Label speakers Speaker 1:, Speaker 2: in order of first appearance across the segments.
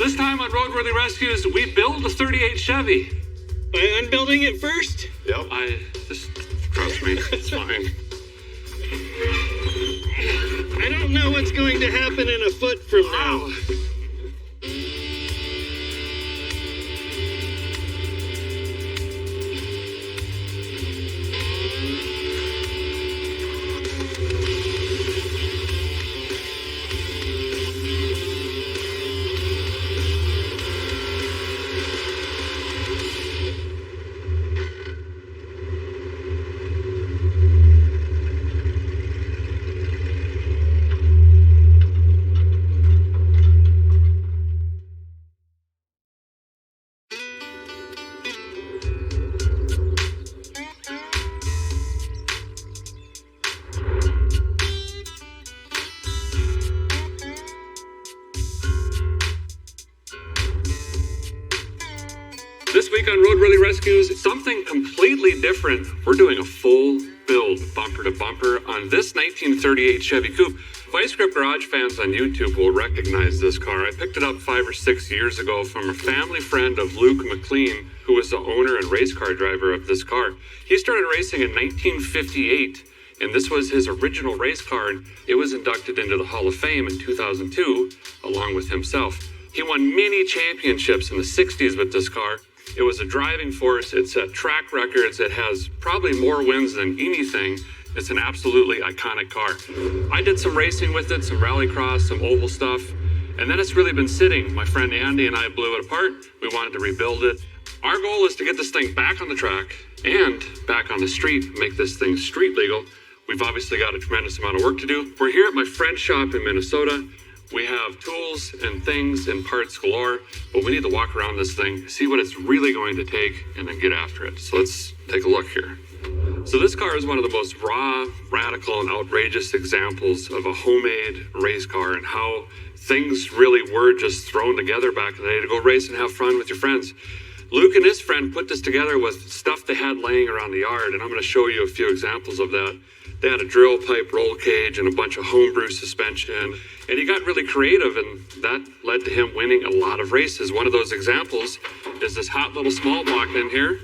Speaker 1: This time on Roadworthy Rescues, we build a 38 Chevy.
Speaker 2: By unbuilding it first?
Speaker 1: Yep. Just trust me, it's fine.
Speaker 2: I don't know what's going to happen in a foot from now.
Speaker 1: This week on Roadworthy Rescues, something completely different. We're doing a full build, bumper to bumper, on this 1938 Chevy Coupe. Vice Grip Garage fans on YouTube will recognize this car. I picked it up 5 or 6 years ago from a family friend of Luke McLean, who was the owner and race car driver of this car. He started racing in 1958, and this was his original race car, and it was inducted into the Hall of Fame in 2002, along with himself. He won many championships in the 60s with this car. It was a driving force. It set track records. It has probably more wins than anything. It's an absolutely iconic car. I did some racing with it, some rallycross, some oval stuff, and then it's really been sitting. My friend Andy and I blew it apart. We wanted to rebuild it. Our goal is to get this thing back on the track and back on the street, make this thing street legal. We've obviously got a tremendous amount of work to do. We're here at my friend's shop in Minnesota. We have tools and things and parts galore, but we need to walk around this thing, see what it's really going to take, and then get after it. So let's take a look here. So this car is one of the most raw, radical, and outrageous examples of a homemade race car and how things really were just thrown together back in the day to go race and have fun with your friends. Luke and his friend put this together with stuff they had laying around the yard, and I'm going to show you a few examples of that. They had a drill pipe roll cage and a bunch of homebrew suspension, and he got really creative, and that led to him winning a lot of races. One of those examples is this hot little small block in here.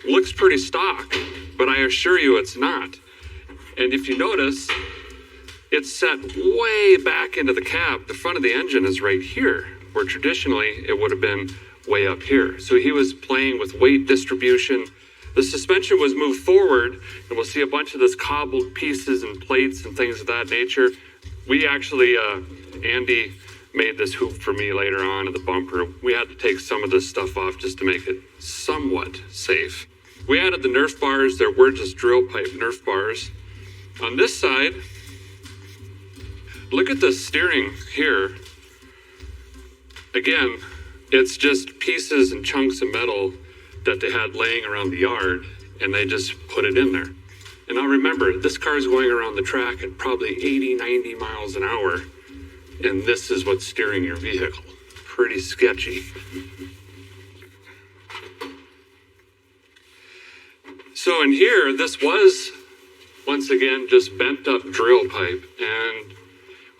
Speaker 1: Looks pretty stock, but I assure you it's not. And if you notice, it's set way back into the cab. The front of the engine is right here, where traditionally it would have been way up here. So he was playing with weight distribution. The suspension was moved forward, and we'll see a bunch of this cobbled pieces and plates and things of that nature. We actually, Andy made this hoop for me later on in the bumper. We had to take some of this stuff off just to make it somewhat safe. We added the Nerf bars. There were just drill pipe Nerf bars. On this side, look at the steering here. Again, it's just pieces and chunks of metal that they had laying around the yard, and they just put it in there. And now remember, this car is going around the track at probably 80, 90 miles an hour, and this is what's steering your vehicle. Pretty sketchy. So in here, this was, once again, just bent up drill pipe and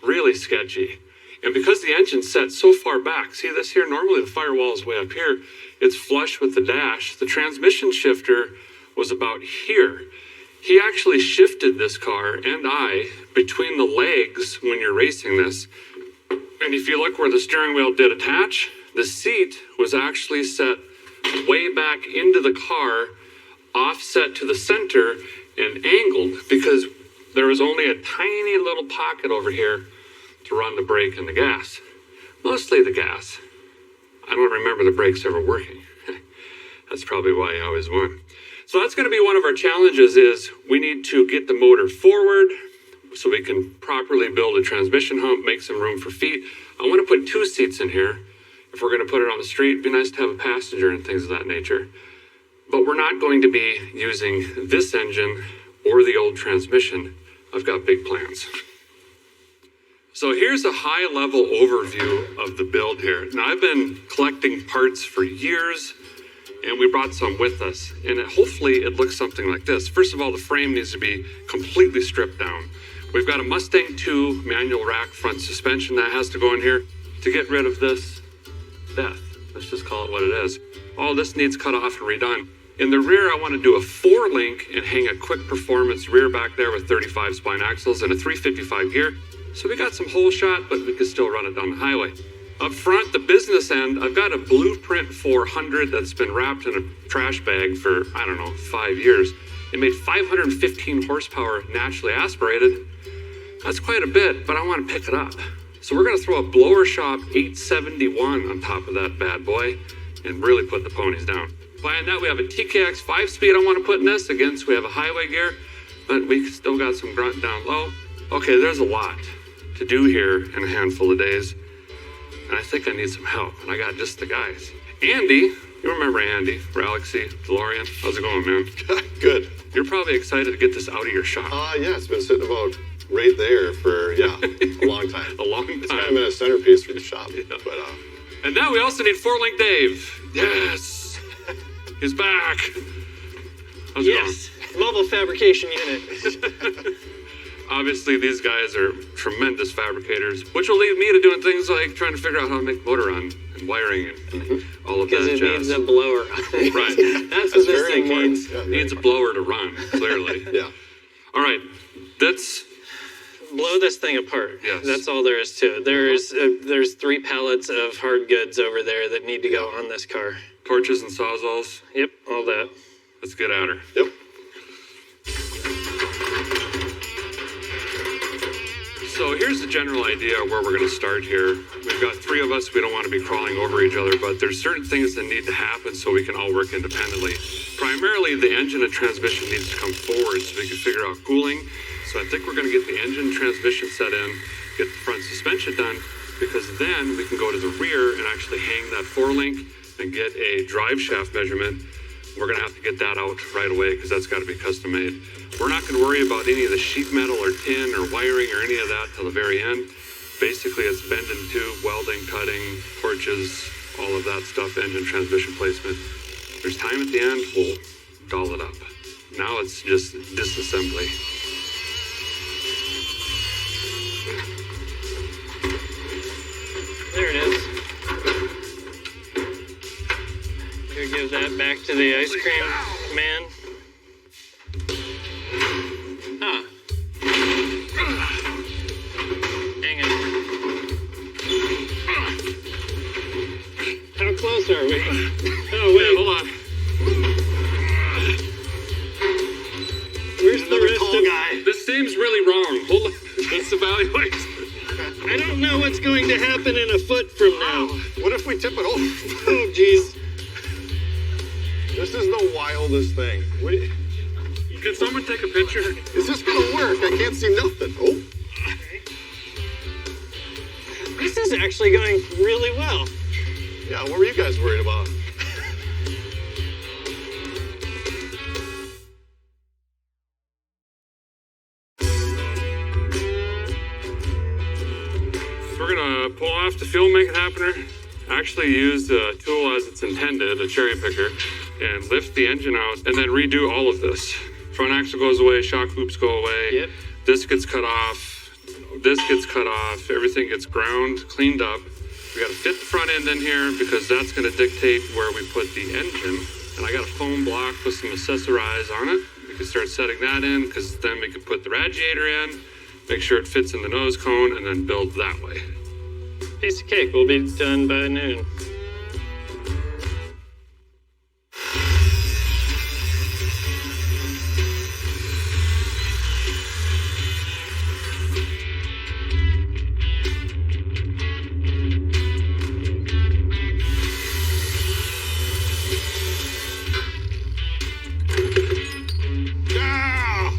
Speaker 1: really sketchy. And because the engine's set so far back, see this here? Normally the firewall is way up here. It's flush with the dash. The transmission shifter was about here. He actually shifted this car and I between the legs when you're racing this. And if you look where the steering wheel did attach, the seat was actually set way back into the car, offset to the center and angled, because there was only a tiny little pocket over here to run the brake and the gas. Mostly the gas. I don't remember the brakes ever working. That's probably why I always won. So that's going to be one of our challenges, is we need to get the motor forward so we can properly build a transmission hump, make some room for feet. I want to put 2 seats in here. If we're going to put it on the street, it'd be nice to have a passenger and things of that nature. But we're not going to be using this engine or the old transmission. I've got big plans. So here's a high-level overview of the build here. Now, I've been collecting parts for years, and we brought some with us. And hopefully it looks something like this. First of all, the frame needs to be completely stripped down. We've got a Mustang 2 manual rack front suspension that has to go in here. To get rid of this, death. Let's just call it what it is. All this needs cut off and redone. In the rear, I want to do a 4-link and hang a quick performance rear back there with 35 spine axles and a 355 gear. So we got some hole shot, but we can still run it down the highway. Up front, the business end, I've got a Blueprint 400 that's been wrapped in a trash bag for, 5 years. It made 515 horsepower naturally aspirated. That's quite a bit, but I want to pick it up. So we're going to throw a Blower Shop 871 on top of that bad boy and really put the ponies down. Behind that, we have a TKX 5-speed I want to put in this. Again, so we have a highway gear, but we still got some grunt down low. Okay, there's a lot to do here in a handful of days, and I think I need some help, and I got just the guys. Andy, you remember Andy, Galaxy, DeLorean? How's it going, man?
Speaker 3: Good.
Speaker 1: You're probably excited to get this out of your shop.
Speaker 3: Yeah, it's been sitting about right there for, a long time.
Speaker 1: A long time.
Speaker 3: It's kind of been a centerpiece for the shop.
Speaker 1: Yeah.
Speaker 3: But,
Speaker 1: And now we also need 4-link Dave. Yes. He's back. How's it going?
Speaker 2: Mobile fabrication unit.
Speaker 1: Obviously, these guys are tremendous fabricators, which will lead me to doing things like trying to figure out how to make motor run and wiring and all of that
Speaker 2: Because it
Speaker 1: jazz.
Speaker 2: needs a blower.
Speaker 1: Right.
Speaker 2: That's what this
Speaker 3: very
Speaker 2: thing
Speaker 3: important.
Speaker 2: needs.
Speaker 3: Yeah,
Speaker 1: Needs a blower to run, clearly.
Speaker 3: yeah.
Speaker 1: All right. That's
Speaker 2: Blow this thing apart.
Speaker 1: Yes.
Speaker 2: That's all there is to it. There's 3 pallets of hard goods over there that need to go on this car.
Speaker 1: torches and sawzalls.
Speaker 2: Yep, all that.
Speaker 1: Let's get at her.
Speaker 3: Yep.
Speaker 1: So here's the general idea of where we're going to start here. We've got 3 of us. We don't want to be crawling over each other, but there's certain things that need to happen so we can all work independently. Primarily, the engine and transmission needs to come forward so we can figure out cooling. So I think we're going to get the engine transmission set in, get the front suspension done, because then we can go to the rear and actually hang that 4-link and get a drive shaft measurement. We're going to have to get that out right away because that's got to be custom made. We're not going to worry about any of the sheet metal or tin or wiring or any of that till the very end. Basically, it's bending tube, welding, cutting, torches, all of that stuff, engine transmission placement. There's time at the end, we'll doll it up. Now it's just disassembly.
Speaker 2: There it is. Go give that back to the ice cream man. Huh. Hang on. How close are we? Oh, wait.
Speaker 1: Hold on.
Speaker 2: Where's the rest of
Speaker 3: guy.
Speaker 1: This seems really wrong. Hold on. Let's evaluate.
Speaker 2: I don't know what's going to happen in a foot from now.
Speaker 3: What if we tip it over?
Speaker 2: Oh, jeez.
Speaker 3: This is the wildest thing.
Speaker 1: Can someone take a picture?
Speaker 3: Is this gonna work? I can't see nothing. Oh.
Speaker 2: This is actually going really well.
Speaker 3: Yeah, what were you guys worried about?
Speaker 1: We're gonna pull off the fuel make it happener, actually use the tool as it's intended, a cherry picker, and lift the engine out and then redo all of this. Front axle goes away, shock loops go away,
Speaker 2: Yep.
Speaker 1: this gets cut off, this gets cut off, everything gets ground, cleaned up. We gotta fit the front end in here because that's gonna dictate where we put the engine. And I got a foam block with some accessorize on it. We can start setting that in because then we can put the radiator in, make sure it fits in the nose cone, and then build that way.
Speaker 2: Piece of cake. We'll be done by noon.
Speaker 3: Ah!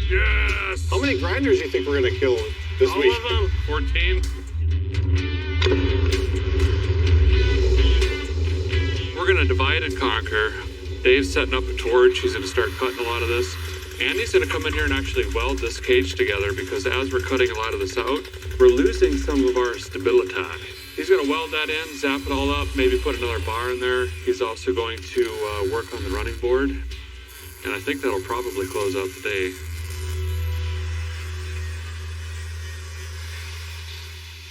Speaker 1: Yes!
Speaker 3: How many grinders do you think we're gonna kill this
Speaker 2: All
Speaker 3: week?
Speaker 2: of them.
Speaker 1: 14. We're gonna divide and conquer. Dave's setting up a torch. He's gonna start cutting a lot of this. Andy's gonna come in here and actually weld this cage together because as we're cutting a lot of this out, we're losing some of our stability. He's gonna weld that in, zap it all up, maybe put another bar in there. He's also going to work on the running board. And I think that'll probably close out the day.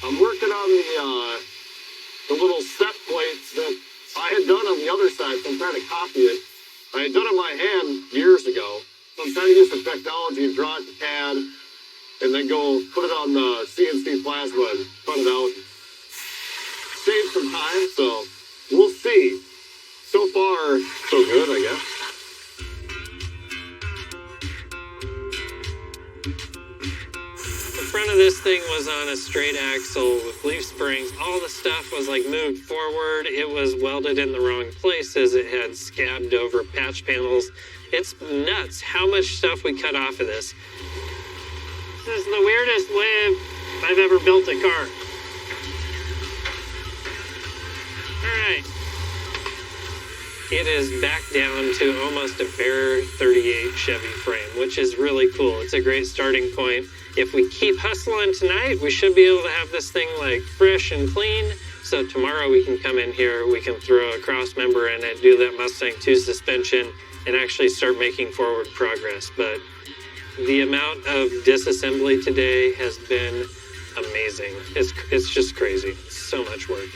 Speaker 3: I'm working on the little step plate other side, so I'm trying to copy it. I had done it by hand years ago, so I'm trying to use the technology and draw it to CAD, and then go put it on the CNC plasma and cut it out. Save some time, so we'll see. So far, so good, I guess.
Speaker 2: The front of this thing was on a straight axle with leaf springs. All the stuff was like moved forward. It was welded in the wrong places. It had scabbed over patch panels. It's nuts how much stuff we cut off of this. This is the weirdest way I've ever built a car. All right. It is back down to almost a bare 38 Chevy frame, which is really cool. It's a great starting point. If we keep hustling tonight, we should be able to have this thing like fresh and clean. So tomorrow we can come in here, we can throw a cross member in it, do that Mustang 2 suspension, and actually start making forward progress. But the amount of disassembly today has been amazing. It's just crazy. So much work.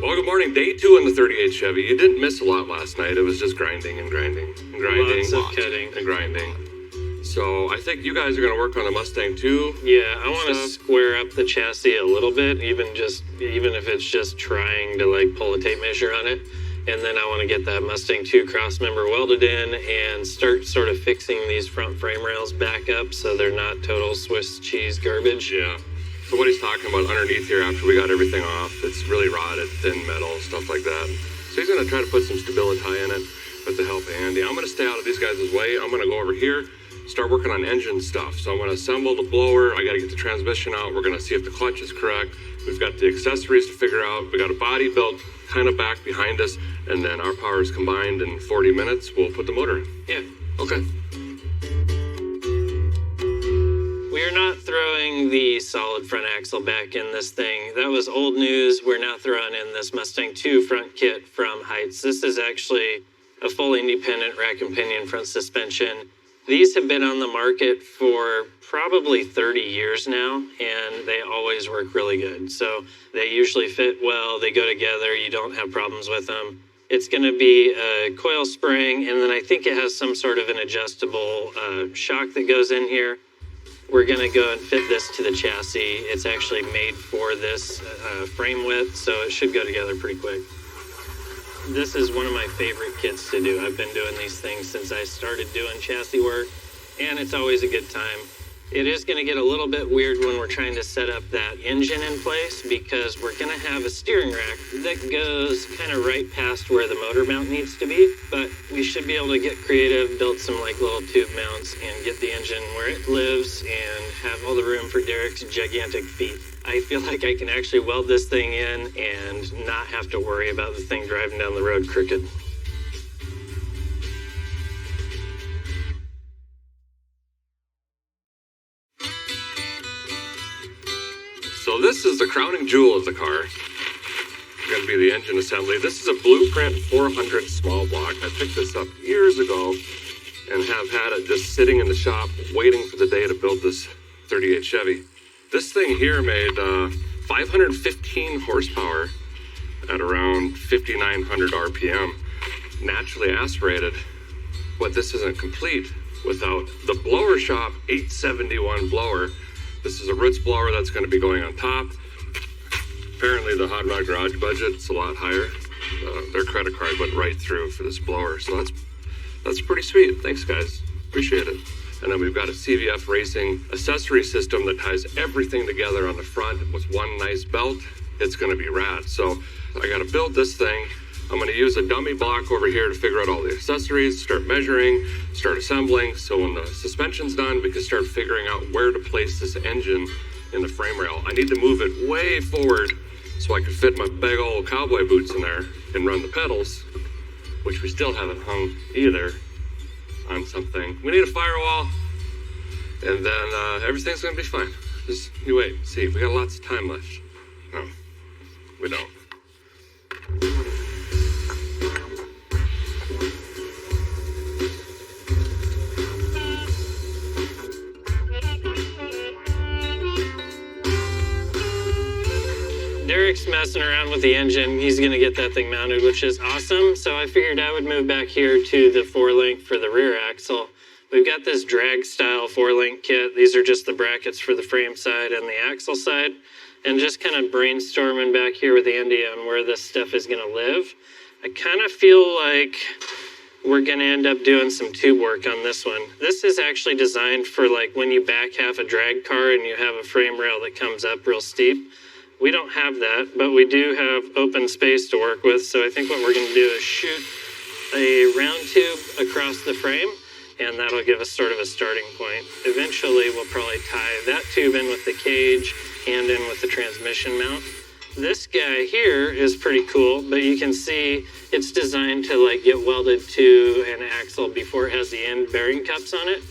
Speaker 1: Well, good morning. Day 2 on the 38 Chevy. You didn't miss a lot last night. It was just grinding and grinding and grinding.
Speaker 2: Lots of cutting.
Speaker 1: And grinding. So I think you guys are going to work on the Mustang too.
Speaker 2: Yeah, I want to square up the chassis a little bit, even if it's just trying to like pull a tape measure on it. And then I want to get that Mustang 2 cross member welded in and start sort of fixing these front frame rails back up so they're not total Swiss cheese garbage.
Speaker 1: Yeah. So what he's talking about underneath here after we got everything off, it's really rotted, thin metal, stuff like that. So he's going to try to put some stability in it with the help of Andy. I'm going to stay out of these guys' way. I'm going to go over here, start working on engine stuff. So I'm going to assemble the blower. I got to get the transmission out. We're going to see if the clutch is correct. We've got the accessories to figure out. We got a body built kind of back behind us, and then our powers combined in 40 minutes, we'll put the motor in.
Speaker 2: Yeah.
Speaker 1: Okay.
Speaker 2: We are not throwing the solid front axle back in this thing. That was old news. We're now throwing in this Mustang 2 front kit from Heights. This is actually a full independent rack and pinion front suspension. These have been on the market for probably 30 years now, and they always work really good. So they usually fit well, they go together, you don't have problems with them. It's going to be a coil spring, and then I think it has some sort of an adjustable shock that goes in here. We're going to go and fit this to the chassis. It's actually made for this frame width, so it should go together pretty quick. This is one of my favorite kits to do. I've been doing these things since I started doing chassis work, and it's always a good time. It is going to get a little bit weird when we're trying to set up that engine in place because we're going to have a steering rack that goes kind of right past where the motor mount needs to be, but we should be able to get creative, build some like little tube mounts and get the engine where it lives and have all the room for Derek's gigantic feet. I feel like I can actually weld this thing in and not have to worry about the thing driving down the road crooked.
Speaker 1: So this is the crowning jewel of the car. It's going to be the engine assembly. This is a Blueprint 400 small block. I picked this up years ago and have had it just sitting in the shop waiting for the day to build this 38 Chevy. This thing here made 515 horsepower at around 5,900 RPM, naturally aspirated. But this isn't complete without the blower shop 871 blower. This is a roots blower that's going to be going on top. Apparently the Hot Rod Garage budget's a lot higher. Their credit card went right through for this blower, so that's pretty sweet. Thanks, guys. Appreciate it. And then we've got a CVF Racing accessory system that ties everything together on the front with one nice belt. It's going to be rad. So I got to build this thing. I'm going to use a dummy block over here to figure out all the accessories, start measuring, start assembling. So when the suspension's done, we can start figuring out where to place this engine in the frame rail. I need to move it way forward so I can fit my big old cowboy boots in there and run the pedals, which we still haven't hung either on something. We need a firewall, and then everything's going to be fine. Just you wait, see, we got lots of time left. No, we don't.
Speaker 2: Eric's messing around with the engine. He's going to get that thing mounted, which is awesome. So I figured I would move back here to the 4-link for the rear axle. We've got this drag style 4-link kit. These are just the brackets for the frame side and the axle side. And just kind of brainstorming back here with Andy on where this stuff is going to live. I kind of feel like we're going to end up doing some tube work on this one. This is actually designed for like when you back half a drag car and you have a frame rail that comes up real steep. We don't have that, but we do have open space to work with. So I think what we're going to do is shoot a round tube across the frame, and that'll give us sort of a starting point. Eventually, we'll probably tie that tube in with the cage and in with the transmission mount. This guy here is pretty cool, but you can see it's designed to like get welded to an axle before it has the end bearing cups on it.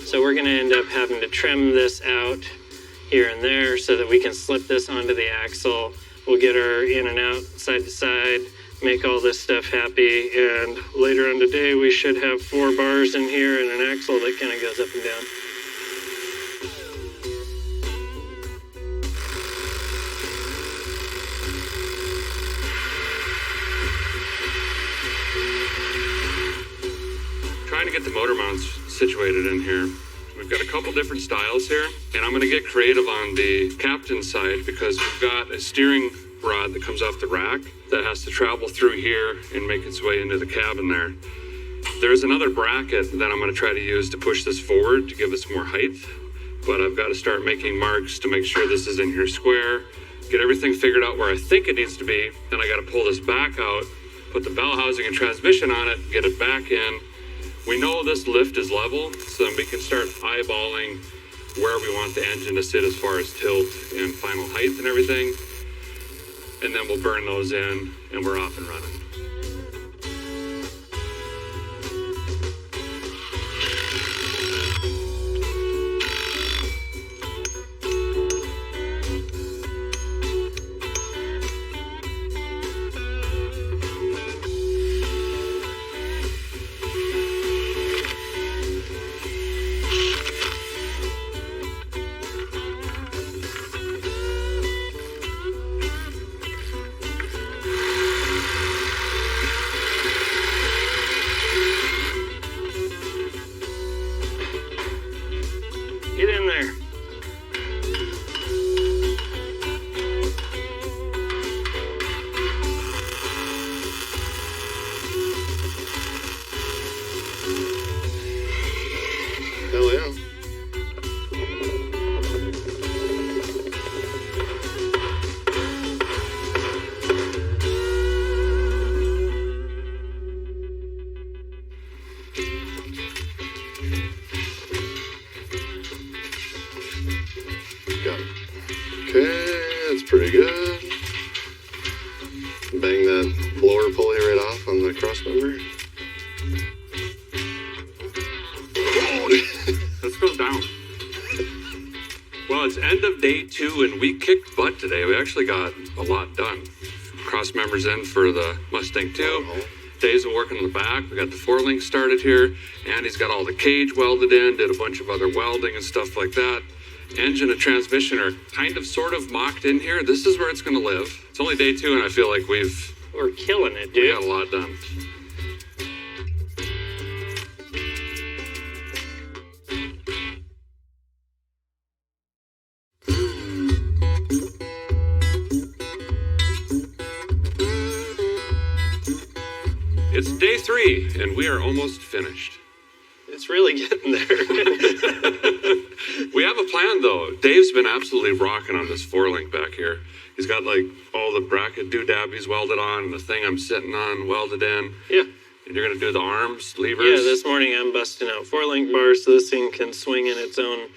Speaker 2: So we're going to end up having to trim this out here and there so that we can slip this onto the axle. We'll get our in and out, side to side, make all this stuff happy, and later on today we should have 4 bars in here and an axle that kind of goes up and down.
Speaker 1: Trying to get the motor mounts situated in here. We've got a couple different styles here, and I'm going to get creative on the captain's side because we've got a steering rod that comes off the rack that has to travel through here and make its way into the cabin there. There's another bracket that I'm going to try to use to push this forward to give us more height, but I've got to start making marks to make sure this is in here square, get everything figured out where I think it needs to be, then I got to pull this back out, put the bell housing and transmission on it, get it back in. We know this lift is level, so then we can start eyeballing where we want the engine to sit as far as tilt and final height and everything. And then we'll burn those in and we're off and running.
Speaker 2: Get in there.
Speaker 3: Hell yeah. Got it. Okay, that's pretty good. Bang that blower pulley right off on the cross member.
Speaker 1: Let's go down. Well, it's end of day 2 and we kicked butt today. We actually got a lot done. Cross members in for the Mustang 2. Dave's been working on the back. We got the 4-link started here. Andy's got all the cage welded in, did a bunch of other welding and stuff like that. Engine and transmission are kind of sort of mocked in here. This is where it's going to live. It's only day 2 and I feel like
Speaker 2: We're killing it,
Speaker 1: we
Speaker 2: dude.
Speaker 1: got a lot done. It's day 3 and we are almost finished.
Speaker 2: It's really getting there.
Speaker 1: We have a plan though. Dave's been absolutely rocking on this 4-link back here. He's got like all the bracket doodabbies welded on and the thing I'm sitting on welded in.
Speaker 2: Yeah.
Speaker 1: And you're gonna do the arms, levers.
Speaker 2: Yeah, this morning I'm busting out 4-link bars so this thing can swing in its own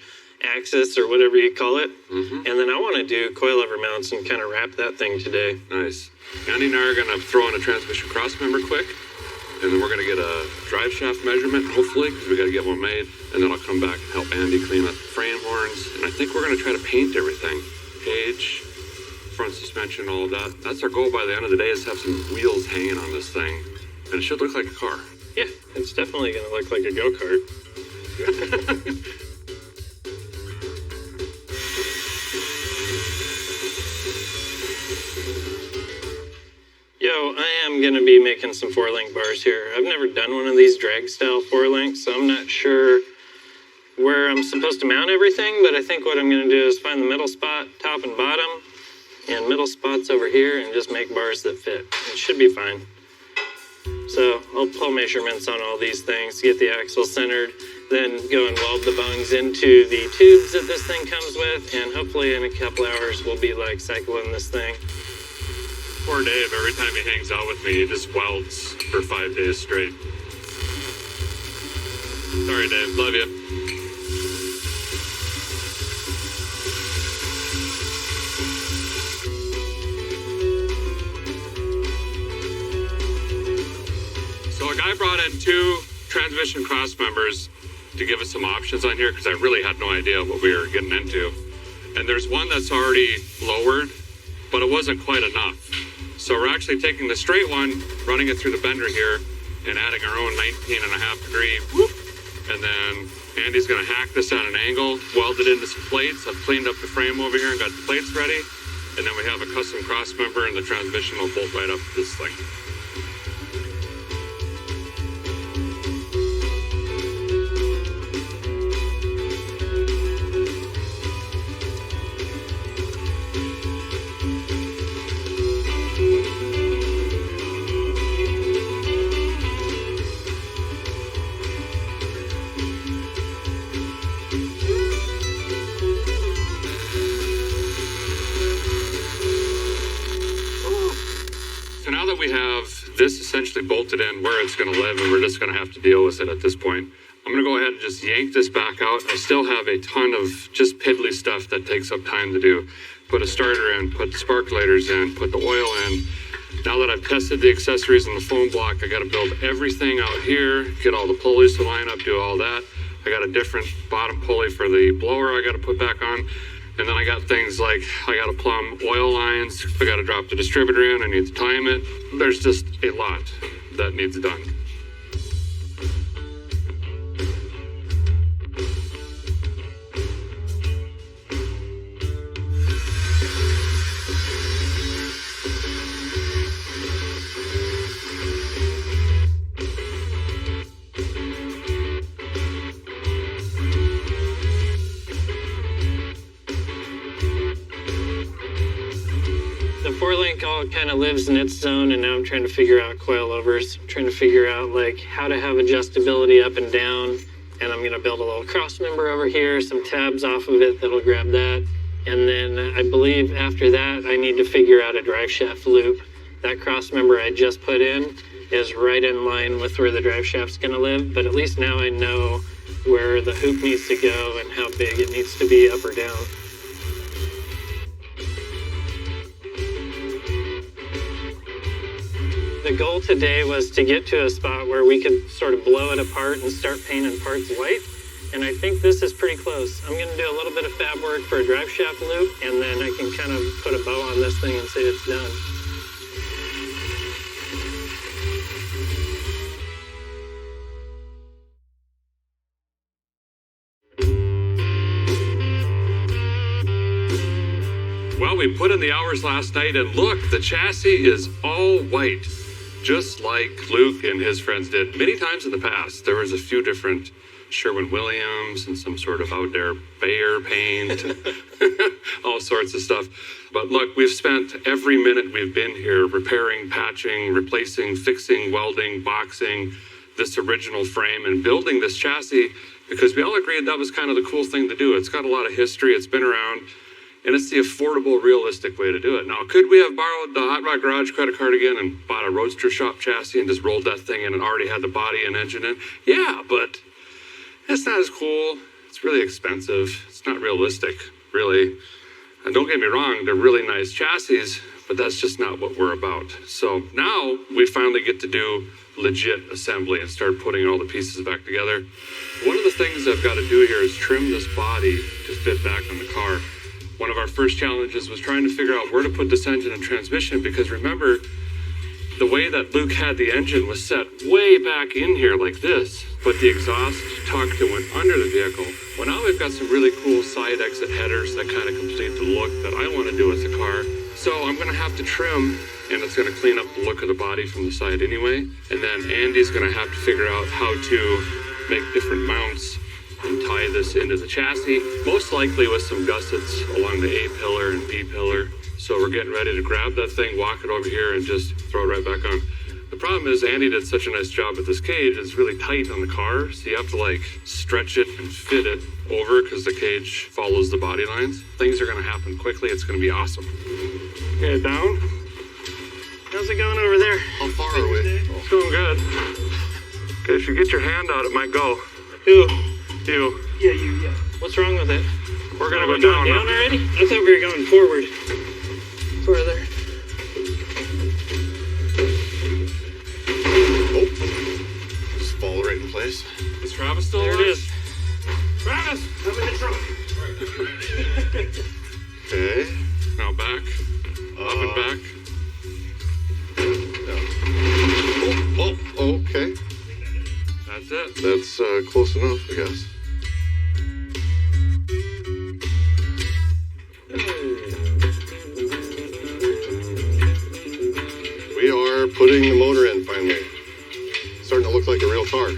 Speaker 2: axis or whatever you call it.
Speaker 1: Mm-hmm.
Speaker 2: And then I want to do coilover mounts and kind of wrap that thing today.
Speaker 1: Nice. Andy and I are gonna throw in a transmission cross member quick. And then we're gonna get a drive shaft measurement, hopefully, because we gotta get one made. And then I'll come back and help Andy clean up the frame horns. And I think we're gonna try to paint everything. Cage, front suspension, all of that. That's our goal by the end of the day, is to have some wheels hanging on this thing. And it should look like a car.
Speaker 2: Yeah, it's definitely going to look like a go-kart. I'm going to be making some 4-link bars here. I've never done one of these drag style 4-links, so I'm not sure where I'm supposed to mount everything, but I think what I'm going to do is find the middle spot, top and bottom, and middle spots over here, and just make bars that fit. It should be fine. So I'll pull measurements on all these things, get the axle centered, then go and weld the bungs into the tubes that this thing comes with, and hopefully in a couple hours we'll be like cycling this thing.
Speaker 1: Poor Dave, every time he hangs out with me, he just welds for 5 days straight. Sorry, Dave. Love you. So a guy brought in 2 transmission cross members to give us some options on here because I really had no idea what we were getting into. And there's one that's already lowered, but it wasn't quite enough. So we're actually taking the straight one, running it through the bender here, and adding our own 19.5 degree whoop. And then Andy's gonna hack this at an angle, weld it into some plates. I've cleaned up the frame over here and got the plates ready. And then we have a custom cross member, and the transmission will bolt right up to this thing. So now that we have this essentially bolted in where it's going to live, and we're just going to have to deal with it at this point, I'm going to go ahead and just yank this back out. I still have a ton of just piddly stuff that takes up time to do. Put a starter in, put the spark lighters in, put the oil in. Now that I've tested the accessories and the foam block, I got to build everything out here, get all the pulleys to line up, do all that. I got a different bottom pulley for the blower I got to put back on. And then I got things like, I got to plumb oil lines, I got to drop the distributor in, I need to time it. There's just a lot that needs done.
Speaker 2: The 4-link all kind of lives in its zone, and now I'm trying to figure out coilovers. I'm trying to figure out like how to have adjustability up and down, and I'm gonna build a little cross member over here, some tabs off of it that'll grab that, and then I believe after that I need to figure out a drive shaft loop. That cross member I just put in is right in line with where the drive shaft's gonna live, but at least now I know where the hoop needs to go and how big it needs to be up or down. The goal today was to get to a spot where we could sort of blow it apart and start painting parts white. And I think this is pretty close. I'm going to do a little bit of fab work for a drive shaft loop, and then I can kind of put a bow on this thing and say it's done.
Speaker 1: Well, we put in the hours last night, and look, the chassis is all white. Just like Luke and his friends did many times in the past. There was a few different Sherwin-Williams and some sort of out there Bayer paint, all sorts of stuff. But look, we've spent every minute we've been here repairing, patching, replacing, fixing, welding, boxing this original frame and building this chassis because we all agreed that was kind of the cool thing to do. It's got a lot of history, it's been around, and it's the affordable, realistic way to do it. Now, could we have borrowed the Hot Rod Garage credit card again and bought a Roadster Shop chassis and just rolled that thing in and already had the body and engine in? Yeah, but it's not as cool. It's really expensive. It's not realistic, really. And don't get me wrong, they're really nice chassis, but that's just not what we're about. So now we finally get to do legit assembly and start putting all the pieces back together. One of the things I've got to do here is trim this body to fit back on the car. One of our first challenges was trying to figure out where to put this engine and transmission because remember, the way that Luke had the engine was set way back in here like this, but the exhaust tucked and went under the vehicle. Well, now we've got some really cool side exit headers that kind of complete the look that I want to do with the car. So I'm going to have to trim and it's going to clean up the look of the body from the side anyway. And then Andy's going to have to figure out how to make different mounts and tie this into the chassis, most likely with some gussets along the A pillar and B pillar. So we're getting ready to grab that thing, walk it over here, and just throw it right back on. The problem is Andy did such a nice job with this cage. It's really tight on the car, so you have to like stretch it and fit it over because the cage follows the body lines. Things are going to happen quickly. It's going to be awesome. Get it down.
Speaker 2: How's it going over there?
Speaker 3: How far are we?
Speaker 1: It's going good. Okay, if you get your hand out, it might go.
Speaker 2: Who?
Speaker 1: You.
Speaker 2: Yeah, you, yeah. What's wrong with it?
Speaker 1: We're going to
Speaker 2: We're
Speaker 1: go
Speaker 2: going
Speaker 1: down.
Speaker 2: down already? I thought we were going forward. Further.
Speaker 3: Oh, just fall right in place.
Speaker 1: Is Travis still
Speaker 2: There
Speaker 1: alive?
Speaker 2: it is.
Speaker 1: Travis, come in the trunk.
Speaker 3: Okay.
Speaker 1: Now back. Up and back.
Speaker 3: Oh, okay.
Speaker 1: That's it.
Speaker 3: That's close enough, I guess. We are putting the motor in finally. Starting to look like a real car.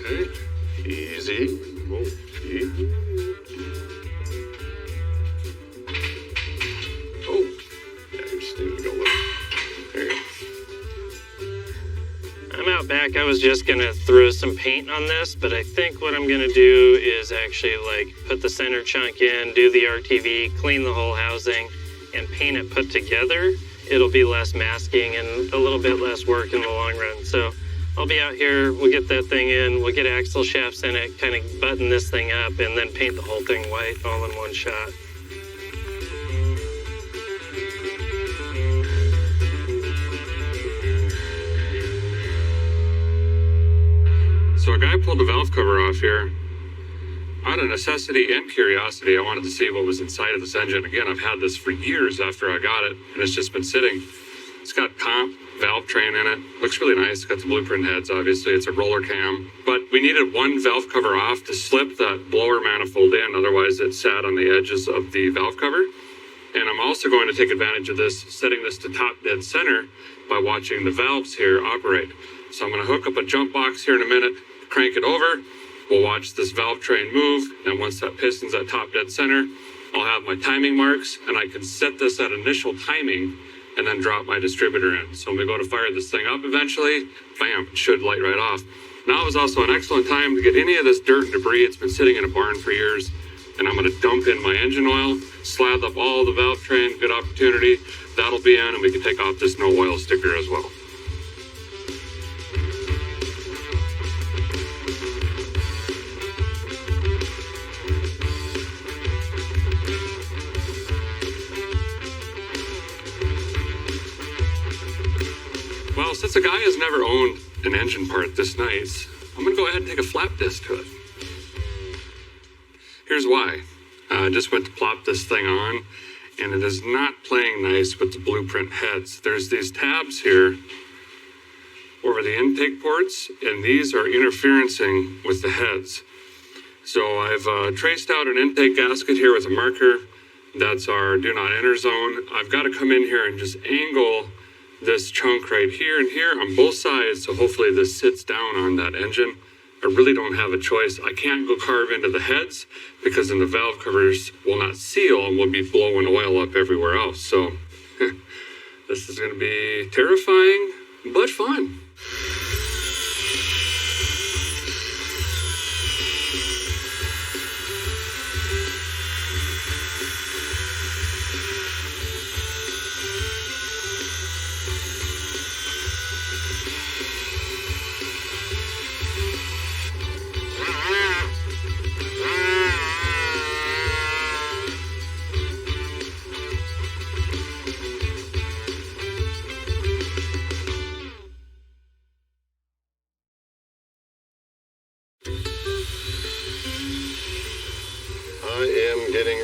Speaker 3: Okay. Easy. Okay. Oh. Yeah, you just need to go look. There you go.
Speaker 2: I'm out back. I was just gonna throw some paint on this, but I think what I'm gonna do is actually like put the center chunk in, do the RTV, clean the whole housing, and paint it put together. It'll be less masking and a little bit less work in the long run. So I'll be out here, we'll get that thing in, we'll get axle shafts in it, kind of button this thing up, and then paint the whole thing white all in one shot.
Speaker 1: So a guy pulled the valve cover off here. Out of necessity and curiosity, I wanted to see what was inside of this engine. Again, I've had this for years after I got it, and it's just been sitting. It's got comp valve train in it. Looks really nice. It's got the blueprint heads, obviously. It's a roller cam. But we needed one valve cover off to slip that blower manifold in. Otherwise, it sat on the edges of the valve cover. And I'm also going to take advantage of this, setting this to top dead center by watching the valves here operate. So I'm going to hook up a jump box here in a minute, crank it over. We'll watch this valve train move. And once that piston's at top dead center, I'll have my timing marks, and I can set this at initial timing and then drop my distributor in. So when we go to fire this thing up eventually, bam, it should light right off. Now is also an excellent time to get any of this dirt and debris. It's been sitting in a barn for years. And I'm gonna dump in my engine oil, slather up all the valve train, good opportunity. That'll be in, and we can take off this no oil sticker as well. Well, since a guy has never owned an engine part this nice, I'm gonna go ahead and take a flap disc to it. Here's why. I just went to plop this thing on, and it is not playing nice with the blueprint heads. There's these tabs here over the intake ports, and these are interferencing with the heads. So I've traced out an intake gasket here with a marker. That's our do not enter zone. I've got to come in here and just angle this chunk right here and here on both sides, so hopefully this sits down on that engine. I really don't have a choice. I can't go carve into the heads because then the valve covers will not seal and we'll be blowing oil up everywhere else. So this is going to be terrifying, but fun.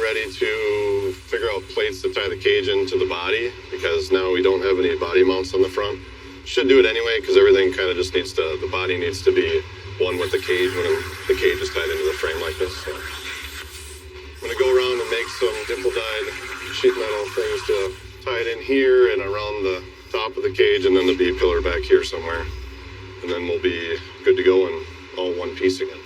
Speaker 3: Ready to figure out plates to tie the cage into the body because now we don't have any body mounts on the front. Should do it anyway, because everything kind of just needs to, the body needs to be one with the cage when the cage is tied into the frame like this. So I'm going to go around and make some dimple dyed sheet metal things to tie it in here and around the top of the cage, and then the B-pillar back here somewhere. And then we'll be good to go and all one piece again.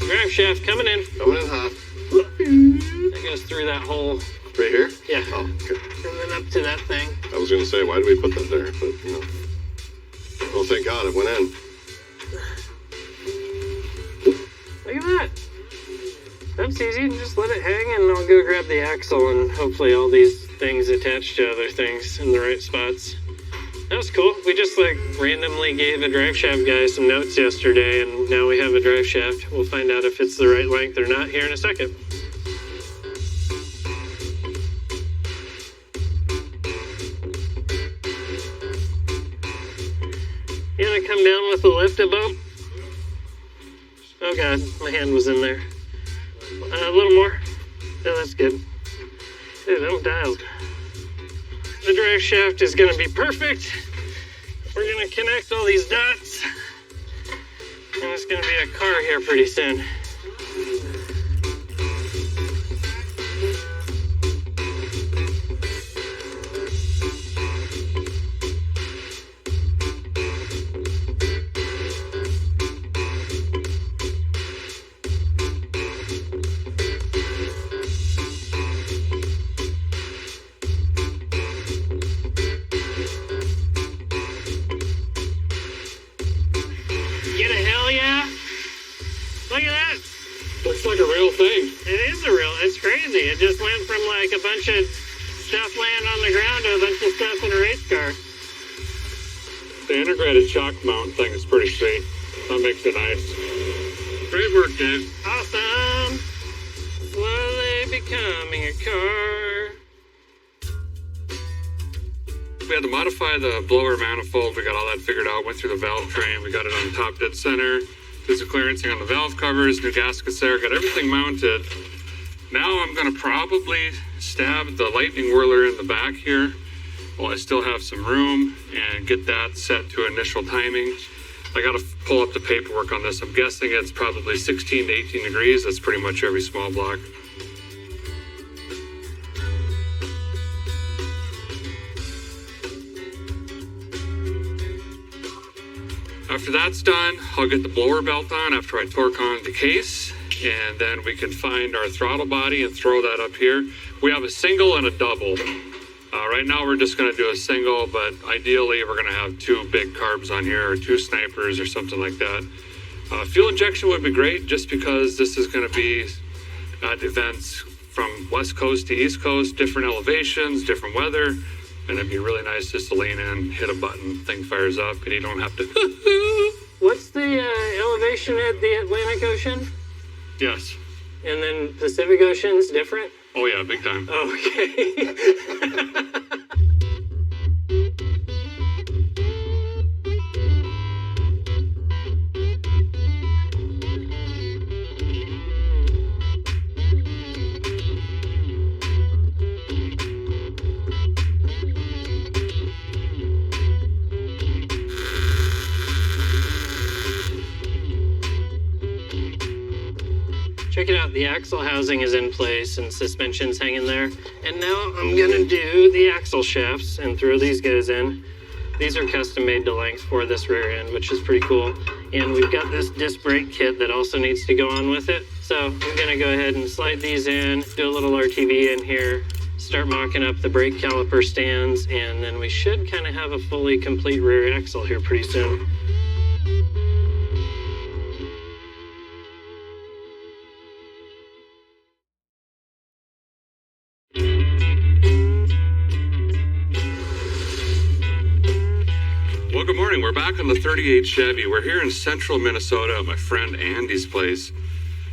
Speaker 2: Drive shaft coming in.
Speaker 3: Coming in hot.
Speaker 2: That goes through that hole.
Speaker 3: Right here?
Speaker 2: Yeah.
Speaker 3: Oh, okay.
Speaker 2: And then up to that thing.
Speaker 3: I was going to say, why did we put that there? But, you know. Oh, thank God it went in.
Speaker 2: Look at that. That's easy. Just let it hang and I'll go grab the axle and hopefully all these things attach to other things in the right spots. That was cool. We just randomly gave a drive shaft guy some notes yesterday and now we have a drive shaft. We'll find out if it's the right length or not here in a second. You gonna come down with the lift above? Oh God, my hand was in there. A little more. Oh, that's good. Dude, I'm dialed. The drive shaft is gonna be perfect. We're gonna connect all these dots. And it's gonna be a car here pretty soon. Get a hell yeah? Look at that.
Speaker 1: Looks like a real thing.
Speaker 2: It is it's crazy. It just went from a bunch of stuff laying on the ground to a bunch of stuff in a race car.
Speaker 1: The integrated shock mount thing is pretty sweet. That makes it nice. Great work, Dave.
Speaker 2: Awesome. Slowly becoming a car.
Speaker 1: We had to modify the blower manifold. We got all that figured out. Went through the valve train. We got it on the top dead center. Did some clearancing on the valve covers. New gaskets there. Got everything mounted. Now I'm going to probably stab the lightning whirler in the back here while I still have some room and get that set to initial timing. I got to pull up the paperwork on this. I'm guessing it's probably 16 to 18 degrees. That's pretty much every small block. After that's done, I'll get the blower belt on after I torque on the case, and then we can find our throttle body and throw that up here. We have a single and a double. Right now we're just going to do a single, but ideally we're going to have two big carbs on here or two snipers or something like that. Fuel injection would be great just because this is going to be at events from West Coast to East Coast, different elevations, different weather. And it'd be really nice just to lean in, hit a button, thing fires up, and you don't have to.
Speaker 2: What's the elevation at the Atlantic Ocean?
Speaker 1: Yes.
Speaker 2: And then Pacific Ocean's different?
Speaker 1: Oh yeah, big time.
Speaker 2: Okay. Check it out, the axle housing is in place and suspension's hanging there. And now I'm gonna do the axle shafts and throw these guys in. These are custom made to length for this rear end, which is pretty cool. And we've got this disc brake kit that also needs to go on with it. So I'm gonna go ahead and slide these in, do a little RTV in here, start mocking up the brake caliper stands, and then we should kind of have a fully complete rear axle here pretty soon.
Speaker 1: Well, good morning. We're back on the 38 Chevy. We're here in central Minnesota at my friend Andy's place,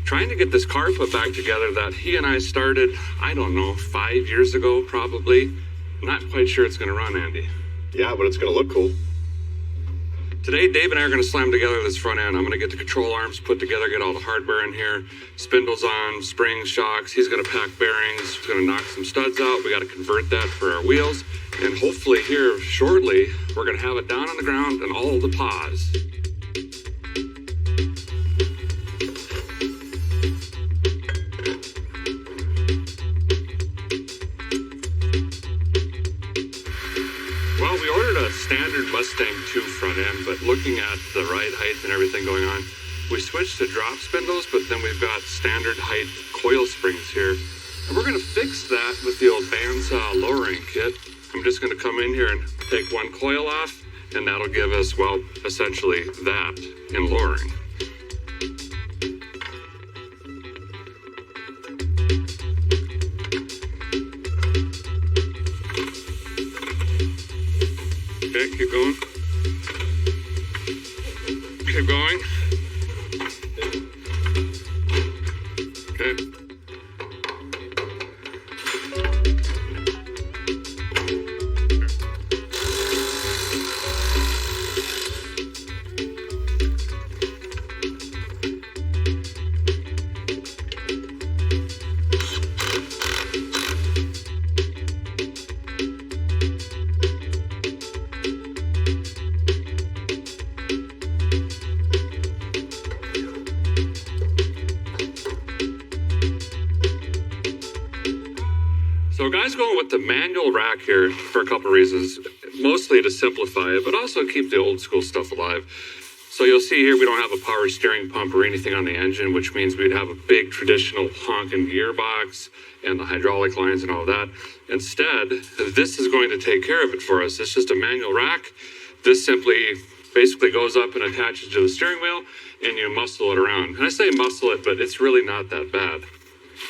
Speaker 1: trying to get this car put back together that he and I started, I don't know, 5 years ago, probably. I'm not quite sure it's going to run, Andy.
Speaker 3: Yeah, but it's going to look cool.
Speaker 1: Today, Dave and I are going to slam together this front end. I'm going to get the control arms put together, get all the hardware in here, spindles on, springs, shocks. He's going to pack bearings. He's going to knock some studs out. We got to convert that for our wheels. And hopefully here shortly, we're going to have it down on the ground and all the paws. Well, we ordered a standard Mustang 2 front end, but looking at the ride height and everything going on, we switched to drop spindles, but then we've got standard height coil springs here. And we're going to fix that with the old bandsaw lowering kit. I'm just going to come in here and take one coil off, and that'll give us, well, essentially that in lowering. Okay, keep going. Keep going. Okay. So guys, going with the manual rack here for a couple of reasons, mostly to simplify it, but also keep the old school stuff alive. So you'll see here we don't have a power steering pump or anything on the engine, which means we'd have a big traditional honking gearbox and the hydraulic lines and all that. Instead, this is going to take care of it for us. It's just a manual rack. This simply basically goes up and attaches to the steering wheel and you muscle it around. And I say muscle it, but it's really not that bad.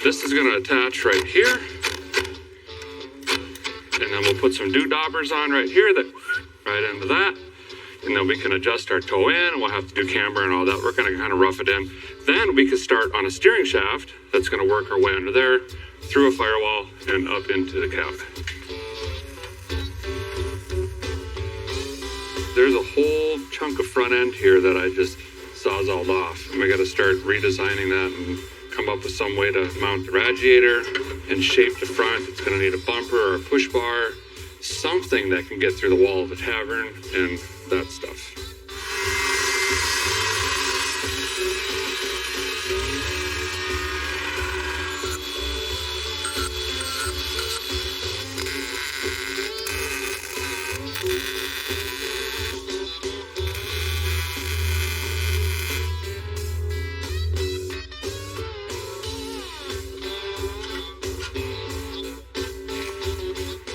Speaker 1: This is going to attach right here. And then we'll put some doodabbers on right here, that right into that. And then we can adjust our toe in. We'll have to do camber and all that. We're going to kind of rough it in. Then we can start on a steering shaft that's going to work our way under there, through a firewall, and up into the cab. There's a whole chunk of front end here that I just sawzalled off. And we got to start redesigning that and come up with some way to mount the radiator and shape the front. It's going to need a bumper or a push bar, something that can get through the wall of the tavern and that stuff.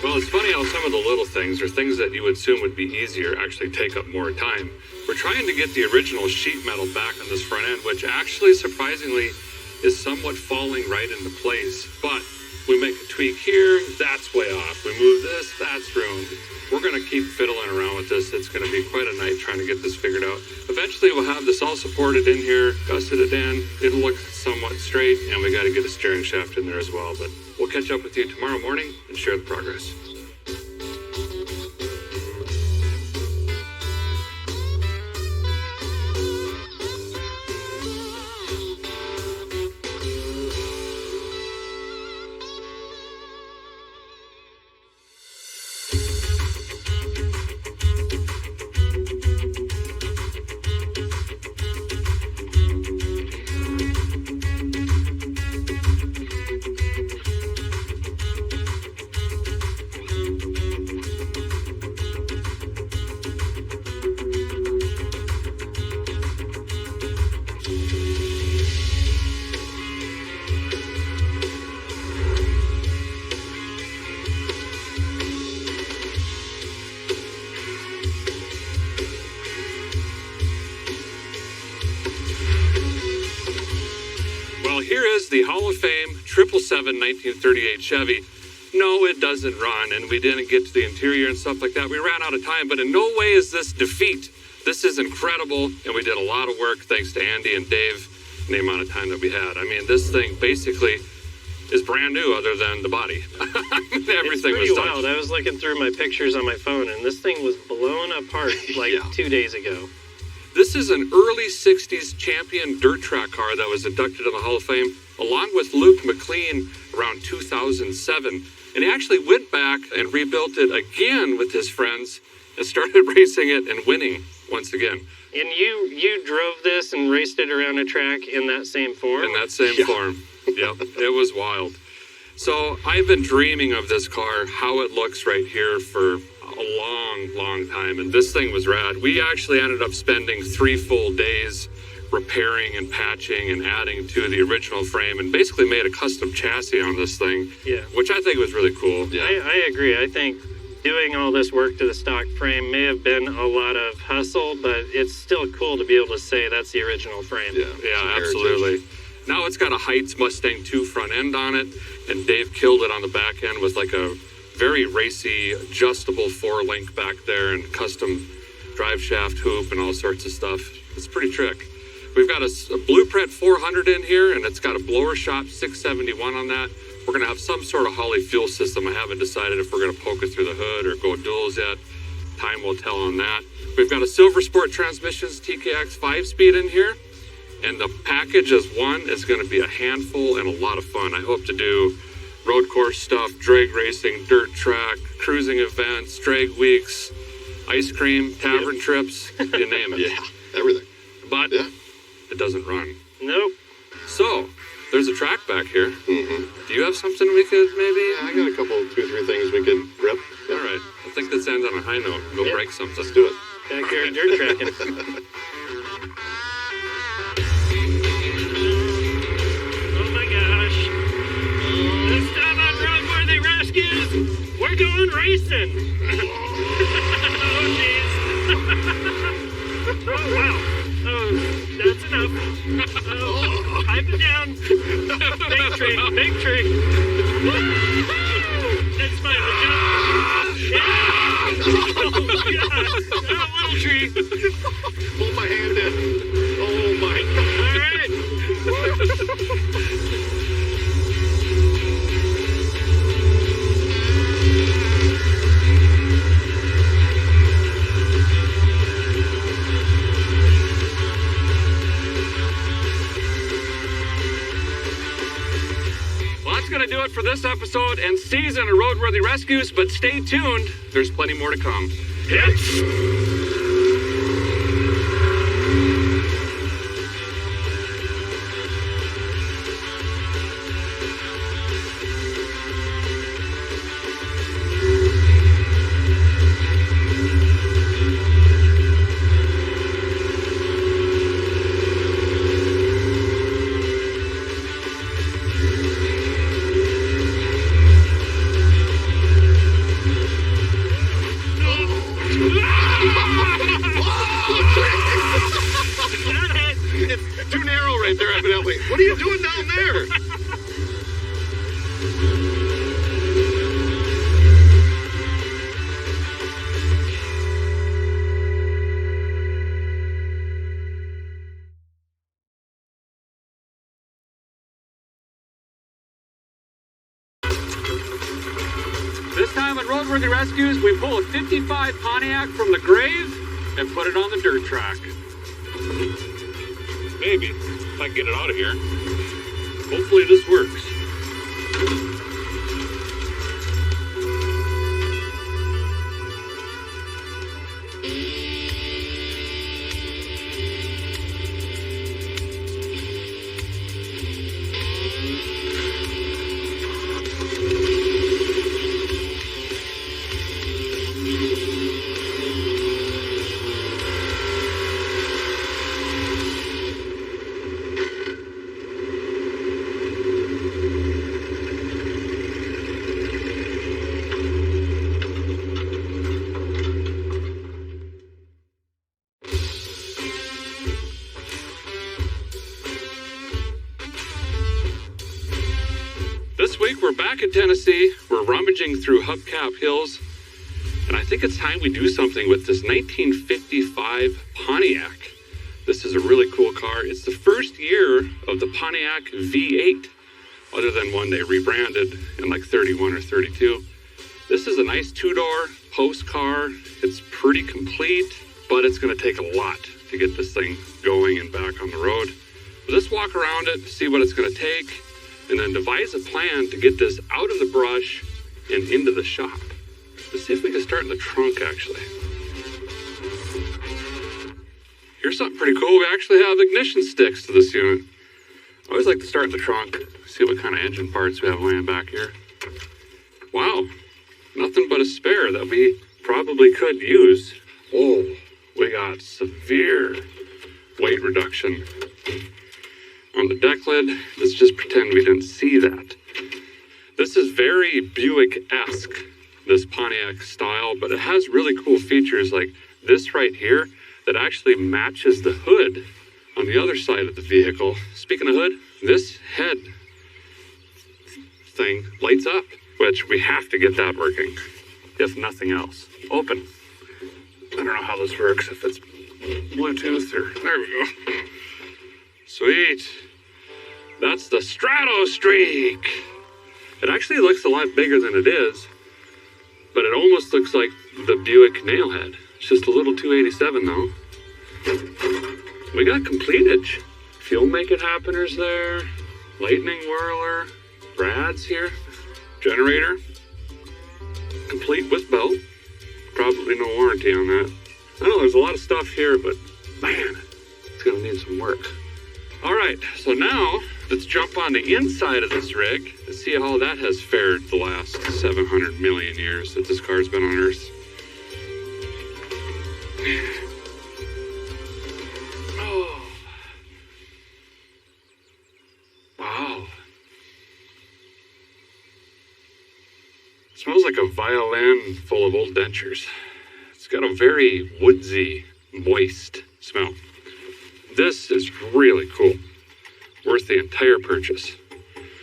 Speaker 1: Well, it's funny how some of the little things, or things that you would assume would be easier, actually take up more time. We're trying to get the original sheet metal back on this front end, which actually, surprisingly, is somewhat falling right into place. But we make a tweak here, that's way off. We move this, that's ruined. We're going to keep fiddling around with this. It's going to be quite a night trying to get this figured out. Eventually, we'll have this all supported in here, gusseted in. It'll look somewhat straight, and we got to get a steering shaft in there as well. But we'll catch up with you tomorrow morning and share the progress. Here is the Hall of Fame 777 1938 Chevy. No, it doesn't run, and we didn't get to the interior and stuff like that. We ran out of time, but in no way is this defeat. This is incredible, and we did a lot of work thanks to Andy and Dave in the amount of time that we had. I mean, this thing basically is brand new other than the body. Everything
Speaker 2: pretty
Speaker 1: was
Speaker 2: wild.
Speaker 1: touched.
Speaker 2: I was looking through my pictures on my phone, and this thing was blown apart like 2 days ago.
Speaker 1: This is an early 60s champion dirt track car that was inducted in the Hall of Fame, along with Luke McLean around 2007. And he actually went back and rebuilt it again with his friends and started racing it and winning once again.
Speaker 2: And you drove this and raced it around a track in that same form?
Speaker 1: In that same form. Yep, it was wild. So I've been dreaming of this car, how it looks right here for a long time, and this thing was rad. We actually ended up spending 3 full days repairing and patching and adding to the original frame, and basically made a custom chassis on this thing, which I think was really cool.
Speaker 2: Yeah. I agree. I think doing all this work to the stock frame may have been a lot of hustle, but it's still cool to be able to say that's the original frame.
Speaker 1: Yeah, absolutely. Now it's got a Heights Mustang 2 front end on it, and Dave killed it on the back end with like a very racy adjustable 4-link back there and custom drive shaft hoop and all sorts of stuff. It's pretty trick. We've got a Blueprint 400 in here, and it's got a blower shop 671 on that. We're going to have some sort of Holley fuel system. I haven't decided if we're going to poke it through the hood or go duals yet. Time will tell on that. We've got a Silver Sport Transmissions TKX 5-speed in here, and the package as one is going to be a handful and a lot of fun. I hope to do road course stuff, drag racing, dirt track, cruising events, drag weeks, ice cream, tavern trips, you name it.
Speaker 4: Everything.
Speaker 1: But it doesn't run.
Speaker 2: Nope.
Speaker 1: So, there's a track back here. Do you have something we could maybe?
Speaker 4: I got a couple, 2 or 3 things we could rip.
Speaker 1: All right. I think this ends on a high note. Go break something.
Speaker 4: Let's do it.
Speaker 2: Backyard dirt tracking. Oh my gosh. This time on Roadworthy Rescues, we're going racing. Oh, jeez. Oh, wow. Oh, that's enough. Oh, pipe it down. Big tree, big tree. That's fine. Oh, God. Oh, little tree.
Speaker 4: Hold my hand in. Oh, my God.
Speaker 2: All right.
Speaker 1: Going to do it for this episode and season of Roadworthy Rescues, but stay tuned. There's plenty more to come. Hits!
Speaker 4: It's too narrow right there, evidently. What are you doing down there?
Speaker 1: This time at Roadworthy Rescues, we pull a 55 Pontiac from the grave and put it on the dirt track. Maybe, if I can get it out of here. Hopefully this works. This week we're back in Tennessee. We're rummaging through hubcap hills, and I think it's time we do something with this 1955 Pontiac. This is a really cool car. It's the first year of the Pontiac V8, other than one they rebranded in like 31 or 32. is a nice 2-door post car. It's pretty complete, but it's going to take a lot to get this thing going and back on the road. But let's walk around it, see what it's going to take, and then devise a plan to get this out of the brush and into the shop. Let's see if we can start in the trunk, actually. Here's something pretty cool. We actually have ignition sticks to this unit. I always like to start in the trunk, see what kind of engine parts we have laying back here. Wow, nothing but a spare that we probably could use. Oh, we got severe weight reduction on the deck lid. Let's just pretend we didn't see that. This is very Buick-esque, this Pontiac style, but it has really cool features like this right here that actually matches the hood on the other side of the vehicle. Speaking of hood, this head thing lights up, which we have to get that working, if nothing else. Open. I don't know how this works, if it's Bluetooth or... There we go. Sweet. That's the Strato Streak. It actually looks a lot bigger than it is, but it almost looks like the Buick Nailhead. It's just a little 287 though. We got completage. Fuel make it happeners there. Lightning whirler. Brad's here. Generator. Complete with belt. Probably no warranty on that. I know there's a lot of stuff here, but man, it's gonna need some work. All right, so now let's jump on the inside of this rig and see how that has fared the last 700 million years that this car's been on Earth. Oh. Wow. It smells like a violin full of old dentures. It's got a very woodsy, moist smell. This is really cool. Worth the entire purchase.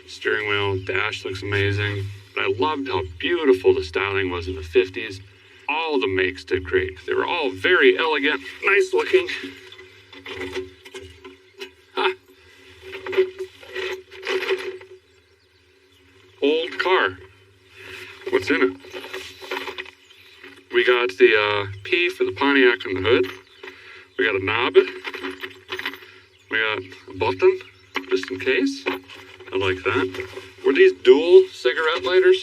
Speaker 1: Steering wheel, dash looks amazing. But I loved how beautiful the styling was in the 50s. All the makes did great. They were all very elegant, nice looking. Huh. Old car. What's in it? We got the P for the Pontiac on the hood. We got a knob. We got a button, just in case. I like that. Were these dual cigarette lighters?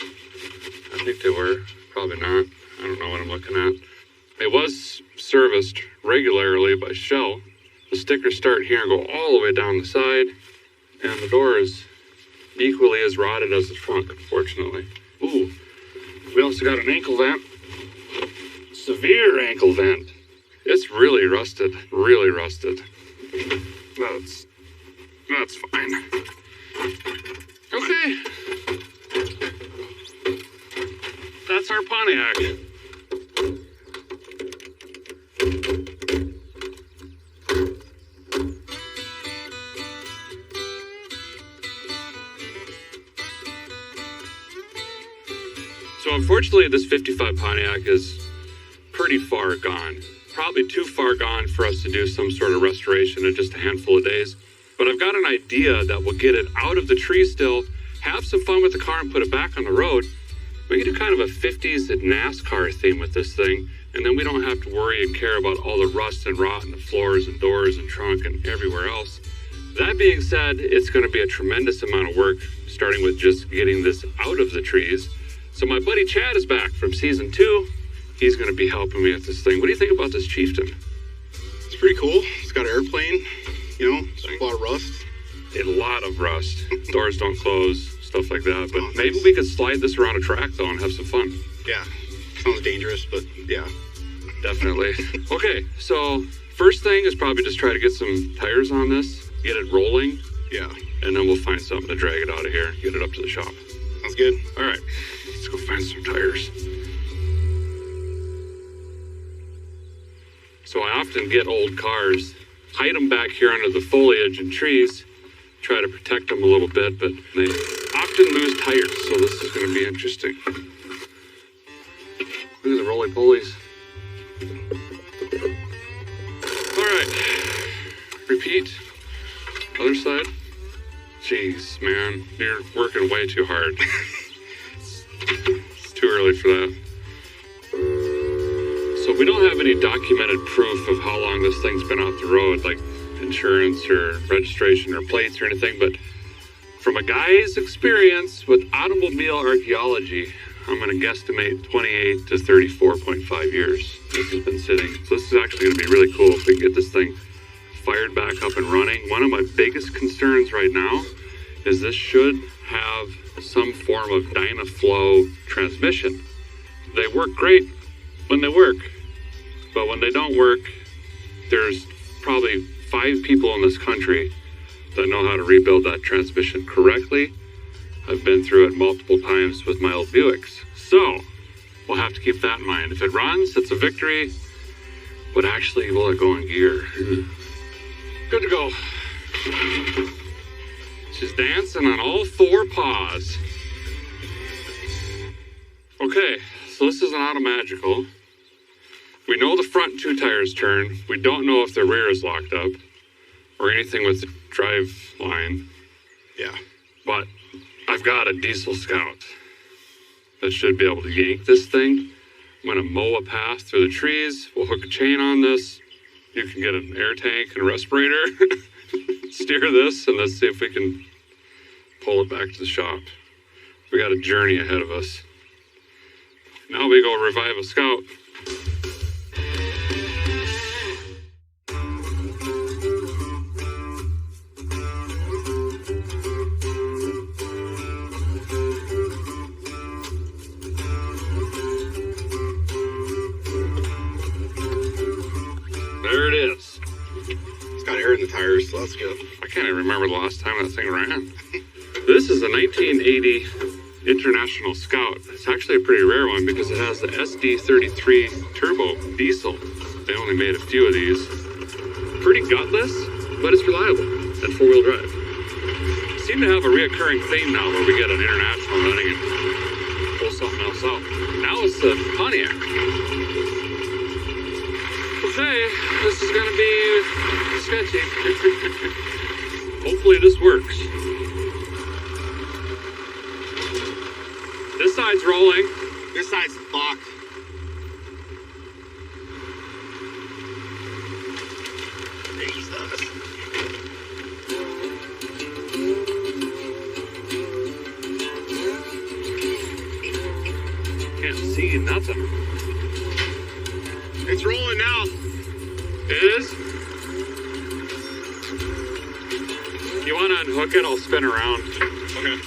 Speaker 1: I think they were. Probably not. I don't know what I'm looking at. It was serviced regularly by Shell. The stickers start here and go all the way down the side. And the door is equally as rotted as the trunk, unfortunately. Ooh. We also got an ankle vent. Severe ankle vent. It's really rusted. Really rusted. That's fine. Okay. That's our Pontiac. So unfortunately, this 55 Pontiac is pretty far gone. Probably too far gone for us to do some sort of restoration in just a handful of days. But I've got an idea that will get it out of the tree still, have some fun with the car and put it back on the road. We can do kind of a 50s NASCAR theme with this thing, and then we don't have to worry and care about all the rust and rot in the floors and doors and trunk and everywhere else. That being said, it's going to be a tremendous amount of work, starting with just getting this out of the trees. So my buddy Chad is back from season 2. He's going to be helping me with this thing. What do you think about this Chieftain?
Speaker 4: It's pretty cool. It's got an airplane, you know, a lot of rust.
Speaker 1: A lot of rust. Doors don't close, stuff like that. But maybe we could slide this around a track, though, and have some fun.
Speaker 4: Yeah. Sounds dangerous, but yeah.
Speaker 1: Definitely. Okay, so first thing is probably just try to get some tires on this, get it rolling.
Speaker 4: Yeah.
Speaker 1: And then we'll find something to drag it out of here, get it up to the shop.
Speaker 4: Sounds good.
Speaker 1: All right, let's go find some tires. So I often get old cars, hide them back here under the foliage and trees, try to protect them a little bit, but they often lose tires, so this is going to be interesting. Look at the roly-polies. All right, repeat, other side. Jeez, man, you're working way too hard. It's too early early for that. So we don't have any documented proof of how long this thing's been off the road, like insurance or registration or plates or anything, but from a guy's experience with automobile archaeology, I'm going to guesstimate 28 to 34.5 years this has been sitting. So this is actually going to be really cool if we can get this thing fired back up and running. One of my biggest concerns right now is this should have some form of Dynaflow transmission. They work great when they work, but when they don't work, there's probably 5 people in this country that know how to rebuild that transmission correctly. I've been through it multiple times with my old Buicks. So we'll have to keep that in mind. If it runs, it's a victory, but actually will it go in gear? Good to go. She's dancing on all 4 paws. Okay, so this is an Automagical. We know the front 2 tires turn. We don't know if the rear is locked up or anything with the drive line.
Speaker 4: Yeah.
Speaker 1: But I've got a diesel Scout that should be able to yank this thing. I'm gonna mow a path through the trees. We'll hook a chain on this. You can get an air tank and a respirator. Steer this, and let's see if we can pull it back to the shop. We got a journey ahead of us. Now we go revive a Scout. There it is.
Speaker 4: It's got air in the tires, so that's good.
Speaker 1: I can't even remember the last time that thing ran. This is a 1980 International Scout. It's actually a pretty rare one because it has the SD33 turbo diesel. They only made a few of these. Pretty gutless, but it's reliable and 4-wheel drive. Seem to have a reoccurring theme now where we get an international running and pull something else out. Now it's the Pontiac. Okay, this is gonna be sketchy. Hopefully this works. This side's rolling.
Speaker 4: This side's locked. Jesus.
Speaker 1: Can't see nothing.
Speaker 4: It's rolling now.
Speaker 1: It is? You want to unhook it? I'll spin around.
Speaker 4: Okay.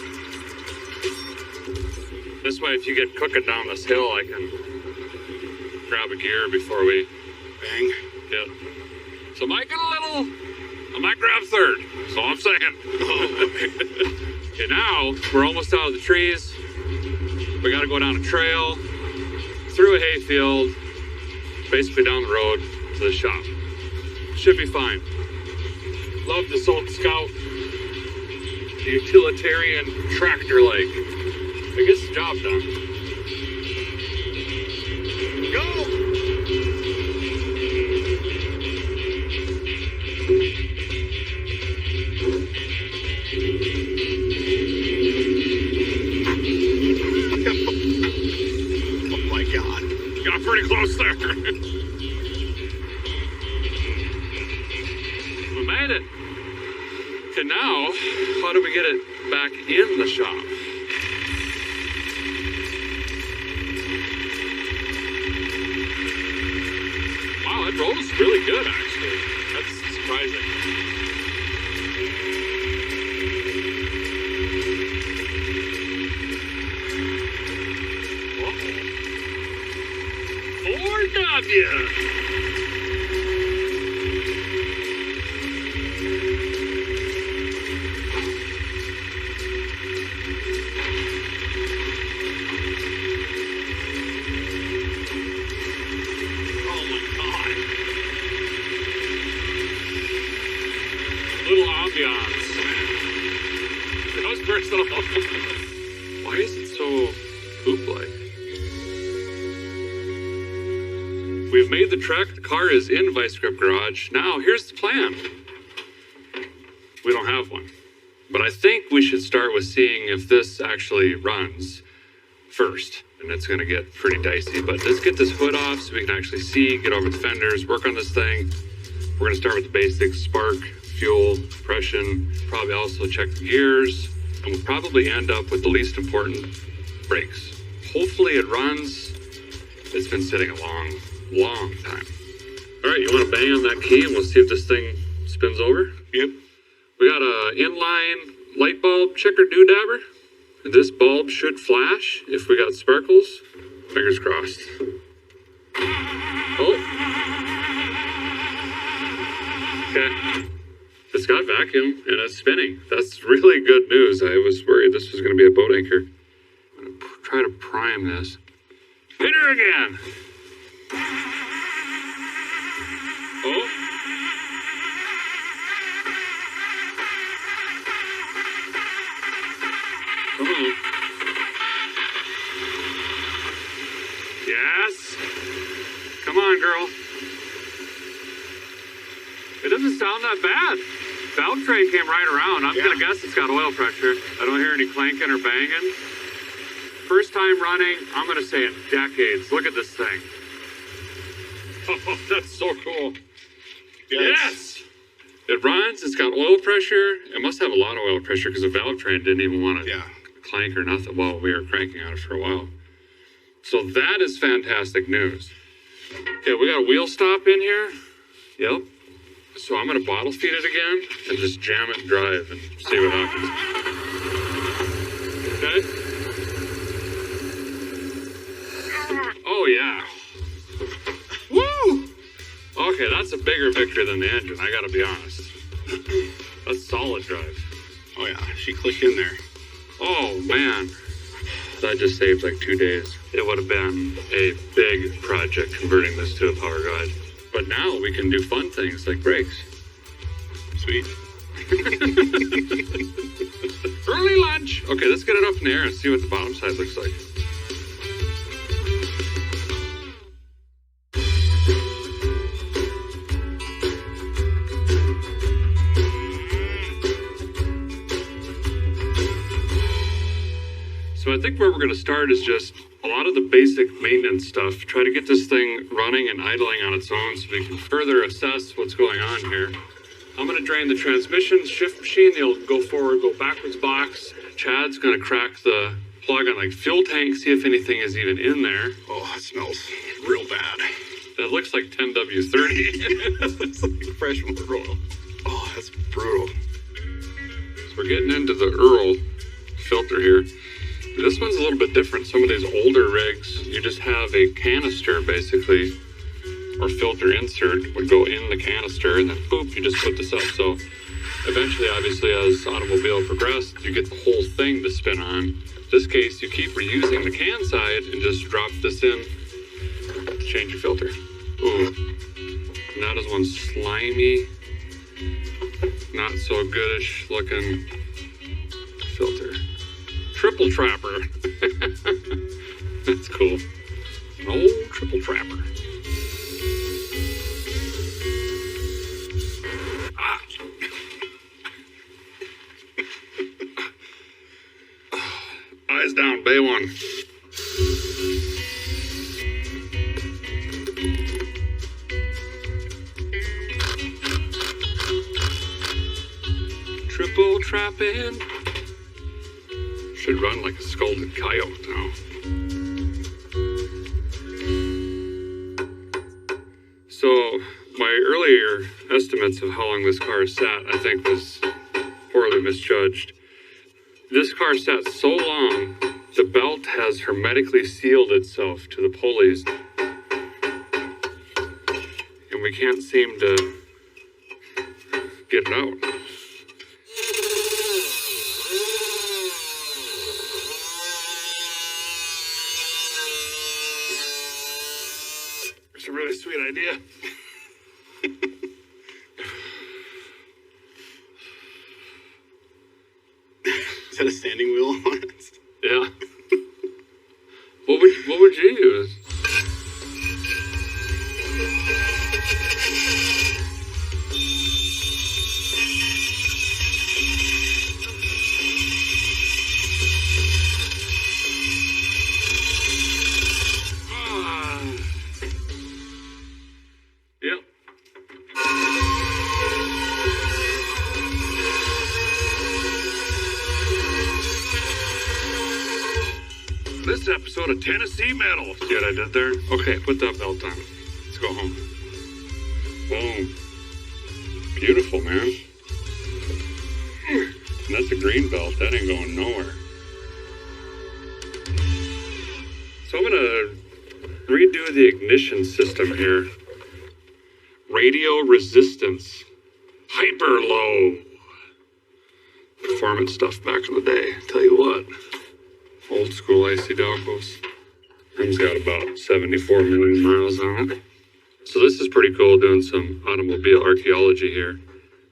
Speaker 1: This way, if you get cooking down this hill, I can grab a gear before we
Speaker 4: Bang.
Speaker 1: get. So I might get a little. I might grab third. That's all I'm saying. Okay, now we're almost out of the trees. We got to go down a trail, through a hayfield, basically down the road to the shop. Should be fine. Love this old Scout. Utilitarian tractor-like. It gets the job done.
Speaker 4: Go! Oh my God.
Speaker 1: Got pretty close there. We made it. Okay, now, how do we get it back in the shop? Wow, it rolls really good, actually. That's surprising. Ford W. Little ambiance. That was personal. Why is it so poop-like? We've made the trek. The car is in Vice Grip Garage. Now, here's the plan. We don't have one. But I think we should start with seeing if this actually runs. first, and it's going to get pretty dicey. But let's get this hood off so we can actually see, get over the fenders, work on this thing. We're going to start with the basics: spark, fuel, compression, probably also check the gears, and we'll probably end up with the least important: brakes. Hopefully it runs. It's been sitting a long time. All right, you want to bang on that key and we'll see if this thing spins over?
Speaker 4: Yep.
Speaker 1: We got a inline light bulb checker doodabber. This bulb should flash if we got sparkles. Fingers crossed. Oh. Okay. It's got vacuum and it's spinning. That's really good news. I was worried this was going to be a boat anchor. I'm going to try to prime this. Hit her again. Oh. Come on. Yes. Come on, girl. It doesn't sound that bad. Valve train came right around. I'm gonna guess it's got oil pressure. I don't hear any clanking or banging. First time running, I'm gonna say in decades. Look at this thing. Oh, that's so cool. Yes! It runs, it's got oil pressure. It must have a lot of oil pressure because the valve train didn't even want to clank or nothing while we were cranking on it for a while. So that is fantastic news. Okay, we got a wheel stop in here. Yep. So I'm gonna bottle feed it again and just jam it and drive and see what happens. Okay. Oh yeah. Woo! Okay, that's a bigger victory than the engine, I gotta be honest. That's solid drive.
Speaker 4: Oh yeah, she clicked in there.
Speaker 1: Oh man. That just saved like 2 days. It would have been a big project converting this to a power guide. But now we can do fun things like brakes.
Speaker 4: Sweet.
Speaker 1: Early lunch. Okay, let's get it up in the air and see what the bottom side looks like. So I think where we're going to start is just a lot of the basic maintenance stuff. Try to get this thing running and idling on its own so we can further assess what's going on here. I'm going to drain the transmission, shift machine, they'll go forward, go backwards box. Chad's going to crack the plug on like fuel tank, see if anything is even in there.
Speaker 4: Oh, it smells real bad.
Speaker 1: That looks like 10W30.
Speaker 4: It's like fresh motor oil. Oh, that's brutal.
Speaker 1: So we're getting into the Earl filter here. This one's a little bit different. Some of these older rigs, you just have a canister basically, or filter insert would go in the canister and then boop, you just put this up. So eventually, obviously, as automobile progressed, you get the whole thing to spin on. In this case, you keep reusing the can side and just drop this in to change your filter. Ooh, and that is one slimy, not so goodish looking filter. Triple trapper. That's cool. An old triple trapper. Ah. Eyes down, bay one. Triple trapping. Should run like a scolded coyote now. So my earlier estimates of how long this car sat, I think, was poorly misjudged. This car sat so long, the belt has hermetically sealed itself to the pulleys, and we can't seem to get it out. A really sweet idea.
Speaker 4: Is that a standing wheel on it?
Speaker 1: Yeah. What would you use? this episode of Tennessee Metal. See what I did there? Okay, put that belt on. Let's go home. Boom. Beautiful, man. And that's a green belt. That ain't going nowhere. So I'm gonna redo the ignition system here. Radio resistance. Hyper low. Performance stuff back in the day. Tell you what. Old school AC Delcos. Thing's got about 74 million miles on it. So this is pretty cool, doing some automobile archaeology here.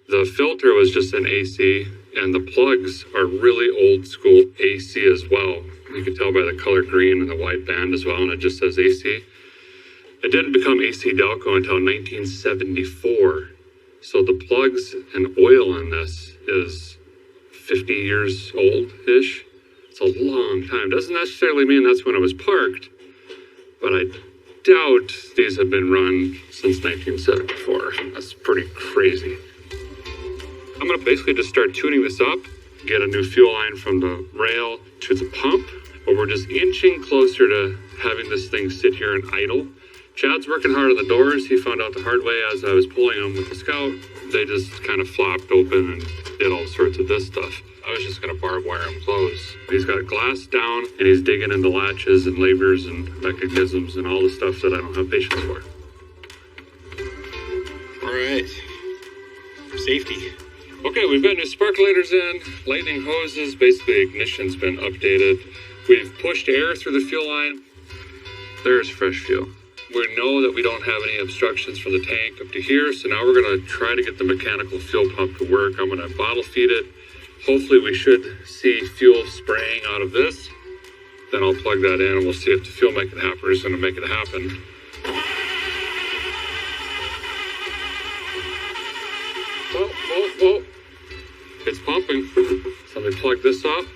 Speaker 1: The filter was just an AC, and the plugs are really old school AC as well. You can tell by the color green and the white band as well, and it just says AC. It didn't become AC Delco until 1974. So the plugs and oil in this is 50 years old-ish. It's a long time. Doesn't necessarily mean that's when it was parked, but I doubt these have been run since 1974. That's pretty crazy. I'm gonna basically just start tuning this up, get a new fuel line from the rail to the pump, but we're just inching closer to having this thing sit here and idle. Chad's working hard on the doors. He found out the hard way as I was pulling them with the Scout. They just kind of flopped open and did all sorts of this stuff. I was just gonna barbed wire them closed. He's got glass down and he's digging into latches and levers and mechanisms and all the stuff that I don't have patience for.
Speaker 4: All right. Safety.
Speaker 1: Okay, we've got new sparkulators in, lightning hoses, basically ignition's been updated. We've pushed air through the fuel line. There's fresh fuel. We know that we don't have any obstructions from the tank up to here, so now we're gonna try to get the mechanical fuel pump to work. I'm gonna bottle feed it. Hopefully we should see fuel spraying out of this. Then I'll plug that in and we'll see if the fuel making happer is gonna make it happen. Whoa, whoa, whoa. It's pumping. So let me plug this up.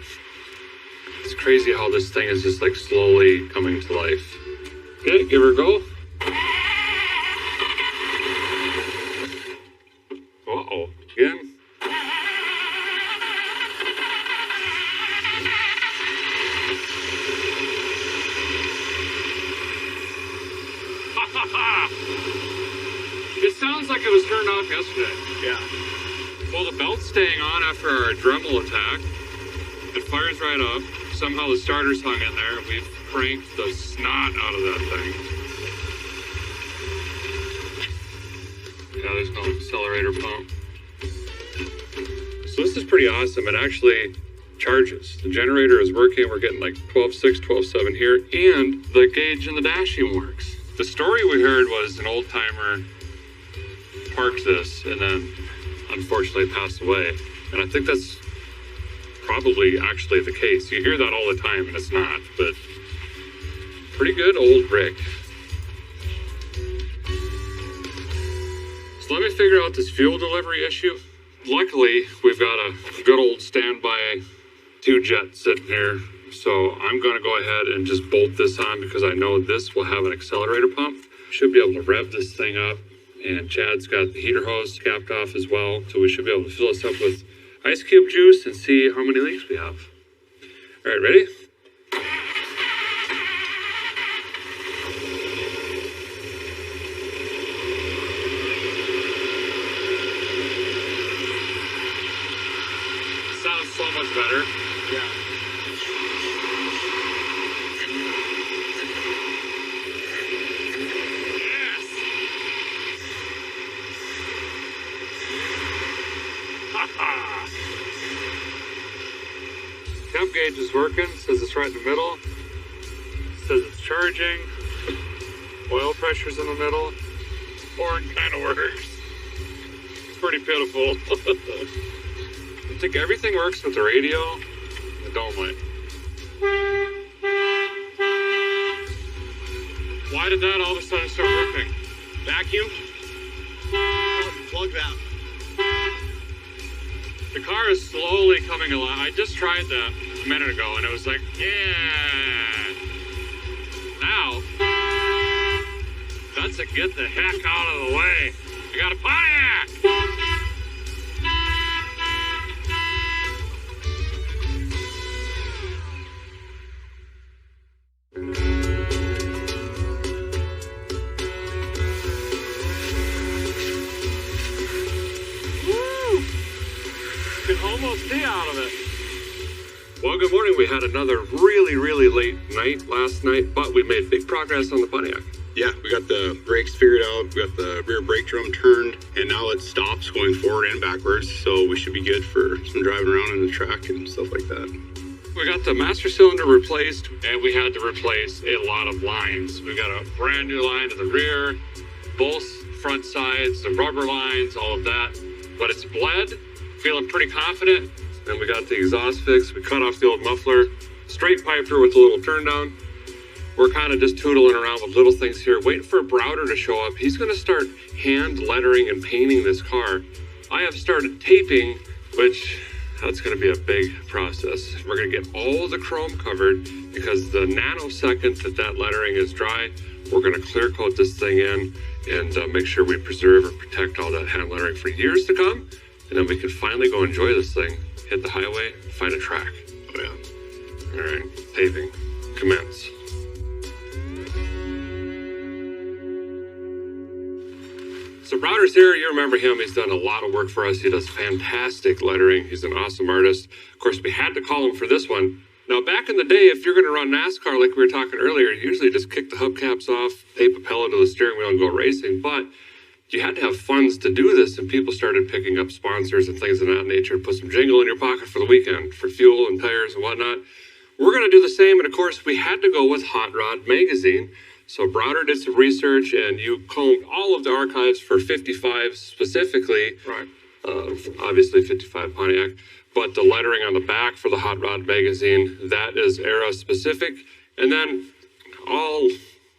Speaker 1: It's crazy how this thing is just like slowly coming to life. Okay, give her a go. Uh-oh, again. It sounds like it was turned off yesterday.
Speaker 4: Yeah.
Speaker 1: Well, the belt's staying on after our Dremel attack. It fires right up. Somehow the starter's hung in there. We've cranked the snot out of that thing. Yeah, there's no accelerator pump. So this is pretty awesome. It actually charges. The generator is working. We're getting like 12.6, 12.7 here. And the gauge in the dash even works. The story we heard was an old timer parked this and then unfortunately passed away. And I think that's probably actually the case. You hear that all the time and it's not, but pretty good old rig. So let me figure out this fuel delivery issue. Luckily, we've got a good old standby 2-jet sitting here. So I'm gonna go ahead and just bolt this on because I know this will have an accelerator pump. Should be able to rev this thing up. And Chad's got the heater hose capped off as well. So we should be able to fill this up with ice cube juice and see how many leaks we have. All right, ready? Sounds so much better.
Speaker 4: Yeah.
Speaker 1: Temp gauge is working. Says it's right in the middle. Says it's charging. Oil pressure's in the middle. Horn kind of works. It's pretty pitiful. I think everything works with the radio. The dome light. Why did that all of a sudden start ripping?
Speaker 4: Vacuum. Plug that.
Speaker 1: The car is slowly coming alive. I just tried that a minute ago and it was like, yeah. Now, that's a get the heck out of the way. I got a Pontiac. Well, good morning. We had another really late night last night, but we made big progress on the Pontiac.
Speaker 4: Yeah, we got the brakes figured out, we got the rear brake drum turned, and now it stops going forward and backwards, so we should be good for some driving around in the track and stuff like that.
Speaker 1: We got the master cylinder replaced, and we had to replace a lot of lines. We got a brand new line to the rear, both front sides, the rubber lines, all of that. But it's bled, feeling pretty confident. Then we got the exhaust fixed. We cut off the old muffler, straight pipe through with a little turn down. We're kind of just tootling around with little things here, waiting for Browder to show up. He's going to start hand lettering and painting this car. I have started taping, which that's going to be a big process. We're going to get all the chrome covered because the nanosecond that lettering is dry, we're going to clear coat this thing in and make sure we preserve and protect all that hand lettering for years to come. And then we can finally go enjoy this thing, hit the highway, find a track.
Speaker 4: Oh yeah.
Speaker 1: All right, taping, commence. So Browder's here, you remember him, he's done a lot of work for us. He does fantastic lettering, he's an awesome artist. Of course, we had to call him for this one. Now, back in the day, if you're gonna run NASCAR like we were talking earlier, you usually just kick the hubcaps off, tape a pillow to the steering wheel and go racing, but you had to have funds to do this, and people started picking up sponsors and things of that nature, put some jingle in your pocket for the weekend, for fuel and tires and whatnot. We're gonna do the same, and of course, we had to go with Hot Rod Magazine. So Browder did some research, and you combed all of the archives for 55 specifically.
Speaker 3: Right.
Speaker 1: Obviously 55 Pontiac, but the lettering on the back for the Hot Rod Magazine, that is era specific. And then I'll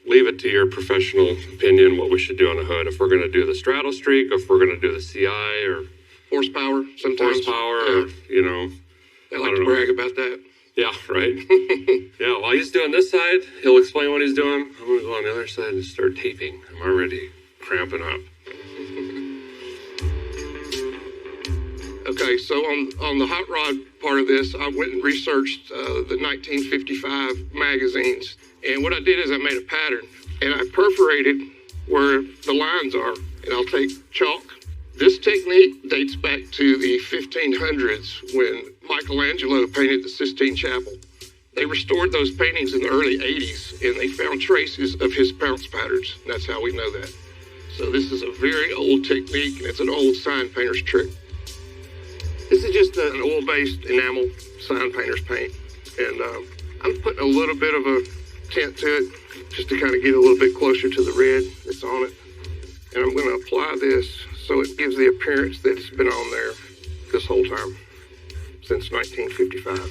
Speaker 1: leave it to your professional opinion what we should do on the hood. If we're going to do the Straddle Streak, if we're going to do the CI or
Speaker 3: Horsepower, sometimes.
Speaker 1: horsepower,
Speaker 3: Yeah.
Speaker 1: or, you know.
Speaker 3: They like to brag about that.
Speaker 1: Yeah, right. Yeah, while he's doing this side, he'll explain what he's doing. I'm going to go on the other side and start taping. I'm already cramping up.
Speaker 5: Okay, so on the hot rod part of this, I went and researched the 1955 magazines. And what I did is I made a pattern, and I perforated where the lines are, and I'll take chalk. This technique dates back to the 1500s when Michelangelo painted the Sistine Chapel. They restored those paintings in the early 80s, and they found traces of his pounce patterns. And that's how we know that. So this is a very old technique, and it's an old sign painter's trick. This is just an oil-based enamel sign painter's paint. And I'm putting a little bit of a tint to it, just to kind of get a little bit closer to the red that's on it. And I'm going to apply this so it gives the appearance that it's been on there this whole time, since 1955.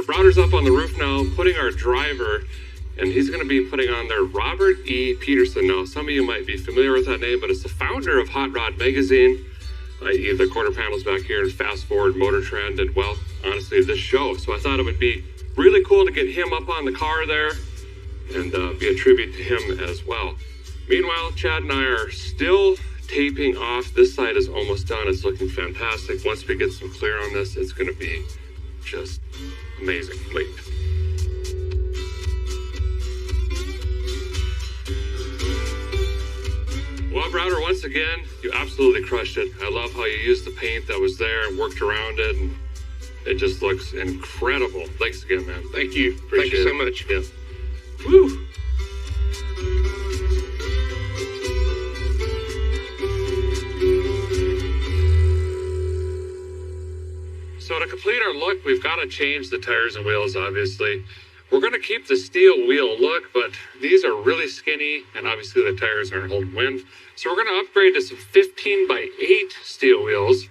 Speaker 1: Browder's up on the roof now, putting our driver, and he's going to be putting on there Robert E. Peterson. Now, some of you might be familiar with that name, but it's the founder of Hot Rod Magazine, i.e. the quarter panels back here and Fast Forward, Motor Trend, and, well, honestly, this show. So I thought it would be really cool to get him up on the car there and be a tribute to him as well. Meanwhile, Chad and I are still taping off. This side is almost done. It's looking fantastic. Once we get some clear on this, it's going to be just amazing. Wait. Well, Browder, once again, you absolutely crushed it. I love how you used the paint that was there and worked around it, and it just looks incredible. Thanks again, man.
Speaker 5: Thank you.
Speaker 1: Appreciate
Speaker 5: Thank you so
Speaker 1: it.
Speaker 5: much.
Speaker 1: Yeah. Woo! So to complete our look, we've got to change the tires and wheels, obviously. We're going to keep the steel wheel look, but these are really skinny, and obviously the tires aren't holding wind. So we're going to upgrade to some 15x8 steel wheels,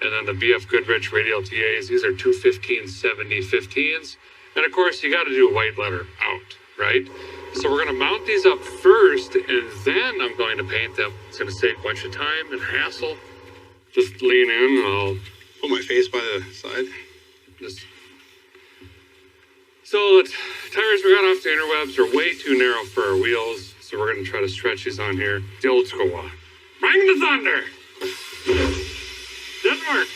Speaker 1: and then the BF Goodrich radial TAs. These are two 1570 15s. And of course, you got to do white letter out, right? So we're going to mount these up first, and then I'm going to paint them. It's going to save a bunch of time and hassle. Just lean in, and I'll
Speaker 4: Put my face by the side.
Speaker 1: just... So the tires we got off the interwebs are way too narrow for our wheels, so we're going to try to stretch these on here the old school Bring the thunder. Didn't work.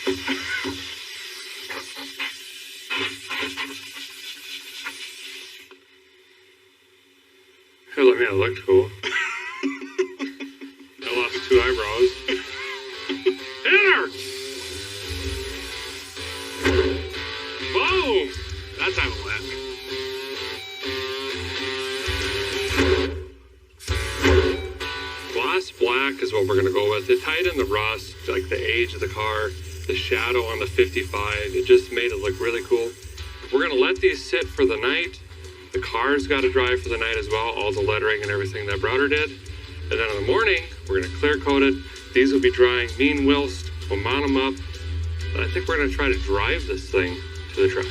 Speaker 1: Hey, look, man, it looked cool. I lost 2 eyebrows. Hit her! Boom! That time it went. Gloss black is what we're gonna go with. It tied in the rust, like the age of the car, the shadow on the 55. It just made it look really cool. We're gonna let these sit for the night. The car's got to dry for the night as well, all the lettering and everything that Browder did. And then in the morning, we're going to clear coat it. These will be drying mean whilst. We'll mount them up. But I think we're going to try to drive this thing to the track.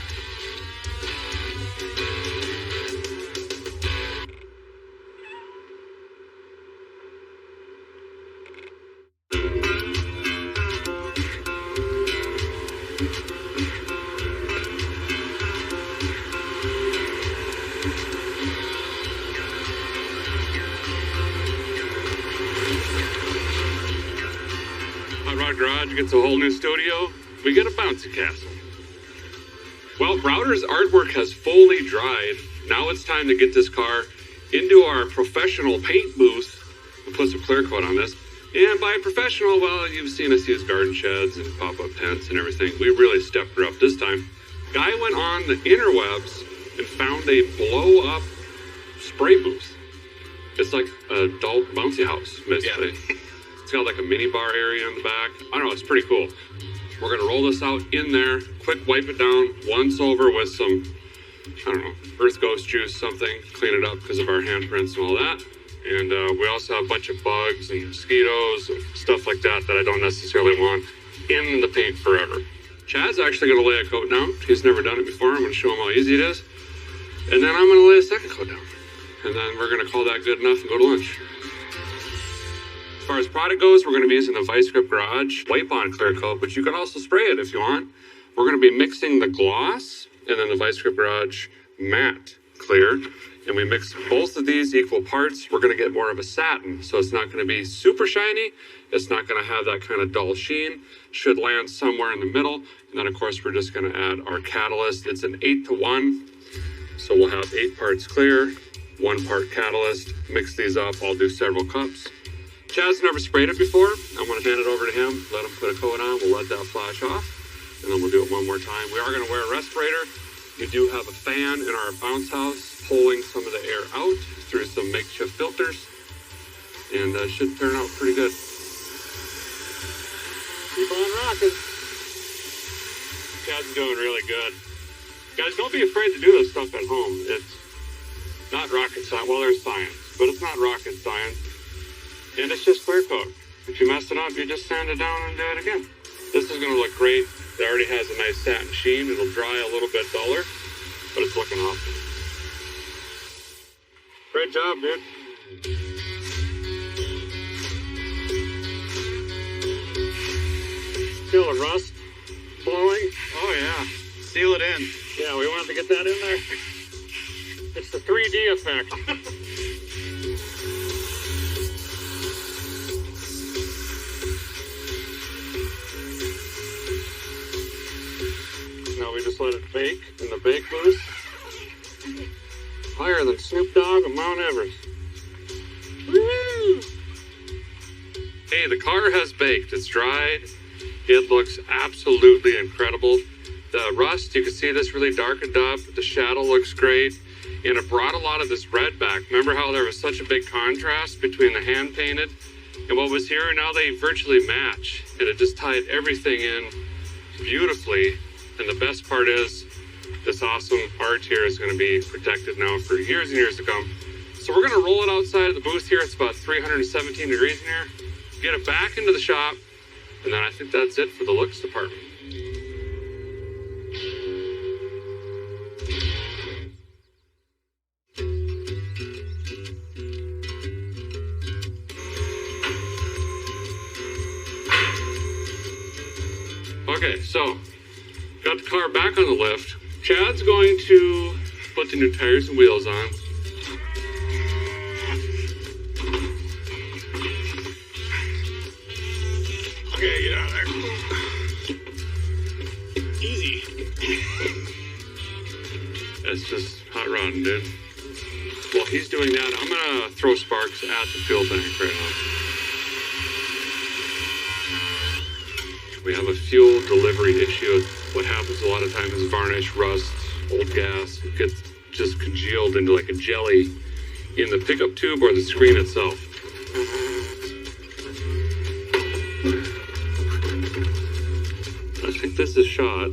Speaker 1: Garage gets a whole new studio, we get a bouncy castle. Well, Browder's artwork has fully dried. Now it's time to get this car into our professional paint booth and put some clear coat on this. And by professional, well, you've seen us use garden sheds and pop-up tents and everything. We really stepped her up this time. Guy went on the interwebs and found a blow-up spray booth. It's like an adult bouncy house, basically. Yeah. It's got like a mini bar area in the back. I don't know, it's pretty cool. We're gonna roll this out in there, quick wipe it down once over with some, I don't know, Earth Ghost juice, something, clean it up because of our handprints and all that. And we also have a bunch of bugs and mosquitoes and stuff like that that I don't necessarily want in the paint forever. Chad's actually gonna lay a coat down. He's never done it before. I'm gonna show him how easy it is. And then I'm gonna lay a second coat down. And then we're gonna call that good enough and go to lunch. As far as product goes, we're going to be using the Vice Grip Garage wipe-on clear coat, but you can also spray it if you want. We're going to be mixing the gloss and then the Vice Grip Garage matte clear, and we mix both of these equal parts. We're going to get more of a satin, so it's not going to be super shiny. It's not going to have that kind of dull sheen. Should land somewhere in the middle, and then of course we're just going to add our catalyst. It's an 8-to-1, so we'll have 8 parts clear, 1 part catalyst. Mix these up. I'll do several cups. Chad's never sprayed it before. I'm going to hand it over to him, let him put a coat on. We'll let that flash off, and then we'll do it one more time. We are going to wear a respirator. We do have a fan in our bounce house pulling some of the air out through some makeshift filters, and should turn out pretty good. Keep on rocking. Chad's doing really good. Guys, don't be afraid to do this stuff at home. It's not rocket science. Well, there's science, but it's not rocket science. And it's just clear coat. If you mess it up, you just sand it down and do it again. This is going to look great. It already has a nice satin sheen. It'll dry a little bit duller, but it's looking awesome. Great job, dude. Feel the rust blowing? Oh, yeah. Seal it in. Yeah, we wanted to get that in there. It's the 3D effect. Now we just let it bake in the bake booth. Higher than Snoop Dogg and Mount Everest. Woo! Hey, the car has baked. It's dried. It looks absolutely incredible. The rust, you can see this really darkened up. The shadow looks great. And it brought a lot of this red back. Remember how there was such a big contrast between the hand painted and what was here? Now they virtually match. And it just tied everything in beautifully. And the best part is this awesome art here is going to be protected now for years and years to come. So we're going to roll it outside of the booth here. It's about 317 degrees in here. Get it back into the shop. And then I think that's it for the looks department. Okay, so got the car back on the lift. Chad's going to put the new tires and wheels on.
Speaker 4: Okay, get out of there. Easy.
Speaker 1: It's just hot rodding, dude. While he's doing that, I'm gonna throw sparks at the fuel tank right now. We have a fuel delivery issue. What happens a lot of times is varnish, rust, old gas gets just congealed into like a jelly in the pickup tube or the screen itself. I think this is shot.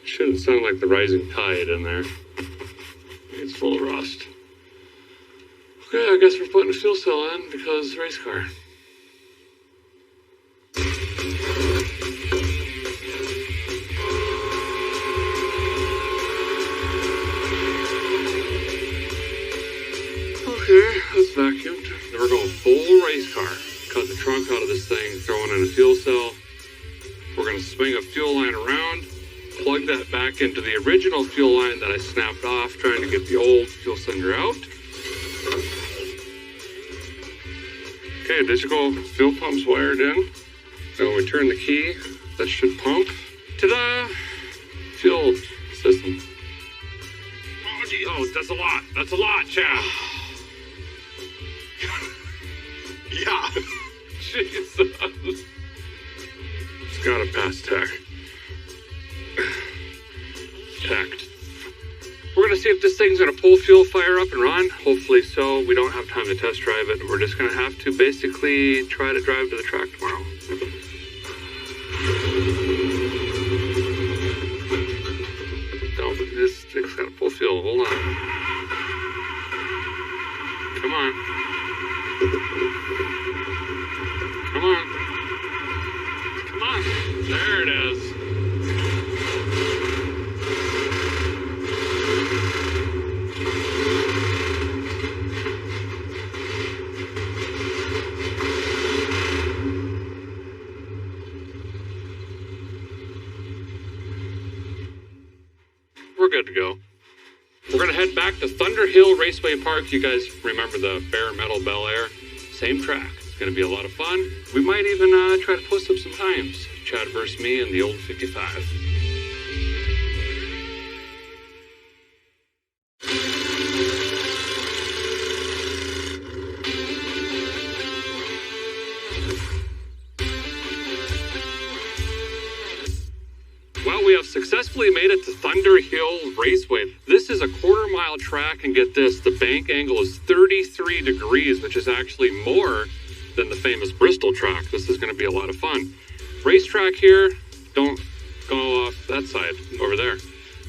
Speaker 1: Shouldn't sound like the rising tide in there. It's full of rust. Okay, I guess we're putting a fuel cell in because race car. Okay, that's vacuumed. Then we're going full race car. Cut the trunk out of this thing, throwing in a fuel cell. We're gonna swing a fuel line around, plug that back into the original fuel line that I snapped off, trying to get the old fuel cylinder out. Okay, digital fuel pump's wired in. So when we turn the key, that should pump. Ta-da! Fuel system. Oh, geez. Oh, that's a lot. That's a lot, Chad.
Speaker 4: Yeah.
Speaker 1: Jesus. It's gotta pass tech. Tacked. We're gonna see if this thing's gonna pull fuel, fire up and run. Hopefully so. We don't have time to test drive it. We're just gonna have to basically try to drive to the track tomorrow. No, this thing's gotta pull fuel. Hold on. Come on. Come on. Come on. There it is. We're good to go. We're gonna head back to Thunder Hill Raceway Park. You guys remember the bare metal Bel Air? Same track. It's gonna be a lot of fun. We might even try to post up some times. Chad versus me in the old 55. Well, we have successfully made it to Thunder Hill Raceway. This is a quarter-mile track, and get this, the bank angle is 33 degrees, which is actually more than the famous Bristol track. This is going to be a lot of fun. Racetrack here, don't go off that side over there.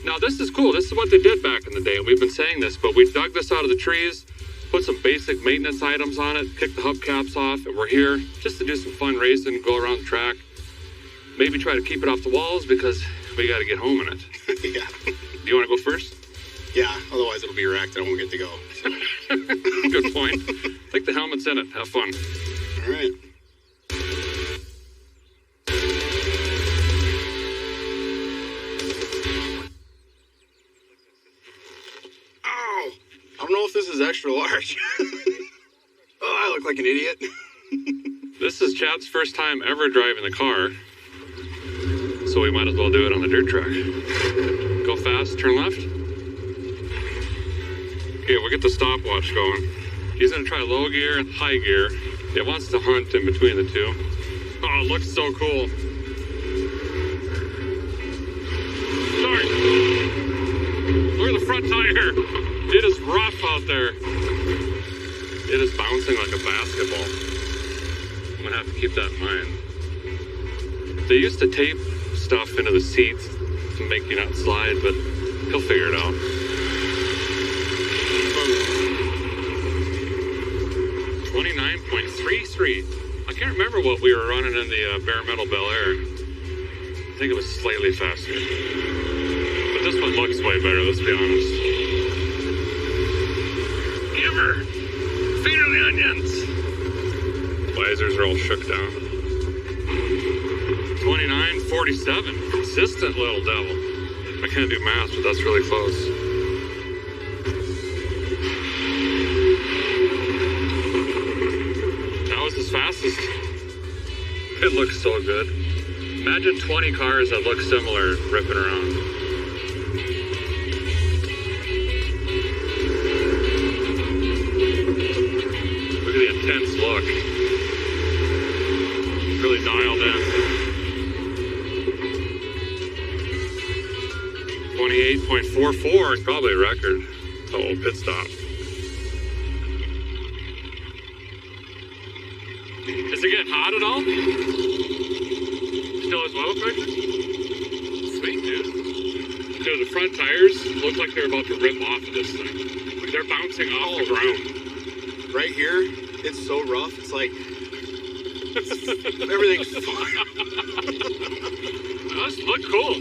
Speaker 1: Now, this is cool. This is what they did back in the day, and we've been saying this, but we dug this out of the trees, put some basic maintenance items on it, kicked the hubcaps off, and we're here just to do some fun racing, go around the track. Maybe try to keep it off the walls because we got to get home in it.
Speaker 4: Yeah.
Speaker 1: Do you want to go first?
Speaker 4: Yeah, otherwise it'll be wrecked. I won't get to go. So.
Speaker 1: Good point. Take the helmets in it. Have fun.
Speaker 4: All right. Oh, I don't know if this is extra large. Oh, I look like an idiot.
Speaker 1: This is Chad's first time ever driving the car, so we might as well do it on the dirt track. Go fast, turn left. Okay, we'll get the stopwatch going. He's gonna try low gear and high gear. It wants to hunt in between the two. Oh, it looks so cool. Start. Look at the front tire. It is rough out there. It is bouncing like a basketball. I'm gonna have to keep that in mind. They used to tape stuff into the seats to make you not slide, but he'll figure it out. 29.33. I can't remember what we were running in the bare metal Bel Air. I think it was slightly faster. But this one looks way better, let's be honest. Give her! Feed her the onions! Visors are all shook down. 29.47. Consistent little devil. I can't do math, but that's really close. fastest. It looks so good. Imagine 20 cars that look similar ripping around. Look at the intense look. Really dialed in. 28.44 is probably a record. Oh, pit stop. Is it getting hot at all? Still as well, pressure? Sweet, dude. Dude, the front tires look like they're about to rip off of this thing. Like they're bouncing off the ground.
Speaker 4: Right here, it's so rough. It's like everything's fine.
Speaker 1: Those look cool.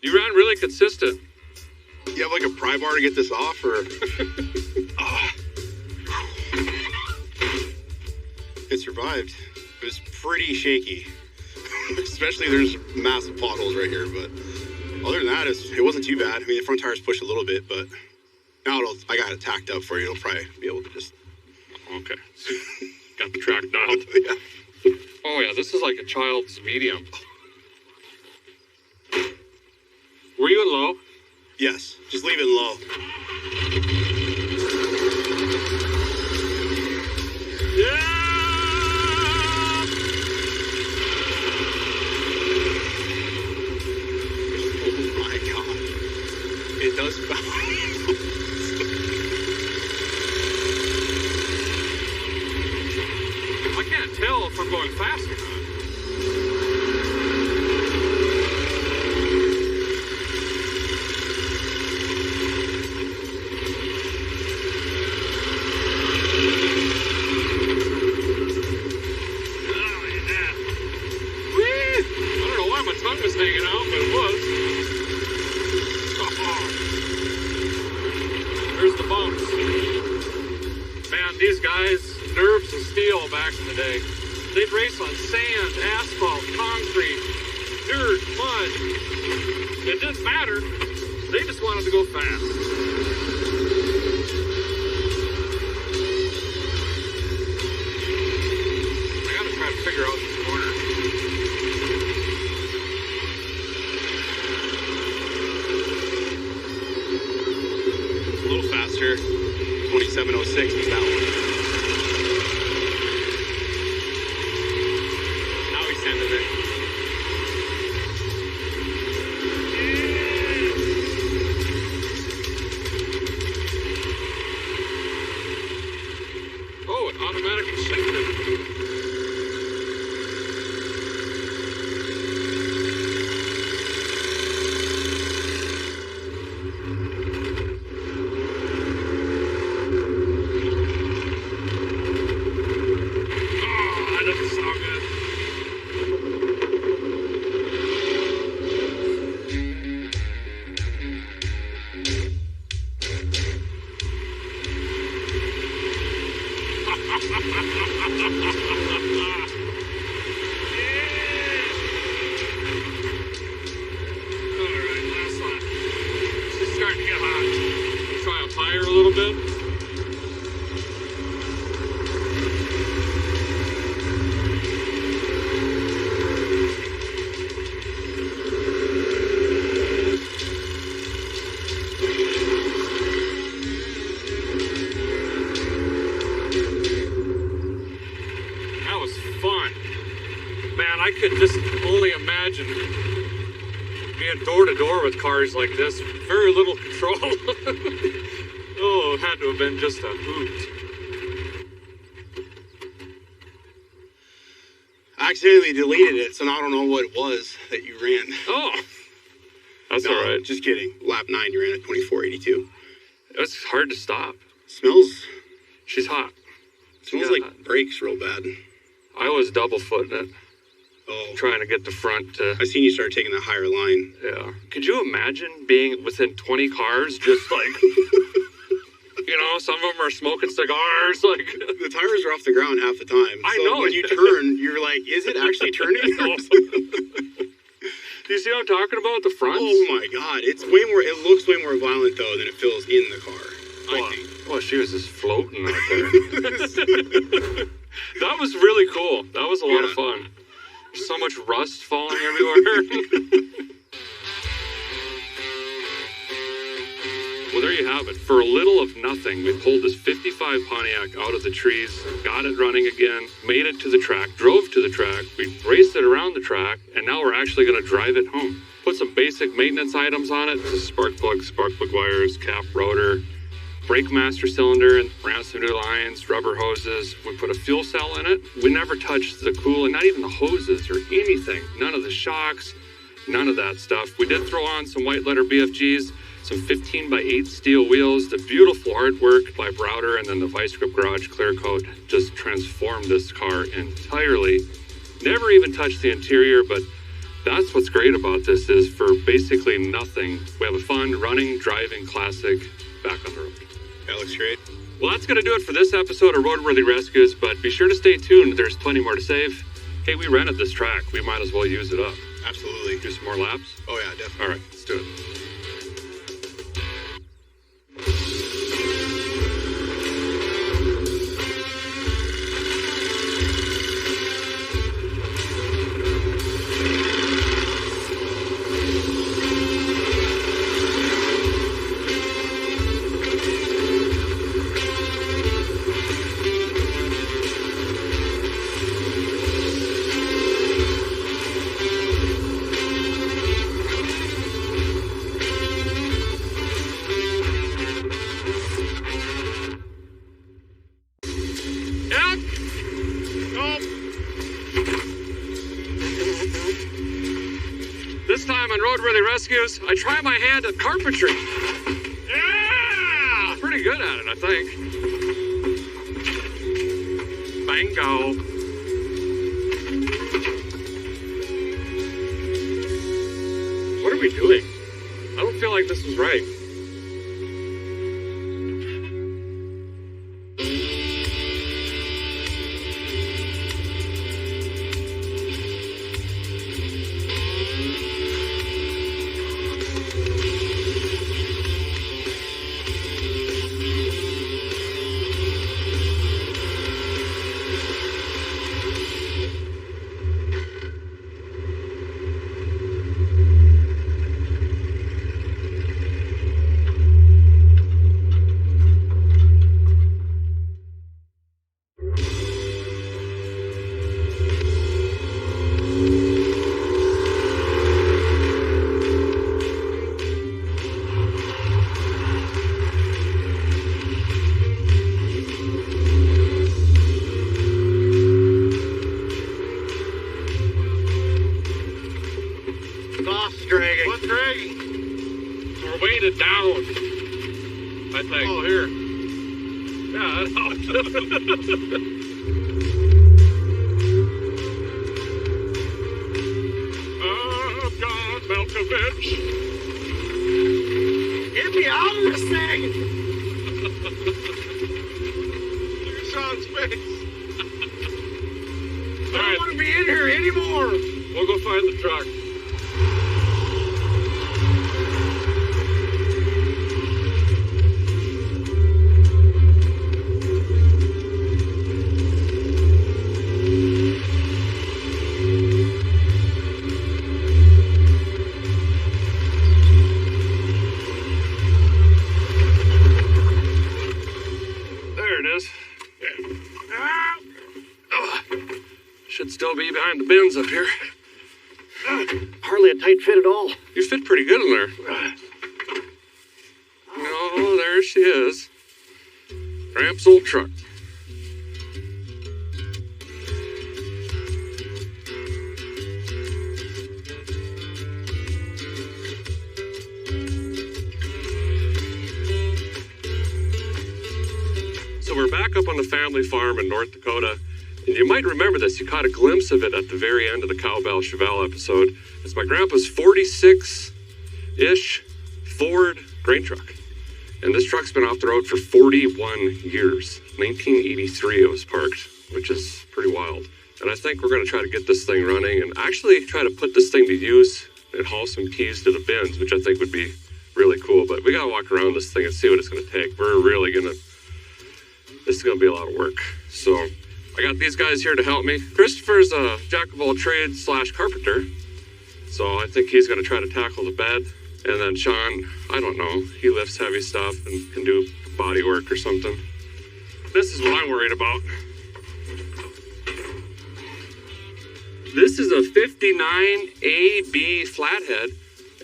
Speaker 1: You ran really consistent.
Speaker 4: You have like a pry bar to get this off, or? It survived. It was pretty shaky. Especially there's massive potholes right here, but other than that, it wasn't too bad. I mean, the front tires pushed a little bit, but now I got it tacked up for you. It'll probably be able to just...
Speaker 1: Okay. Got the track dialed.
Speaker 4: Yeah.
Speaker 1: Oh yeah, this is like a child's medium. Were you in low?
Speaker 4: Yes, just leave it low.
Speaker 1: Yeah!
Speaker 4: Oh my God. It does bounce.
Speaker 1: I can't tell if I'm going fast or not. Tongue was hanging out, but it was. Oh. There's the bumps. Man, these guys, nerves of steel back in the day. They'd race on sand, asphalt, concrete, dirt, mud. It didn't matter. They just wanted to go fast. I gotta try to figure out this corner.
Speaker 4: A little faster. 2706 was that one. Now he's sending it.
Speaker 1: Oh, it automatically shifted. I could just only imagine being door to door with cars like this. Very little control. Oh, it had to have been just a hoot.
Speaker 4: I accidentally deleted it, so now I don't know what it was that you ran.
Speaker 1: Oh, that's
Speaker 4: no,
Speaker 1: all right.
Speaker 4: Just kidding. Lap 9, you ran at 2482.
Speaker 1: It's hard to stop.
Speaker 4: Smells.
Speaker 1: She's hot.
Speaker 4: Smells like brakes real bad.
Speaker 1: I was double footing it.
Speaker 4: Oh.
Speaker 1: Trying to get the front to...
Speaker 4: I seen you start taking the higher line.
Speaker 1: Yeah. Could you imagine being within 20 cars, just like... You know, some of them are smoking cigars, like...
Speaker 4: The tires are off the ground half the time.
Speaker 1: I
Speaker 4: so
Speaker 1: know.
Speaker 4: When you turn, you're like, is it actually turning?
Speaker 1: Do you see what I'm talking about? The front?
Speaker 4: Oh my God. It looks way more violent, though, than it feels in the car, I think.
Speaker 1: Oh, she was just floating out there. That was really cool. That was a lot of fun. So much rust falling everywhere. Well, there you have it. For a little of nothing, we pulled this 55 Pontiac out of the trees, got it running again, made it to the track, drove to the track, we raced it around the track, and now we're actually going to drive it home. Put some basic maintenance items on it, spark plug wires, cap, rotor, brake master cylinder, and ran some new lines, rubber hoses. We put a fuel cell in it. We never touched the coolant, not even the hoses or anything. None of the shocks, none of that stuff. We did throw on some white letter BFGs, some 15x8 steel wheels, the beautiful artwork by Browder, and then the Vice Grip Garage clear coat just transformed this car entirely. Never even touched the interior, but that's what's great about this is for basically nothing. We have a fun running, driving classic back on the road.
Speaker 4: That looks great.
Speaker 1: Well, that's going to do it for this episode of Roadworthy Rescues, but be sure to stay tuned. There's plenty more to save. Hey, we rented this track. We might as well use it up.
Speaker 4: Absolutely.
Speaker 1: Do some more laps?
Speaker 4: Oh, yeah, definitely.
Speaker 1: All right, let's do it. This time on Roadworthy Rescues, I try my hand at carpentry. Yeah! Pretty good at it, I think. Bingo. What are we doing? I don't feel like this was right. Down, I think. Oh, here. Yeah, that helps. Oh, God, Malkovich. Get me out of this thing! Look at Sean's face. I don't want to be in here anymore. We'll go find the truck. Should still be behind the bins up here.
Speaker 3: Hardly a tight fit at all.
Speaker 1: You fit pretty good in there. Oh, there she is. Gramps' old truck. So we're back up on the family farm in North Dakota. And you might remember this. You caught a glimpse of it at the very end of the Cowbell Chevelle episode. It's my grandpa's 46-ish Ford grain truck. And this truck's been off the road for 41 years. 1983 it was parked, which is pretty wild. And I think we're going to try to get this thing running and actually try to put this thing to use and haul some keys to the bins, which I think would be really cool. But we got to walk around this thing and see what it's going to take. We're really going to this is gonna be a lot of work. So I got these guys here to help me. Christopher's a jack of all trades / carpenter. So I think he's gonna try to tackle the bed. And then Sean, I don't know, he lifts heavy stuff and can do body work or something. This is what I'm worried about. This is a 59 AB flathead,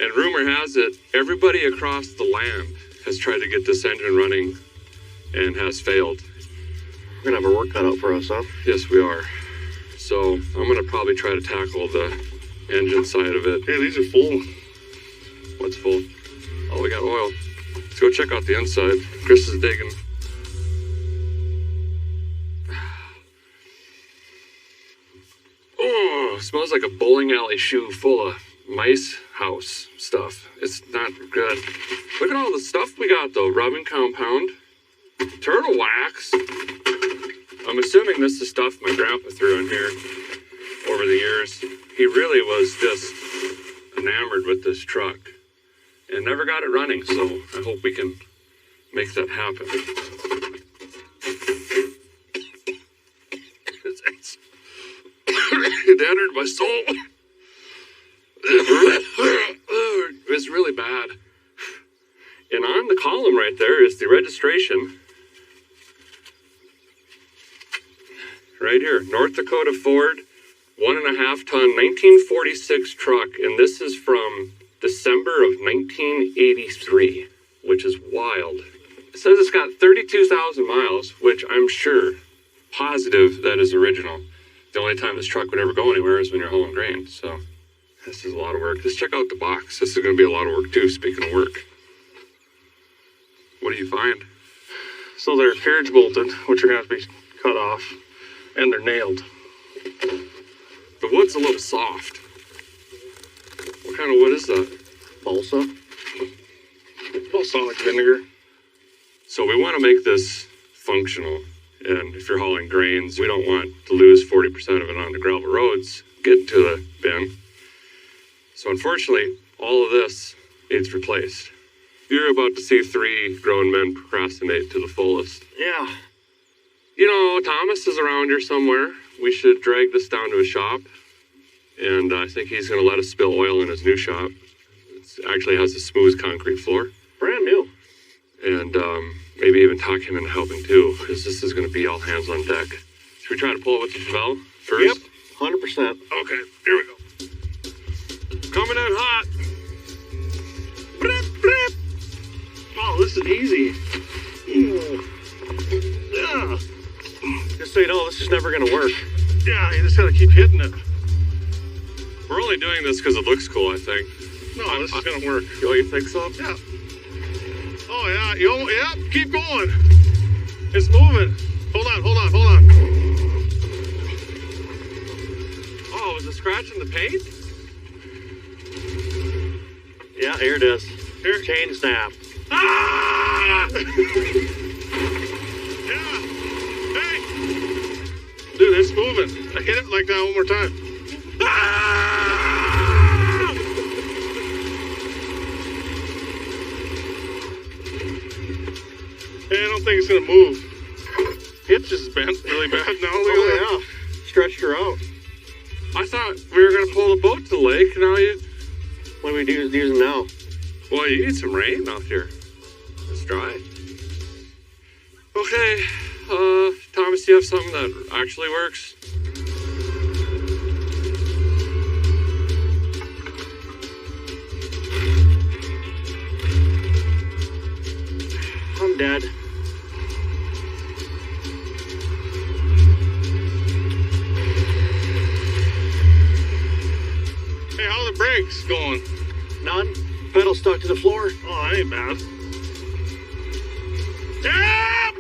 Speaker 1: and rumor has it everybody across the land has tried to get this engine running and has failed.
Speaker 3: We're gonna have our work cut out for us, huh?
Speaker 1: Yes, we are. So I'm gonna probably try to tackle the engine side of it.
Speaker 5: Hey, these are full.
Speaker 1: What's full? Oh, we got oil. Let's go check out the inside. Chris is digging. Oh, smells like a bowling alley shoe full of mice house stuff. It's not good. Look at all the stuff we got though. Rubbing compound, turtle wax. I'm assuming this is stuff my grandpa threw in here over the years. He really was just enamored with this truck and never got it running, so I hope we can make that happen. It entered my soul. It was really bad. And on the column right there is the registration. Right here, North Dakota Ford, 1.5 ton, 1946 truck. And this is from December of 1983, which is wild. It says it's got 32,000 miles, which I'm sure, positive that is original. The only time this truck would ever go anywhere is when you're hauling grain. So this is a lot of work. Let's check out the box. This is going to be a lot of work too, speaking of work. What do you find?
Speaker 5: So they're carriage bolted, which are going to have to be cut off, and they're nailed.
Speaker 1: The wood's a little soft. What kind of wood is that?
Speaker 3: Balsa.
Speaker 5: Balsamic vinegar.
Speaker 1: So we want to make this functional. And if you're hauling grains, we don't want to lose 40% of it on the gravel roads getting to the bin. So unfortunately, all of this needs replaced. You're about to see 3 grown men procrastinate to the fullest.
Speaker 3: Yeah.
Speaker 1: You know, Thomas is around here somewhere. We should drag this down to a shop. And I think he's going to let us spill oil in his new shop. It actually has a smooth concrete floor.
Speaker 3: Brand new.
Speaker 1: And maybe even talk him into helping too, because this is going to be all hands on deck. Should we try to pull it with the Chevelle first?
Speaker 3: Yep, 100%.
Speaker 1: Okay, here we go. Coming in hot. Brip, brip.
Speaker 5: Oh, this is easy.
Speaker 3: Yeah. Just so you know, this is never going to work.
Speaker 5: Yeah, you just got to keep hitting it.
Speaker 1: We're only doing this because it looks cool, I think.
Speaker 5: No, this is going to work.
Speaker 1: Oh, you think so?
Speaker 5: Yeah. Oh, yeah. Yeah, keep going. It's moving. Hold on.
Speaker 1: Oh, was it scratching the paint?
Speaker 3: Yeah, here it is. Here, chain snap.
Speaker 5: Ah! Yeah. Hey. Dude, it's moving. I hit it like that one more time. Ah! Hey, I don't think it's gonna move. Hitch is bent really bad now.
Speaker 3: Oh, yeah. Stretched her out.
Speaker 1: I thought we were going to pull the boat to the lake. Now you...
Speaker 3: What do we do using now?
Speaker 1: Well, you need some rain out here. It's dry. Okay, Thomas, do you have something that actually works?
Speaker 3: I'm dead.
Speaker 5: Hey, how are the brakes going?
Speaker 3: None. Pedal stuck to the floor.
Speaker 5: Oh, that ain't bad. Yeah!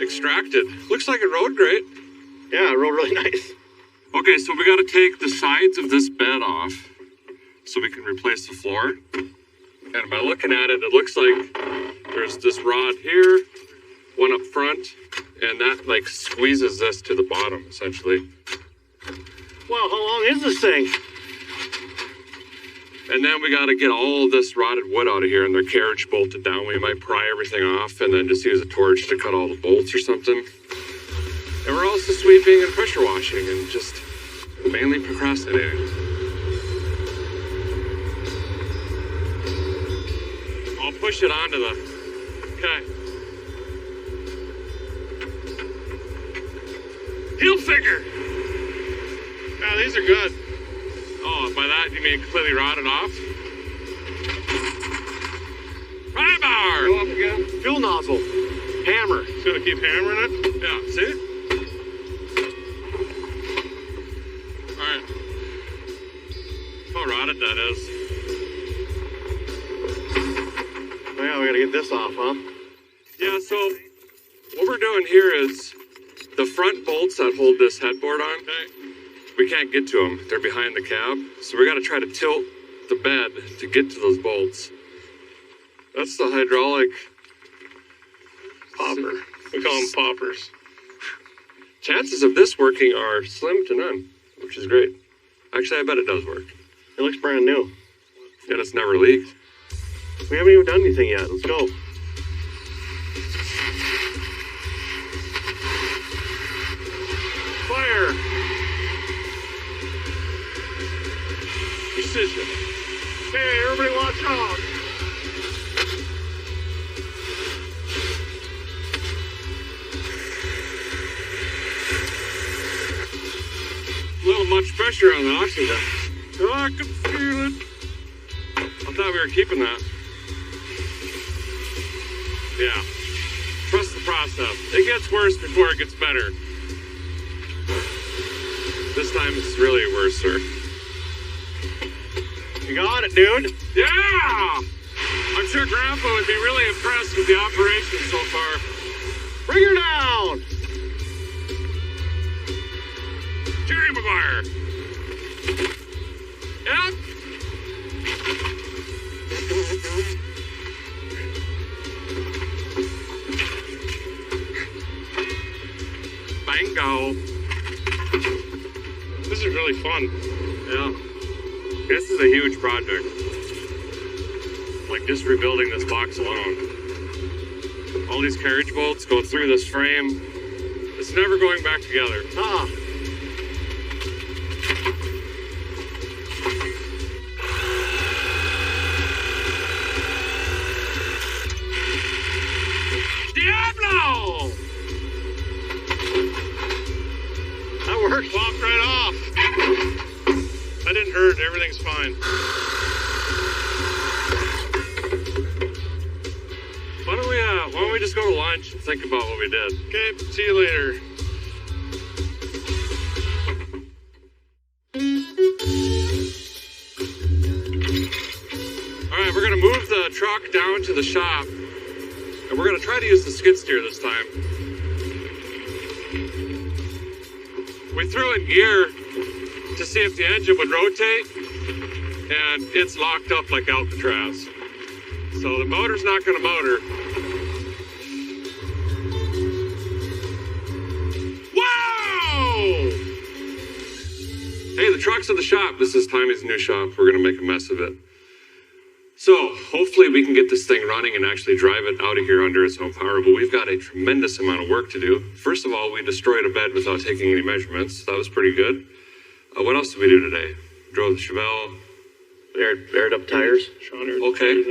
Speaker 1: Extracted. Looks like it rode great.
Speaker 3: Yeah, it rode really nice.
Speaker 1: Okay, so we got to take the sides of this bed off so we can replace the floor. And by looking at it, it looks like there's this rod here, one up front, and that like squeezes this to the bottom, essentially.
Speaker 3: Well, how long is this thing?
Speaker 1: And then we got to get all this rotted wood out of here and their carriage bolted down. We might pry everything off and then just use a torch to cut all the bolts or something. And we're also sweeping and pressure washing and just mainly procrastinating. I'll push it onto the... Okay. Heel figure!
Speaker 5: Yeah, these are good.
Speaker 1: Oh, by that you mean completely rotted off? Pry bar!
Speaker 3: Go up again. Fuel nozzle. Hammer.
Speaker 5: Just gonna keep hammering it.
Speaker 1: Yeah, see? Alright. How rotted that is.
Speaker 3: Oh, yeah, we gotta get this off, huh?
Speaker 1: Yeah, so what we're doing here is the front bolts that hold this headboard on, we can't get to them. They're behind the cab. So we got to try to tilt the bed to get to those bolts. That's the hydraulic
Speaker 5: Popper. We call them poppers.
Speaker 1: Chances of this working are slim to none, which is great. Actually, I bet it does work.
Speaker 3: It looks brand new.
Speaker 1: Yet it's never leaked.
Speaker 3: We haven't even done anything yet. Let's go. Fire! Precision. Hey, everybody watch out!
Speaker 1: A little much pressure on the oxygen. Oh, I can feel it. I thought we were keeping that. Yeah. Trust the process. It gets worse before it gets better. This time it's really worse, sir.
Speaker 3: You got it, dude.
Speaker 1: Yeah! I'm sure Grandpa would be really impressed with the operation so far.
Speaker 3: Bring her down!
Speaker 1: Jerry Maguire! Yep! Bingo!
Speaker 5: This is really fun.
Speaker 1: Yeah. This is a huge project. Like just rebuilding this box alone. All these carriage bolts go through this frame. It's never going back together.
Speaker 3: Ah.
Speaker 1: Diablo!
Speaker 3: That worked.
Speaker 5: Popped right off. That didn't hurt. Everything's fine.
Speaker 1: Why don't we just go to lunch and think about what we did?
Speaker 5: Okay, see you later.
Speaker 1: All right, we're gonna move the truck down to the shop, and we're gonna try to use the skid steer this time. We threw in gear to see if the engine would rotate, and it's locked up like Alcatraz. So the motor's not gonna motor. Whoa! Hey, the truck's at the shop. This is Tommy's new shop. We're gonna make a mess of it. So hopefully we can get this thing running and actually drive it out of here under its own power, but we've got a tremendous amount of work to do. First of all, we destroyed a bed without taking any measurements. That was pretty good. What else did we do today? Drove the Chevelle.
Speaker 3: Aired up tires.
Speaker 1: Okay.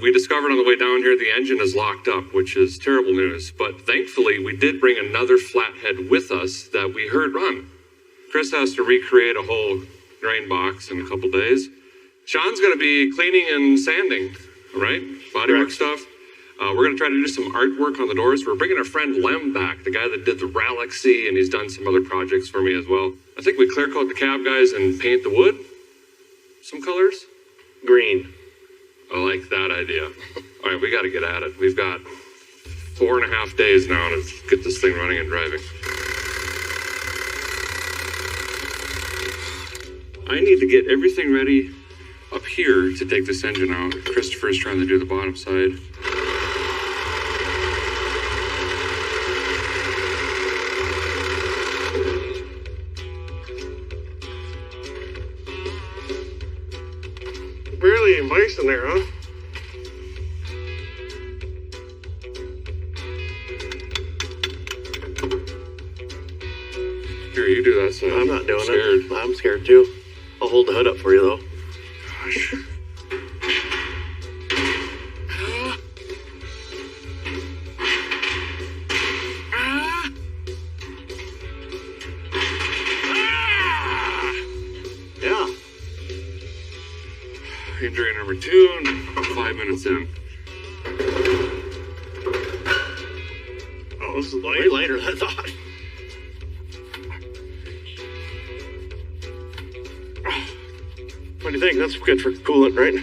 Speaker 1: We discovered on the way down here the engine is locked up, which is terrible news. But thankfully, we did bring another flathead with us that we heard run. Chris has to recreate a whole drain box in a couple days. Sean's going to be cleaning and sanding, all right? Bodywork stuff. We're going to try to do some artwork on the doors. We're bringing our friend Lem back, the guy that did the Galaxy, and he's done some other projects for me as well. I think we clear coat the cab guys and paint the wood. Some colors.
Speaker 3: Green.
Speaker 1: I like that idea. All right, we got to get at it. We've got 4.5 days now to get this thing running and driving. I need to get everything ready up here to take this engine out. Christopher's trying to do the bottom side.
Speaker 3: space in there, huh?
Speaker 1: Here, you do that, son.
Speaker 3: I'm not doing
Speaker 1: Scared.
Speaker 3: it. I'm scared too. I'll hold the hood up for you though.
Speaker 1: Gosh.
Speaker 3: Yeah.
Speaker 1: Injury number 2, and 5 minutes in.
Speaker 3: Oh, this is light. Way later than I thought. What do you think? That's good for coolant, right?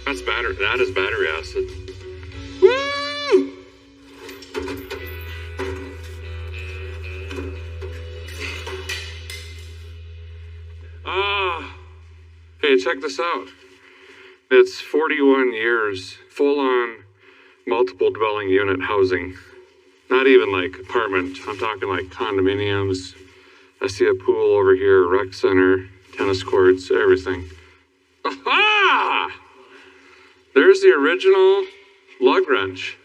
Speaker 1: That's battery. That is battery acid. Woo! Hey, check this out. It's 41 years, full-on, multiple dwelling unit housing. Not even like apartment. I'm talking like condominiums. I see a pool over here, rec center, tennis courts, everything. Aha! There's the original lug wrench.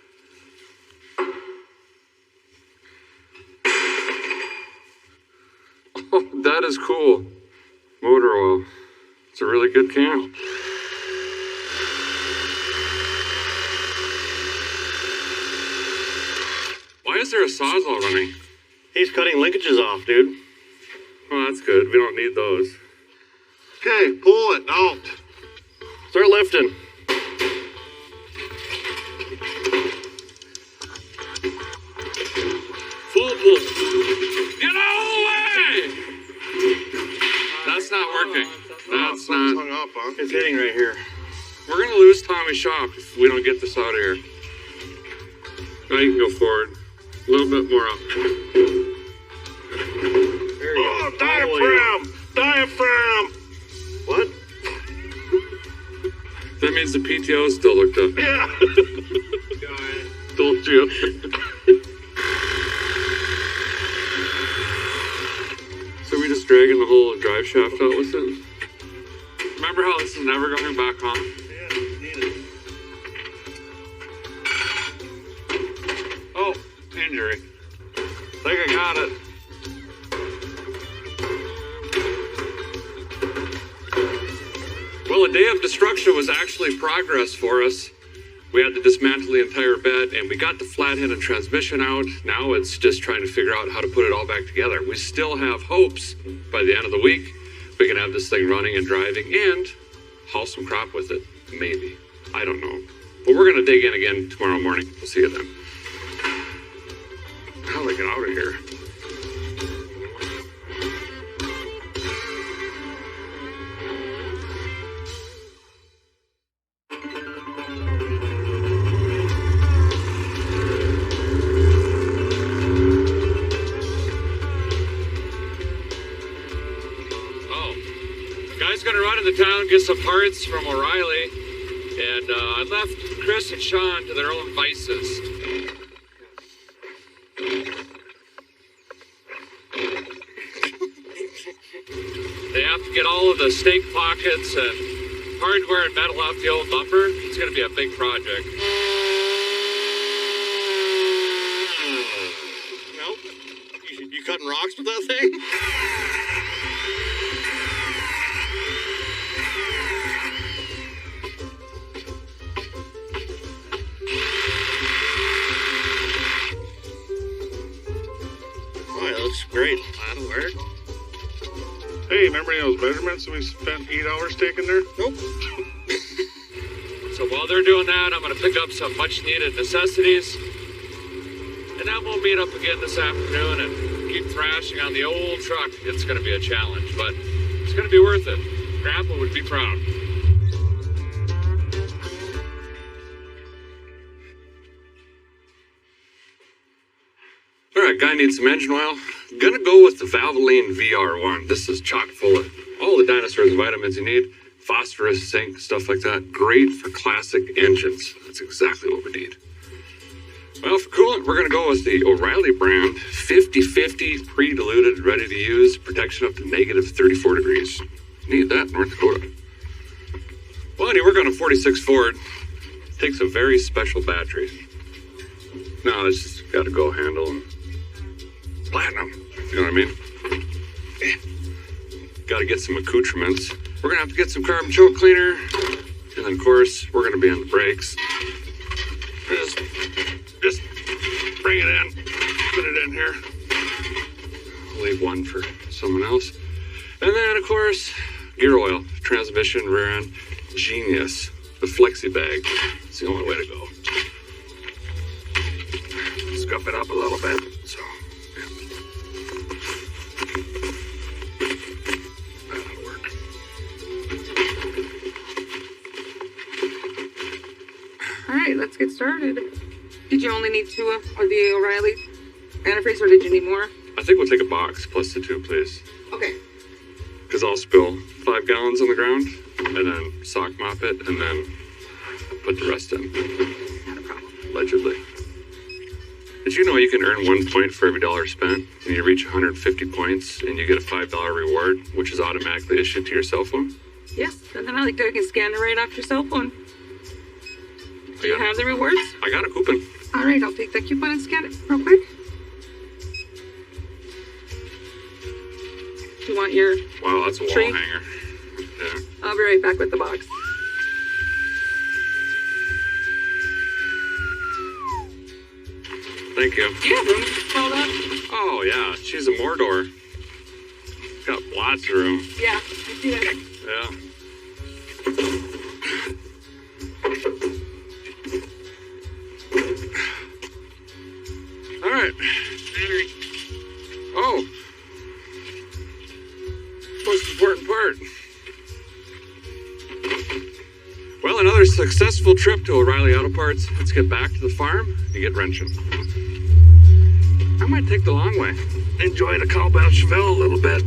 Speaker 1: Oh, that is cool. Motor oil. It's a really good can. Why is there a sawzall running?
Speaker 3: He's cutting linkages off, dude.
Speaker 1: Oh, that's good. We don't need those.
Speaker 3: Okay, pull it out. Start lifting.
Speaker 1: Full pull. Get out of the way! That's not working. That's
Speaker 3: Something's
Speaker 1: not.
Speaker 3: hung up, huh? It's hitting right here.
Speaker 1: We're gonna lose Tommy Shop if we don't get this out of here. Now you can go forward. A little bit more up.
Speaker 3: There you go. Diaphragm! Diaphragm! What?
Speaker 1: That means the PTO is still hooked up.
Speaker 3: Yeah.
Speaker 1: Told you. So we just dragging the whole drive shaft out with it? Remember how this is never going back on?
Speaker 3: Yeah, need it.
Speaker 1: Oh, injury. Think I got it. Well, a day of destruction was actually progress for us. We had to dismantle the entire bed, and we got the flathead and transmission out. Now it's just trying to figure out how to put it all back together. We still have hopes by the end of the week we can have this thing running and driving and haul some crop with it. Maybe. I don't know. But we're going to dig in again tomorrow morning. We'll see you then. How do I get out of here? Guy's gonna run into town, get some parts from O'Reilly, and I left Chris and Sean to their own vices. They have to get all of the stake pockets and hardware and metal off the old bumper. It's gonna be a big project.
Speaker 3: Nope. You cutting rocks with that thing? Looks great. That'll work.
Speaker 6: Hey, remember any of those measurements that we spent 8 hours taking there?
Speaker 3: Nope.
Speaker 1: So while they're doing that, I'm going to pick up some much needed necessities. And then we'll meet up again this afternoon and keep thrashing on the old truck. It's going to be a challenge, but it's going to be worth it. Grandpa would be proud. All right, guy needs some engine oil. Gonna go with the Valvoline VR1. This is chock full of all the dinosaurs and vitamins you need. Phosphorus, zinc, stuff like that. Great for classic engines. That's exactly what we need. Well, for coolant, we're going to go with the O'Reilly brand 50/50 pre-diluted, ready to use, protection up to negative 34 degrees. Need that in North Dakota. Well, anyway, we're going to 46 Ford. Takes a very special battery. No, it's just got a go handle and platinum. You know what I mean? Got to get some accoutrements. We're going to have to get some carbon choke cleaner. And then, of course, we're going to be on the brakes. Just bring it in. Put it in here. Leave one for someone else. And then, of course, gear oil, transmission, rear end. Genius. The flexi bag. It's the only way to go. Scuff it up a little bit. So, yeah. That'll work.
Speaker 7: All right, let's get started. Did you only need 2 of the O'Reilly antifreeze, or did you need more?
Speaker 1: I think we'll take a box plus the 2, please.
Speaker 7: Okay.
Speaker 1: Because I'll spill 5 gallons on the ground, and then sock mop it, and then put the rest in.
Speaker 7: Not a problem.
Speaker 1: Allegedly. Did you know you can earn 1 point for every dollar spent? And you reach 150 points, and you get a $5 reward, which is automatically issued to your cell phone?
Speaker 7: Yes, and then I can scan it right off your cell phone. Do you have the rewards?
Speaker 1: I got a coupon.
Speaker 7: All right, I'll take that coupon and scan it real quick. You want your...
Speaker 1: Wow, that's a wall
Speaker 7: Tree.
Speaker 1: hanger. Yeah.
Speaker 7: I'll be right back with the box.
Speaker 1: Thank you.
Speaker 7: Do you have room for all that?
Speaker 1: Oh, yeah. She's a Mordor. Got lots of room.
Speaker 7: Yeah, I see that.
Speaker 1: Yeah. All right. Battery. Oh. Most important part. Well, another successful trip to O'Reilly Auto Parts. Let's get back to the farm and get wrenching. I might take the long way. Enjoy the Calbelt Chevelle a little bit.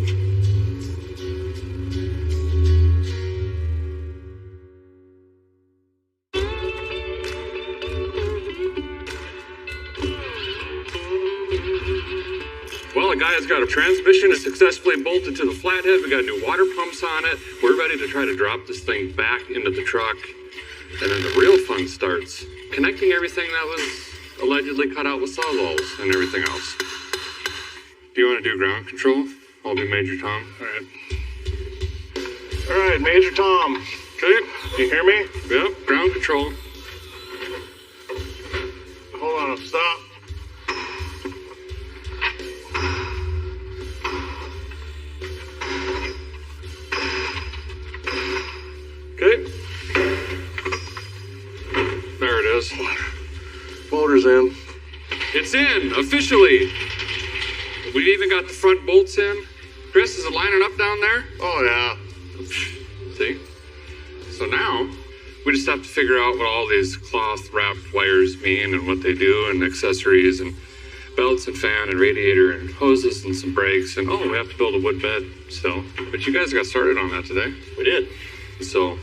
Speaker 1: Well, the guy has got a transmission is successfully bolted to the flathead. We got new water pumps on it. We're ready to try to drop this thing back into the truck. And then the real fun starts. Connecting everything that was allegedly cut out with sawzalls and everything else. Do you want to do ground control? I'll do Major Tom.
Speaker 6: All right. All right, Major Tom.
Speaker 1: Okay.
Speaker 6: You hear me?
Speaker 1: Yep, ground control.
Speaker 6: Hold on, stop.
Speaker 1: Okay. There it is.
Speaker 3: Motor's in.
Speaker 1: It's in, officially. We've even got the front bolts in. Chris, is it lining up down there?
Speaker 6: Oh, yeah.
Speaker 1: See? So now, we just have to figure out what all these cloth-wrapped wires mean and what they do, and accessories, and belts and fan and radiator and hoses and some brakes, and we have to build a wood bed still. But you guys got started on that today.
Speaker 3: We did.
Speaker 1: So,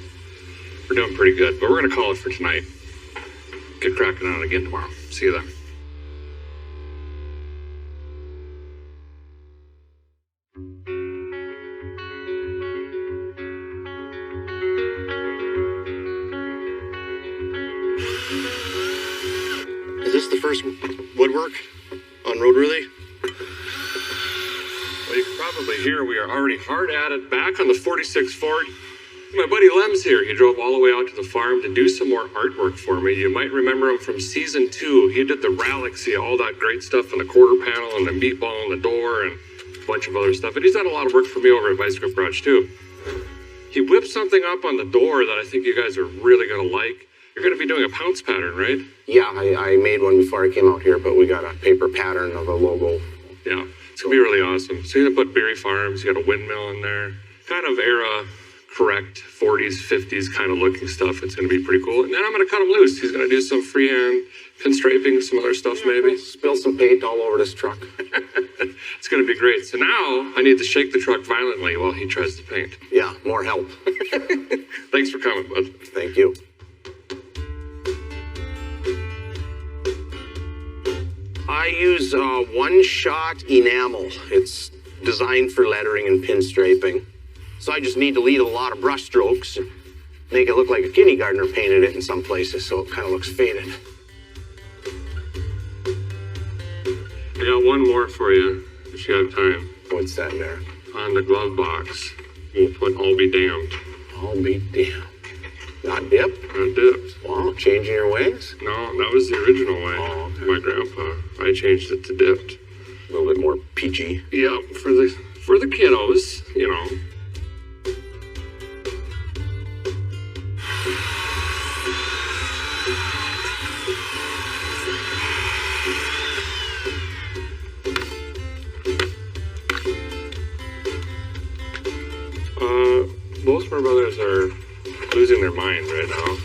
Speaker 1: we're doing pretty good. But we're going to call it for tonight. Get cracking on it again tomorrow. See you then.
Speaker 3: Is this the first woodwork on Roadworthy?
Speaker 1: Well, you can probably hear we are already hard at it, back on the 46 Ford. My buddy Lem's here. He drove all the way out to the farm to do some more artwork for me. You might remember him from season 2. He did the Ralaxy, all that great stuff on the quarter panel and the meatball on the door and a bunch of other stuff. And he's done a lot of work for me over at Vice Grip Garage too. He whipped something up on the door that I think you guys are really going to like. You're going to be doing a pounce pattern, right?
Speaker 8: Yeah, I made one before I came out here, but we got a paper pattern of a logo.
Speaker 1: Yeah, it's going to be really awesome. So you're going to put Bieri Farms, you got a windmill in there. Kind of era correct 40s, 50s kind of looking stuff. It's going to be pretty cool. And then I'm going to cut him loose. He's going to do some freehand pinstriping, some other stuff maybe.
Speaker 8: Spill some paint all over this truck.
Speaker 1: It's going to be great. So now I need to shake the truck violently while he tries to paint.
Speaker 8: Yeah, more help.
Speaker 1: Thanks for coming, bud.
Speaker 8: Thank you. I use one-shot enamel. It's designed for lettering and pinstriping. So I just need to lead a lot of brush strokes and make it look like a kindergartner painted it in some places, so it kind of looks faded.
Speaker 1: I got one more for you, if you have time.
Speaker 8: What's that there?
Speaker 1: On the glove box, we'll put "All be damned."
Speaker 8: I'll be damned. Not dipped?
Speaker 1: Not dipped.
Speaker 8: Wow, changing your ways?
Speaker 1: No, that was the original way.
Speaker 8: Oh, okay.
Speaker 1: My grandpa. I changed it to dipped.
Speaker 8: A little bit more peachy.
Speaker 1: Yep, for the kiddos, you know. Both my brothers are losing their mind right now.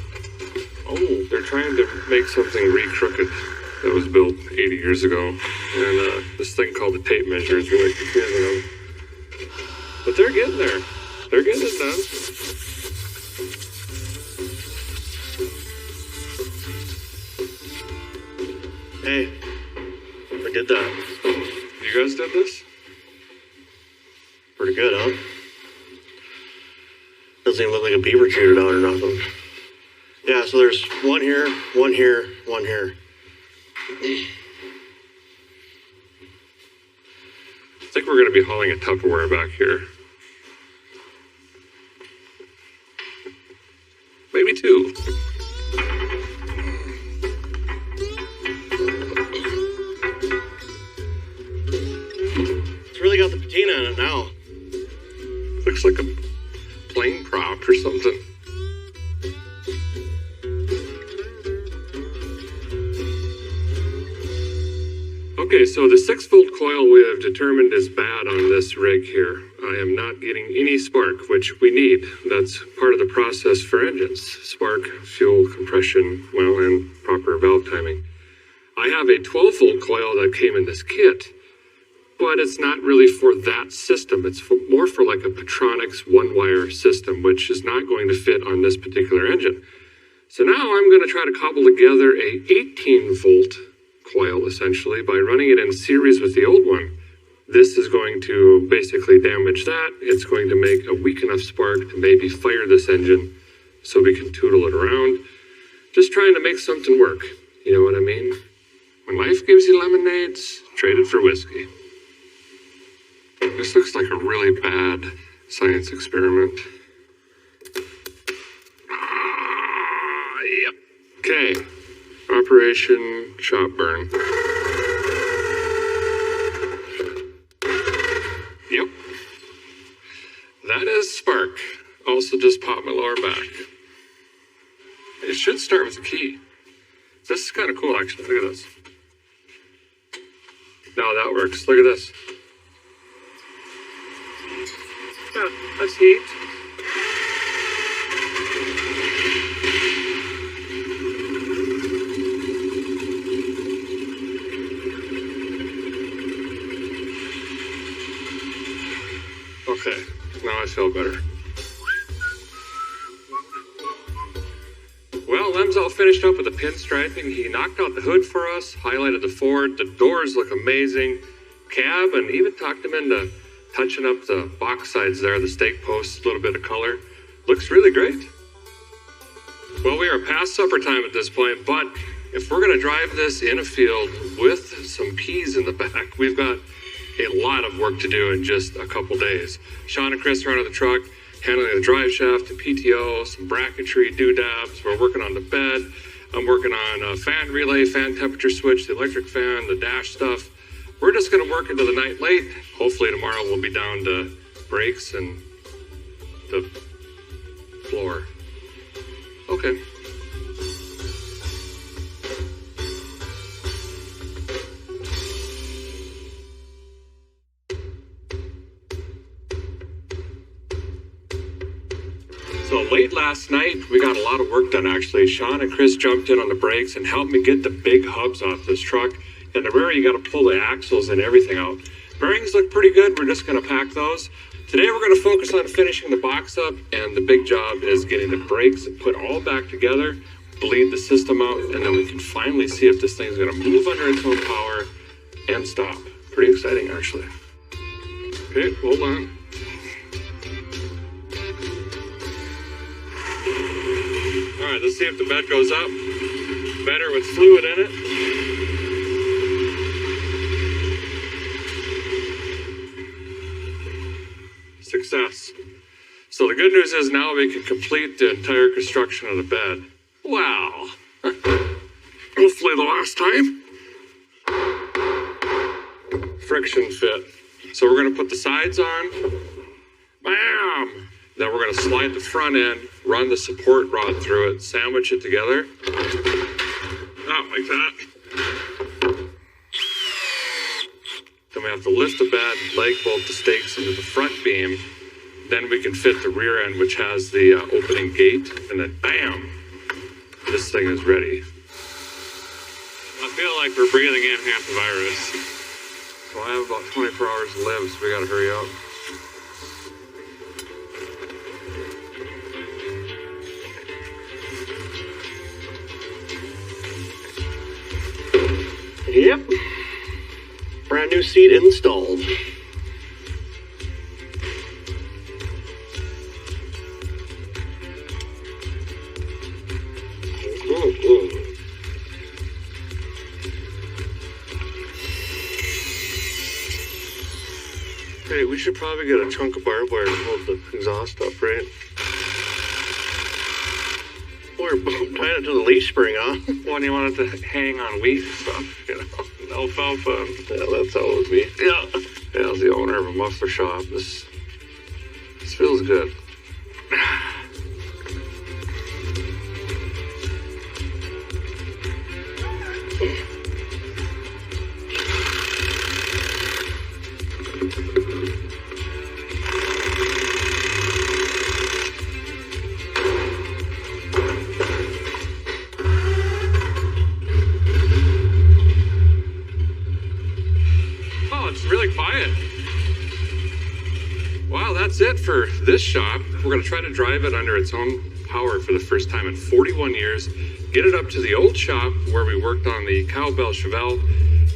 Speaker 1: Oh, they're trying to make something re-crooked that was built 80 years ago. And this thing called the tape measure is really confusing them. But they're getting there. They're getting it done.
Speaker 3: Hey, I did that.
Speaker 1: You guys did this?
Speaker 3: Pretty good, huh? Doesn't even look like a beaver chewed it out or nothing. Yeah, so there's one here, one here, one here.
Speaker 1: I think we're going to be hauling a Tupperware back here. Maybe two.
Speaker 3: It's really got the patina in it now.
Speaker 1: Looks like a plane prop or something. Okay, so the 6-volt coil we have determined is bad on this rig here. I am not getting any spark, which we need. That's part of the process for engines. Spark, fuel, compression, well, and proper valve timing. I have a 12-volt coil that came in this kit, but it's not really for that system. It's more for like a Petronix one-wire system, which is not going to fit on this particular engine. So now I'm going to try to cobble together a 18-volt coil, essentially, by running it in series with the old one. This is going to basically damage that. It's going to make a weak enough spark to maybe fire this engine so we can tootle it around. Just trying to make something work. You know what I mean? When life gives you lemonades, trade it for whiskey. This looks like a really bad science experiment. Yep. Okay. Operation Shop Burn. Yep. That is spark. Also just pop my lower back. It should start with a key. This is kind of cool, actually. Look at this. Now that works. Look at this. Yeah, that's heat. Okay, now I feel better. Well, Lem's all finished up with the pinstriping. He knocked out the hood for us, highlighted the Ford. The doors look amazing. Cab, and even talked him into touching up the box sides there, the stake posts, a little bit of color. Looks really great. Well, we are past supper time at this point, but if we're gonna drive this in a field with some peas in the back, we've got a lot of work to do in just a couple days. Sean and Chris are out of the truck, handling the drive shaft, the PTO, some bracketry, doodads. We're working on the bed. I'm working on a fan relay, fan temperature switch, the electric fan, the dash stuff. We're just gonna work into the night late. Hopefully tomorrow we'll be down to brakes and the floor. Okay. So late last night, we got a lot of work done actually. Sean and Chris jumped in on the brakes and helped me get the big hubs off this truck. In the rear, you got to pull the axles and everything out. Bearings look pretty good. We're just going to pack those. Today, we're going to focus on finishing the box up, and the big job is getting the brakes put all back together, bleed the system out, and then we can finally see if this thing's going to move under its own power and stop. Pretty exciting, actually. Okay, hold on. All right, let's see if the bed goes up. Better with fluid in it. Success. So the good news is now we can complete the entire construction of the bed. Wow. Hopefully the last time. Friction fit. So we're gonna put the sides on. Bam! Then we're gonna slide the front end, run the support rod through it, sandwich it together. Oh, like that. Then we have to lift the bed, leg bolt the stakes into the front beam. Then we can fit the rear end, which has the opening gate, and then bam, this thing is ready. I feel like we're breathing in half the virus. So I have about 24 hours to live, so we gotta hurry up.
Speaker 8: Yep. Brand new seat installed.
Speaker 1: Hey, we should probably get a chunk of barbed wire to hold the exhaust up, right?
Speaker 8: Or tying it to the leaf spring, huh?
Speaker 1: When you want it to hang on wheat and stuff, you know, alfalfa.
Speaker 8: Yeah, that's how it would be.
Speaker 1: Yeah. Yeah, as the owner of a muffler shop, this feels good. That's it for this shop. We're going to try to drive it under its own power for the first time in 41 years, get it up to the old shop where we worked on the cowbell Chevelle,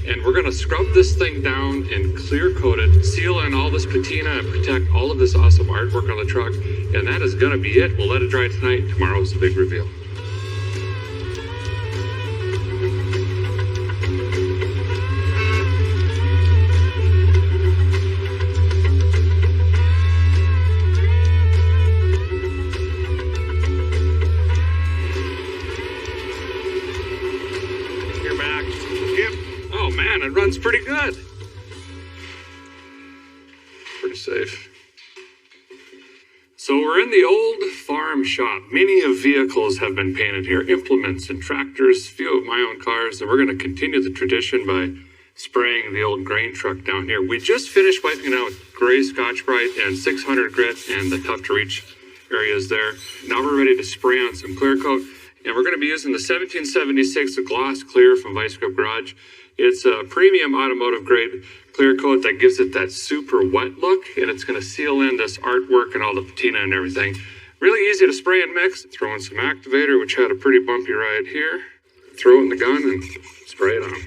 Speaker 1: and we're going to scrub this thing down and clear coat it, seal in all this patina and protect all of this awesome artwork on the truck, and that is going to be it. We'll let it dry tonight. Tomorrow is the big reveal. It runs pretty good. Pretty safe. So we're in the old farm shop. Many of vehicles have been painted here, implements and tractors, a few of my own cars, and we're going to continue the tradition by spraying the old grain truck down here. We just finished wiping out gray Scotch-Brite and 600 grit and the tough to reach areas there. Now we're ready to spray on some clear coat, and we're going to be using the 1776 Gloss Clear from Vice Grip Garage. It's a premium automotive grade clear coat that gives it that super wet look, and it's going to seal in this artwork and all the patina and everything. Really easy to spray and mix. Throw in some activator, which had a pretty bumpy ride here. Throw it in the gun and spray it on.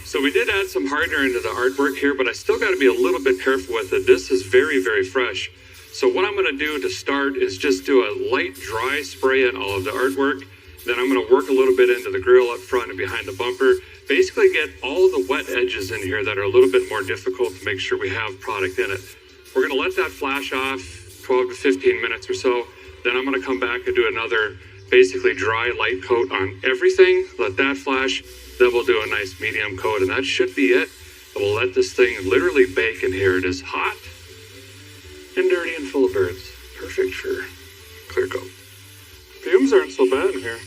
Speaker 1: So we did add some hardener into the artwork here, but I still got to be a little bit careful with it. This is very, very fresh. So what I'm going to do to start is just do a light dry spray in all of the artwork. Then I'm going to work a little bit into the grill up front and behind the bumper. Basically get all the wet edges in here that are a little bit more difficult to make sure we have product in it. We're going to let that flash off 12 to 15 minutes or so. Then I'm going to come back and do another basically dry light coat on everything. Let that flash. Then we'll do a nice medium coat, and that should be it. And we'll let this thing literally bake in here. It is hot and dirty and full of birds. Perfect for clear coat. Fumes aren't so bad in here.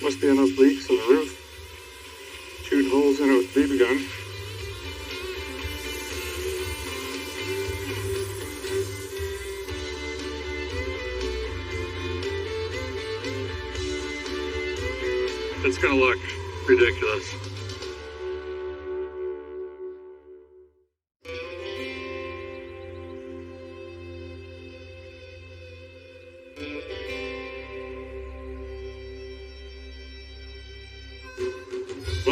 Speaker 1: Must be enough leaks in the roof. Shooting holes in it with BB gun. It's gonna look ridiculous.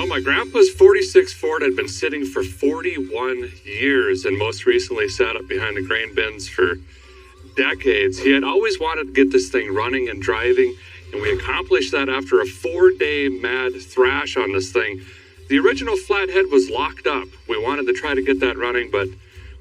Speaker 1: Well, my grandpa's 46 Ford had been sitting for 41 years and most recently sat up behind the grain bins for decades. He had always wanted to get this thing running and driving, and we accomplished that after a 4-day mad thrash on this thing. The original flathead was locked up. We wanted to try to get that running, but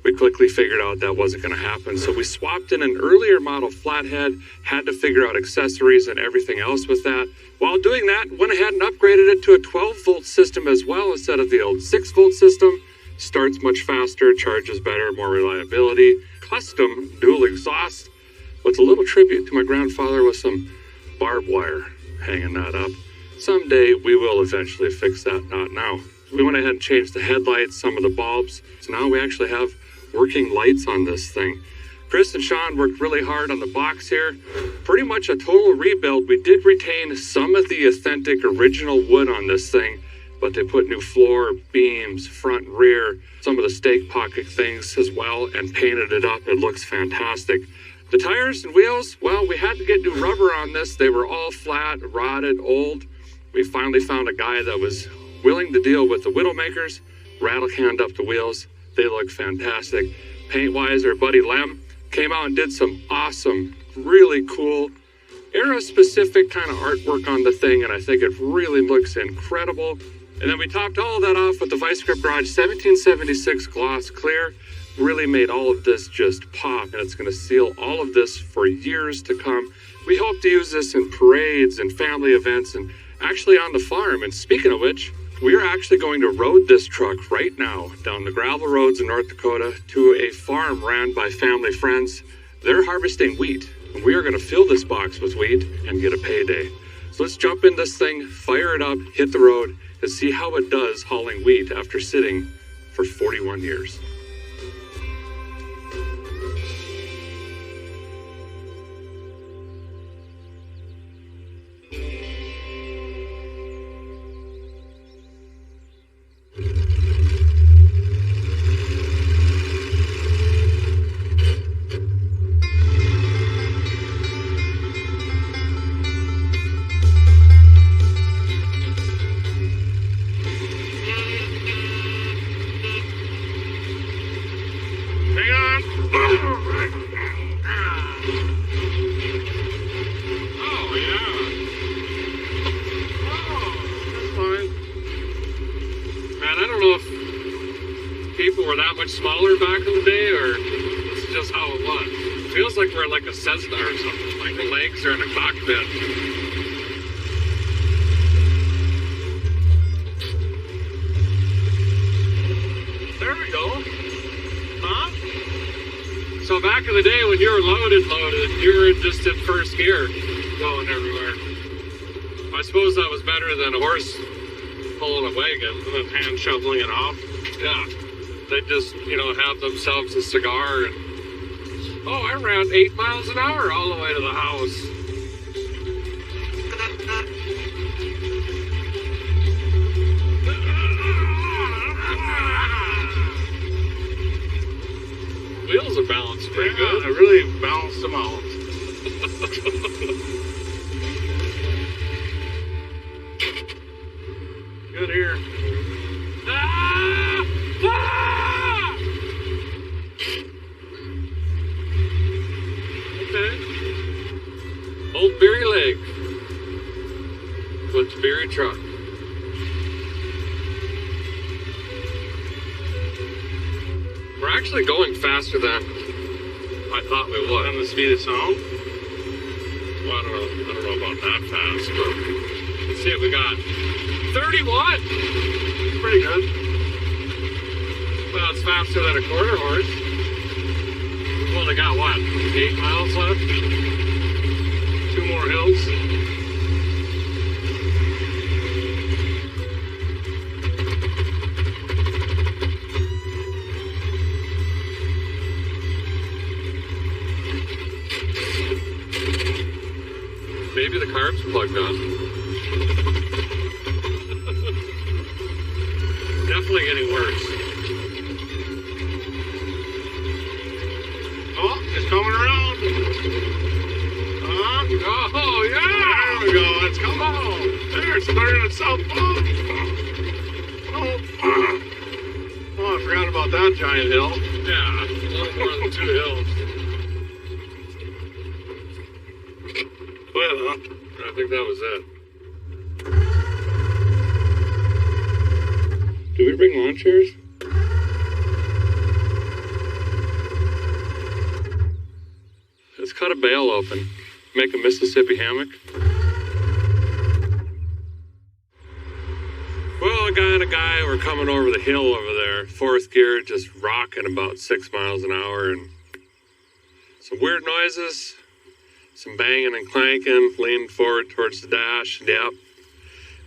Speaker 1: we quickly figured out that wasn't going to happen. So we swapped in an earlier model flathead, had to figure out accessories and everything else with that. While doing that, went ahead and upgraded it to a 12-volt system as well instead of the old 6-volt system. Starts much faster, charges better, more reliability. Custom dual exhaust with a little tribute to my grandfather with some barbed wire hanging that up. Someday we will eventually fix that, not now. We went ahead and changed the headlights, some of the bulbs. So now we actually have working lights on this thing. Chris and Sean worked really hard on the box here. Pretty much a total rebuild. We did retain some of the authentic original wood on this thing, but they put new floor, beams, front, rear, some of the stake pocket things as well, and painted it up. It looks fantastic. The tires and wheels, well, we had to get new rubber on this. They were all flat, rotted, old. We finally found a guy that was willing to deal with the Widowmakers, rattle canned up the wheels. They look fantastic. Paint-wise, our buddy Lem came out and did some awesome, really cool, era-specific kind of artwork on the thing, and I think it really looks incredible. And then we topped all of that off with the Vice Grip Garage 1776 gloss clear. Really made all of this just pop, and it's going to seal all of this for years to come. We hope to use this in parades and family events and actually on the farm. And speaking of which, we are actually going to road this truck right now down the gravel roads in North Dakota to a farm ran by family friends. They're harvesting wheat, and we are going to fill this box with wheat and get a payday. So let's jump in this thing, fire it up, hit the road, and see how it does hauling wheat after sitting for 41 years. Smaller back in the day, or this is just how it was? It feels like we're like a Cessna or something, like the legs are in a cockpit. There we go. Huh? So back in the day when you were loaded, you were just in first gear going everywhere. I suppose that was better than a horse pulling a wagon and then hand shoveling it off. Yeah. They just, have themselves a cigar and, I ran 8 miles an hour all the way to the house. Wheels are balanced pretty good.
Speaker 6: I really balanced them out.
Speaker 1: Good here. Old Bieri leg with the Bieri truck. We're actually going faster than I thought we would.
Speaker 6: On the speed of sound?
Speaker 1: Well, I don't know about that fast, but let's see what we got. 31!
Speaker 6: Pretty good.
Speaker 1: Well, it's faster than a quarter horse. We've only got, 8 miles left? 2 more hills. Maybe the carb's plugged on. Definitely getting worse.
Speaker 6: Oh, it's coming around.
Speaker 1: Oh, yeah!
Speaker 6: There we go. It's coming on. There, it's clearing itself up. Not that giant hill.
Speaker 1: Yeah, a little more than 2 hills.
Speaker 6: Well,
Speaker 1: I think that was it. Did we bring lawn chairs? Let's cut a bale open. Make a Mississippi hammock. Well, a guy and a guy were coming over the hill over there. Fourth gear, just rocking about 6 miles an hour. And some weird noises. Some banging and clanking. Leaned forward towards the dash. Yep.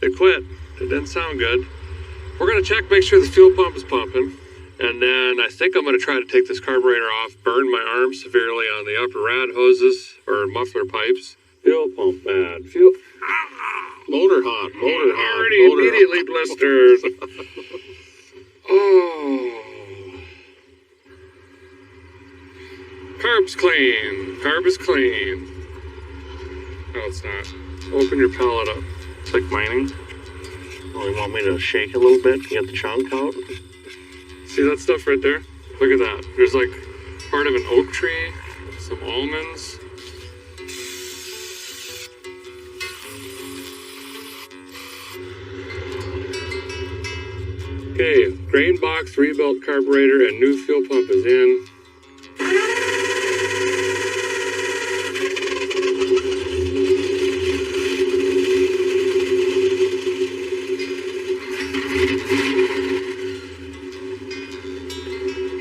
Speaker 1: They quit. It didn't sound good. We're going to check, make sure the fuel pump is pumping. And then I think I'm going to try to take this carburetor off, burn my arm severely on the upper rad hoses or muffler pipes. Fuel pump bad. Fuel.
Speaker 6: motor hot. Motor hot.
Speaker 1: Already
Speaker 6: motor
Speaker 1: immediately
Speaker 6: hot.
Speaker 1: blistered. Oh. Carb's clean. Carb is clean. No, it's not. Open your pallet up. It's like mining.
Speaker 8: Oh, you want me to shake a little bit to get the chunk out?
Speaker 1: See that stuff right there? Look at that. There's like part of an oak tree, some almonds. Okay, grain box, rebuilt carburetor, and new fuel pump is in.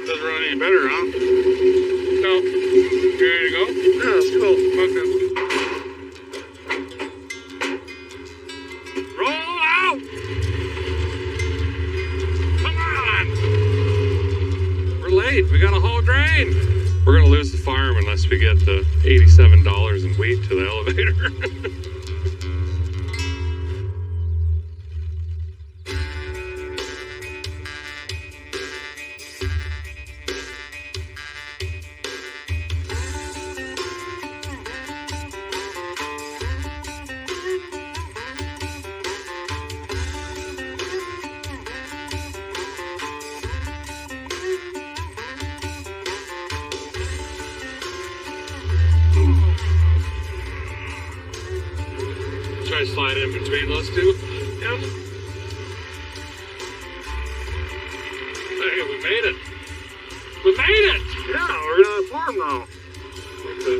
Speaker 6: Doesn't run any better, huh?
Speaker 1: No. You ready to go?
Speaker 6: Yeah, let's go.
Speaker 1: Okay. Roll out! Come on! We're late. We got a whole grain. We're gonna lose the farm unless we get the $87 in wheat to the elevator. Try to slide in between those two. Yep. Hey, we made it. We made it!
Speaker 6: Yeah, we're on a farm now.
Speaker 1: Okay.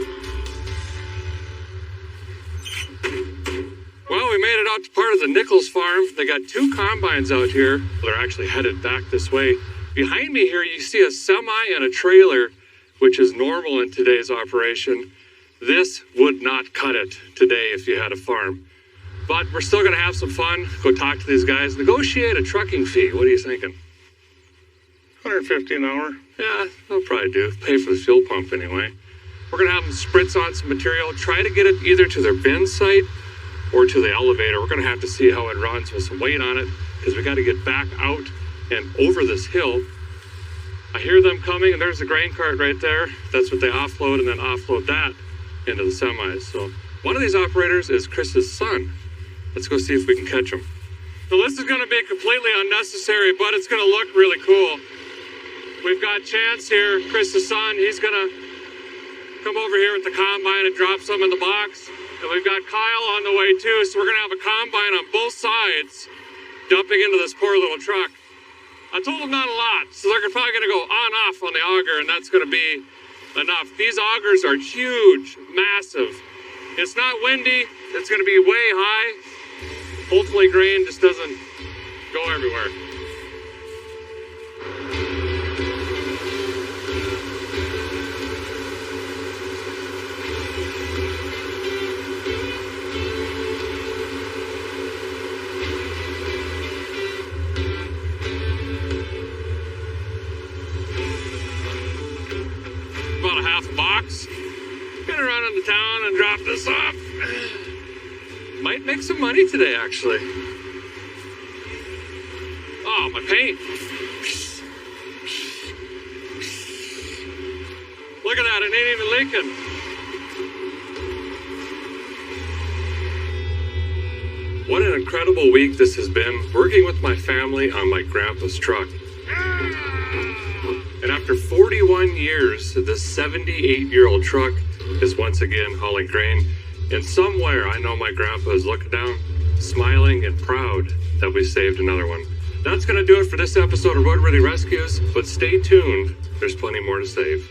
Speaker 1: Well, we made it out to part of the Nichols farm. They got 2 combines out here. They're actually headed back this way. Behind me here, you see a semi and a trailer, which is normal in today's operation. This would not cut it today if you had a farm. But we're still going to have some fun. Go talk to these guys. Negotiate a trucking fee. What are you thinking?
Speaker 6: $150 an hour.
Speaker 1: Yeah, they'll probably do. Pay for the fuel pump anyway. We're going to have them spritz on some material. Try to get it either to their bin site or to the elevator. We're going to have to see how it runs with some weight on it because we got to get back out and over this hill. I hear them coming, and there's the grain cart right there. That's what they offload, and then offload that into the semis. So one of these operators is Chris's son. Let's go see if we can catch him. So this is going to be completely unnecessary, but it's going to look really cool. We've got Chance here, Chris's son. He's going to come over here with the combine and drop some in the box. And we've got Kyle on the way too, so we're going to have a combine on both sides dumping into this poor little truck. I told them not a lot, so they're probably going to go on-off on the auger, and that's going to be enough. These augers are huge, massive. It's not windy. It's going to be way high. Hopefully grain just doesn't go everywhere. About a half a box. Gonna run into town and drop this off. Might make some money today, actually. Oh, my paint. Look at that, it ain't even leaking. What an incredible week this has been, working with my family on my grandpa's truck. After 41 years, this 78-year-old truck is once again hauling grain. And somewhere, I know my grandpa is looking down, smiling and proud that we saved another one. That's going to do it for this episode of Roadworthy Rescues, but stay tuned. There's plenty more to save.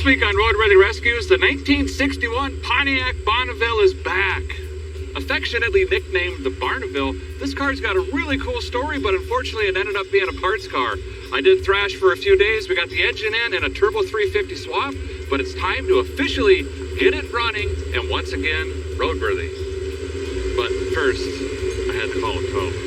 Speaker 9: This week on Roadworthy Rescues, the 1961 Pontiac Bonneville is back. Affectionately nicknamed the Barneville, this car's got a really cool story, but unfortunately it ended up being a parts car. I did thrash for a few days, we got the engine in and a turbo 350 swap, but it's time to officially get it running and once again, roadworthy. But first, I had to call a tow.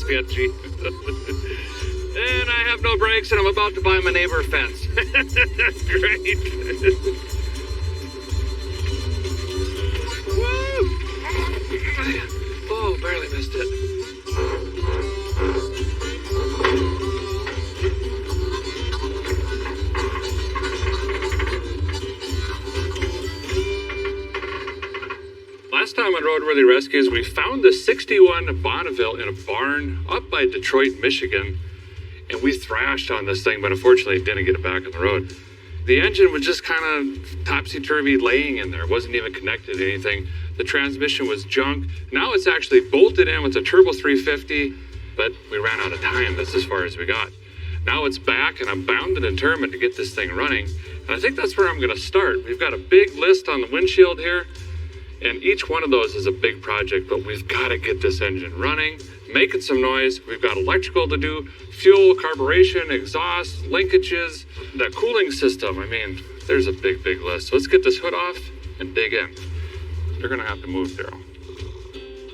Speaker 9: sketchy. And I have no brakes, and I'm about to buy my neighbor a fence. Great. Woo! Oh, barely missed it. Last time on Roadworthy Rescues, we found the 61 Bonneville in a barn up by Detroit, Michigan, and we thrashed on this thing, but unfortunately didn't get it back on the road. The engine was just kind of topsy-turvy laying in there. It wasn't even connected to anything. The transmission was junk. Now it's actually bolted in with a turbo 350, but we ran out of time. That's as far as we got. Now it's back, and I'm bound and determined to get this thing running. And I think that's where I'm going to start. We've got a big list on the windshield here, and each one of those is a big project, but we've got to get this engine running, making some noise. We've got electrical to do, fuel, carburation, exhaust, linkages, that cooling system. I mean, there's a big, big list. So let's get this hood off and dig in. You're going to have to move, Daryl.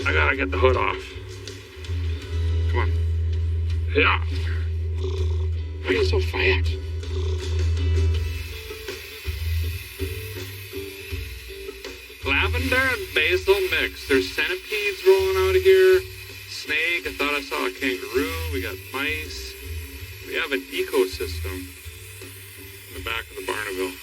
Speaker 9: I got to get the hood off. Come on. Yeah. Why are you so fat? Lavender and basil mix. There's centipedes rolling out of here. Snake. I thought I saw a kangaroo. We got mice. We have an ecosystem in the back of the Barneville.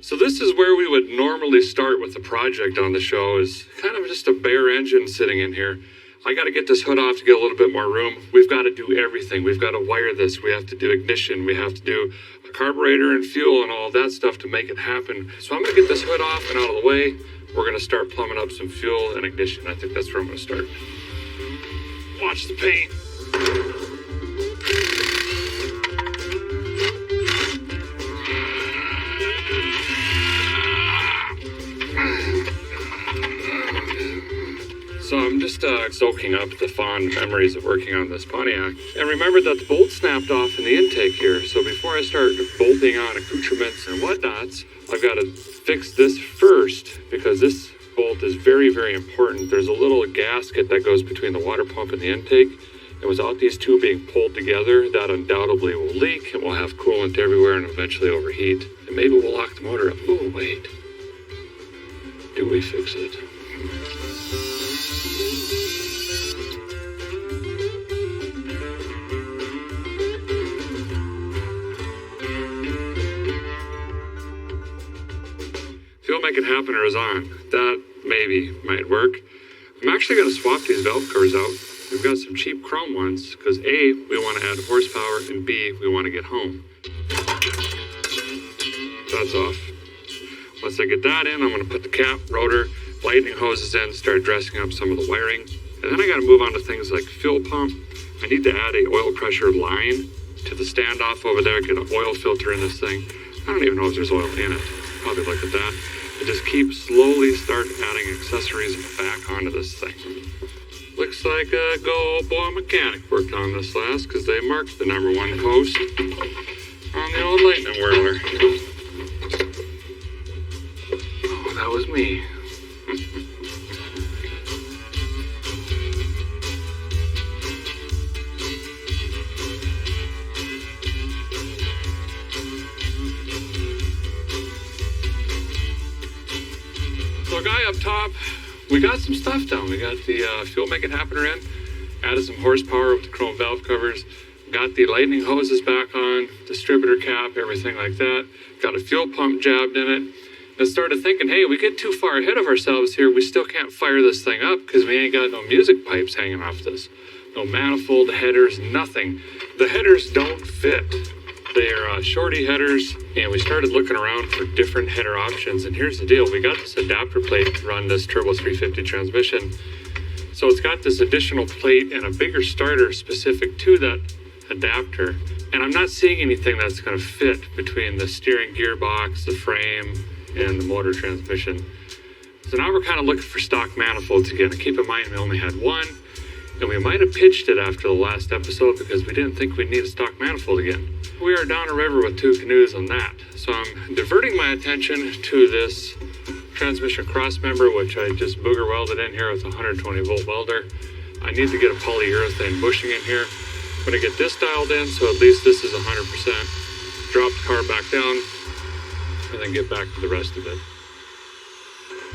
Speaker 9: So this is where we would normally start with the project on the show, is kind of just a bare engine sitting in here. I got to get this hood off to get a little bit more room. We've got to do everything. We've got to wire this. We have to do ignition. We have to do a carburetor and fuel and all that stuff to make it happen. So I'm going to get this hood off and out of the way. We're going to start plumbing up some fuel and ignition. I think that's where I'm going to start. Watch the paint. So I'm just soaking up the fond memories of working on this Pontiac. And remember that the bolt snapped off in the intake here. So before I start bolting on accoutrements and whatnots, I've got to fix this first, because this bolt is very, very important. There's a little gasket that goes between the water pump and the intake. And without these two being pulled together, that undoubtedly will leak, and we'll have coolant everywhere and eventually overheat. And maybe we'll lock the motor up. Oh, wait. Do we fix it? Fuel Make It Happen is on. That maybe might work. I'm actually going to swap these valve covers out. We've got some cheap chrome ones because A, we want to add horsepower, and B, we want to get home. That's off. Once I get that in, I'm going to put the cap, rotor, lightning hoses in, start dressing up some of the wiring. And then I got to move on to things like fuel pump. I need to add a oil pressure line to the standoff over there, get an oil filter in this thing. I don't even know if there's oil in it. Probably look at that. And just keep slowly start adding accessories back onto this thing. Looks like a Go Boy mechanic worked on this last, because they marked the #1 post on the old lightning whirler. Oh, that was me. So, guy up top, we got some stuff done. We got the Fuel Make It Happen in, added some horsepower with the chrome valve covers, got the lightning hoses back on, distributor cap, everything like that, got a fuel pump jabbed in it, and started thinking, hey, we get too far ahead of ourselves here. We still can't fire this thing up because we ain't got no music pipes hanging off this. No manifold, headers, nothing. The headers don't fit. They're shorty headers, and we started looking around for different header options. And here's the deal. We got this adapter plate to run this Turbo 350 transmission. So it's got this additional plate and a bigger starter specific to that adapter. And I'm not seeing anything that's going to fit between the steering gearbox, the frame, and the motor transmission. So now we're kind of looking for stock manifolds again. And keep in mind, we only had one. And we might have pitched it after the last episode because we didn't think we'd need a stock manifold again. We are down a river with two canoes on that. So I'm diverting my attention to this
Speaker 1: transmission cross member, which I just booger welded in here with a 120 volt welder. I need to get a polyurethane bushing in here. I'm gonna get this dialed in, so at least this is 100%. Drop the car back down, and then get back to the rest of it.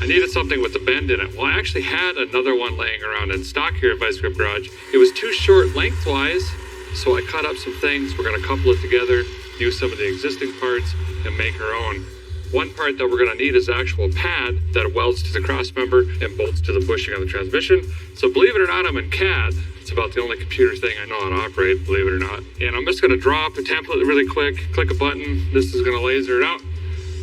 Speaker 1: I needed something with a bend in it. Well, I actually had another one laying around in stock here at Vice Grip Garage. It was too short lengthwise, so I cut up some things. We're gonna couple it together, use some of the existing parts, and make our own. One part that we're gonna need is the actual pad that welds to the cross member and bolts to the bushing on the transmission. So believe it or not, I'm in CAD. It's about the only computer thing I know how to operate, believe it or not. And I'm just gonna draw up a template really quick, click a button. This is gonna laser it out,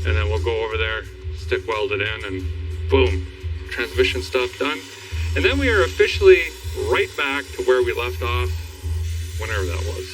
Speaker 1: and then we'll go over there, stick weld it in, and boom, transmission stuff done. And then we are officially right back to where we left off, whenever that was.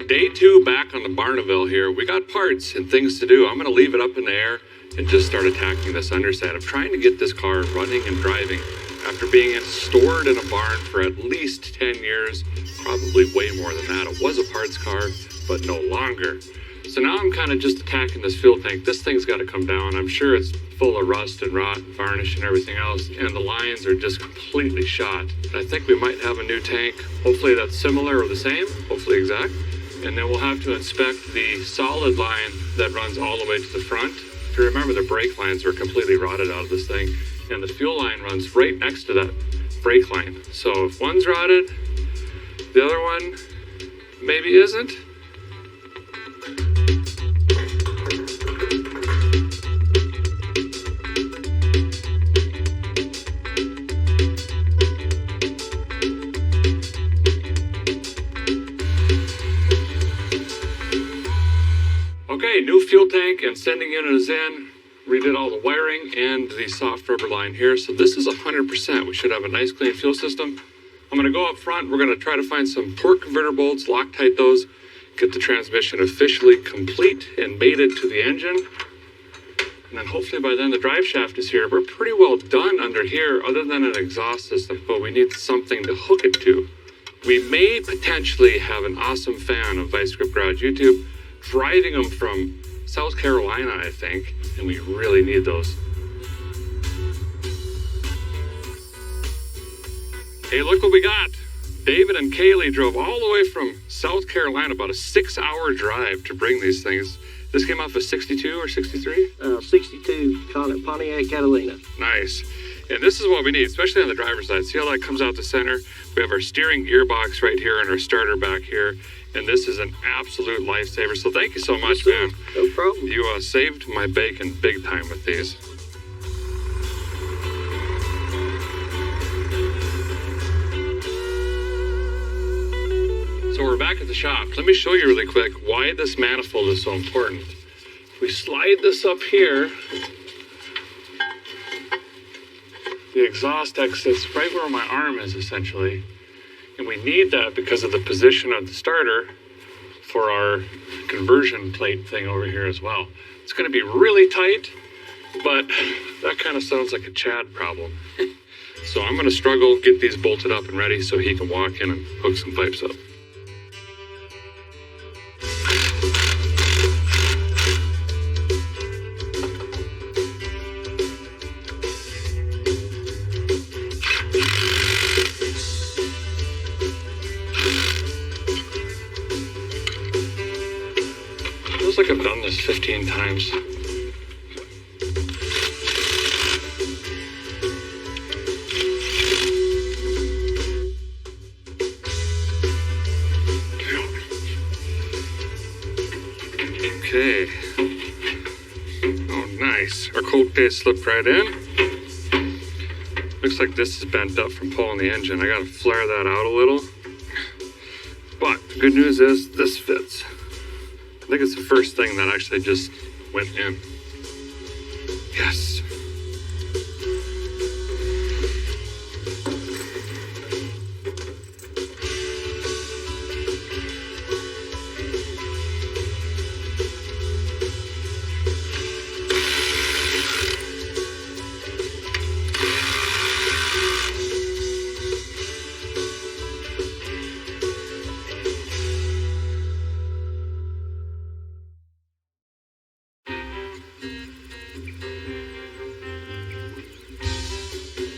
Speaker 1: Day 2 back on the Barneville here. We got parts and things to do. I'm gonna leave it up in the air and just start attacking this underside. I'm trying to get this car running and driving after being stored in a barn for at least 10 years, probably way more than that. It was a parts car, but no longer. So now I'm kind of just attacking this fuel tank. This thing's got to come down. I'm sure it's full of rust and rot and varnish and everything else, and the lines are just completely shot. I think we might have a new tank. Hopefully that's similar or the same, hopefully exact. And then we'll have to inspect the solid line that runs all the way to the front. If you remember, the brake lines were completely rotted out of this thing, and the fuel line runs right next to that brake line. So if one's rotted, the other one maybe isn't. Okay, new fuel tank and sending unit is in. Redid all the wiring and the soft rubber line here. So this is 100%. We should have a nice clean fuel system. I'm gonna go up front. We're gonna try to find some torque converter bolts, Loctite those, get the transmission officially complete and mated to the engine. And then hopefully by then the drive shaft is here. We're pretty well done under here other than an exhaust system, but we need something to hook it to. We may potentially have an awesome fan of Vice Grip Garage YouTube driving them from South Carolina, I think, and we really need those. Hey, look what we got. David and Kaylee drove all the way from South Carolina, about a 6-hour drive to bring these things. This came off a 62 or 63?
Speaker 10: 62, Pontiac Catalina.
Speaker 1: Nice. And this is what we need, especially on the driver's side. See how that comes out the center? We have our steering gearbox right here and our starter back here. And this is an absolute lifesaver. So thank you so much, man.
Speaker 10: No problem.
Speaker 1: You saved my bacon big time with these. So we're back at the shop. Let me show you really quick why this manifold is so important. If we slide this up here, the exhaust exits right where my arm is, essentially. And we need that because of the position of the starter for our conversion plate thing over here as well. It's going to be really tight, but that kind of sounds like a Chad problem. So I'm going to struggle, get these bolted up and ready so he can walk in and hook some pipes up. Feels like I've done this 15 times. Okay. Oh, nice. Our cold base slipped right in. Looks like this is bent up from pulling the engine. I gotta flare that out a little. But the good news is this fits. I think it's the first thing that actually just went in. Yes.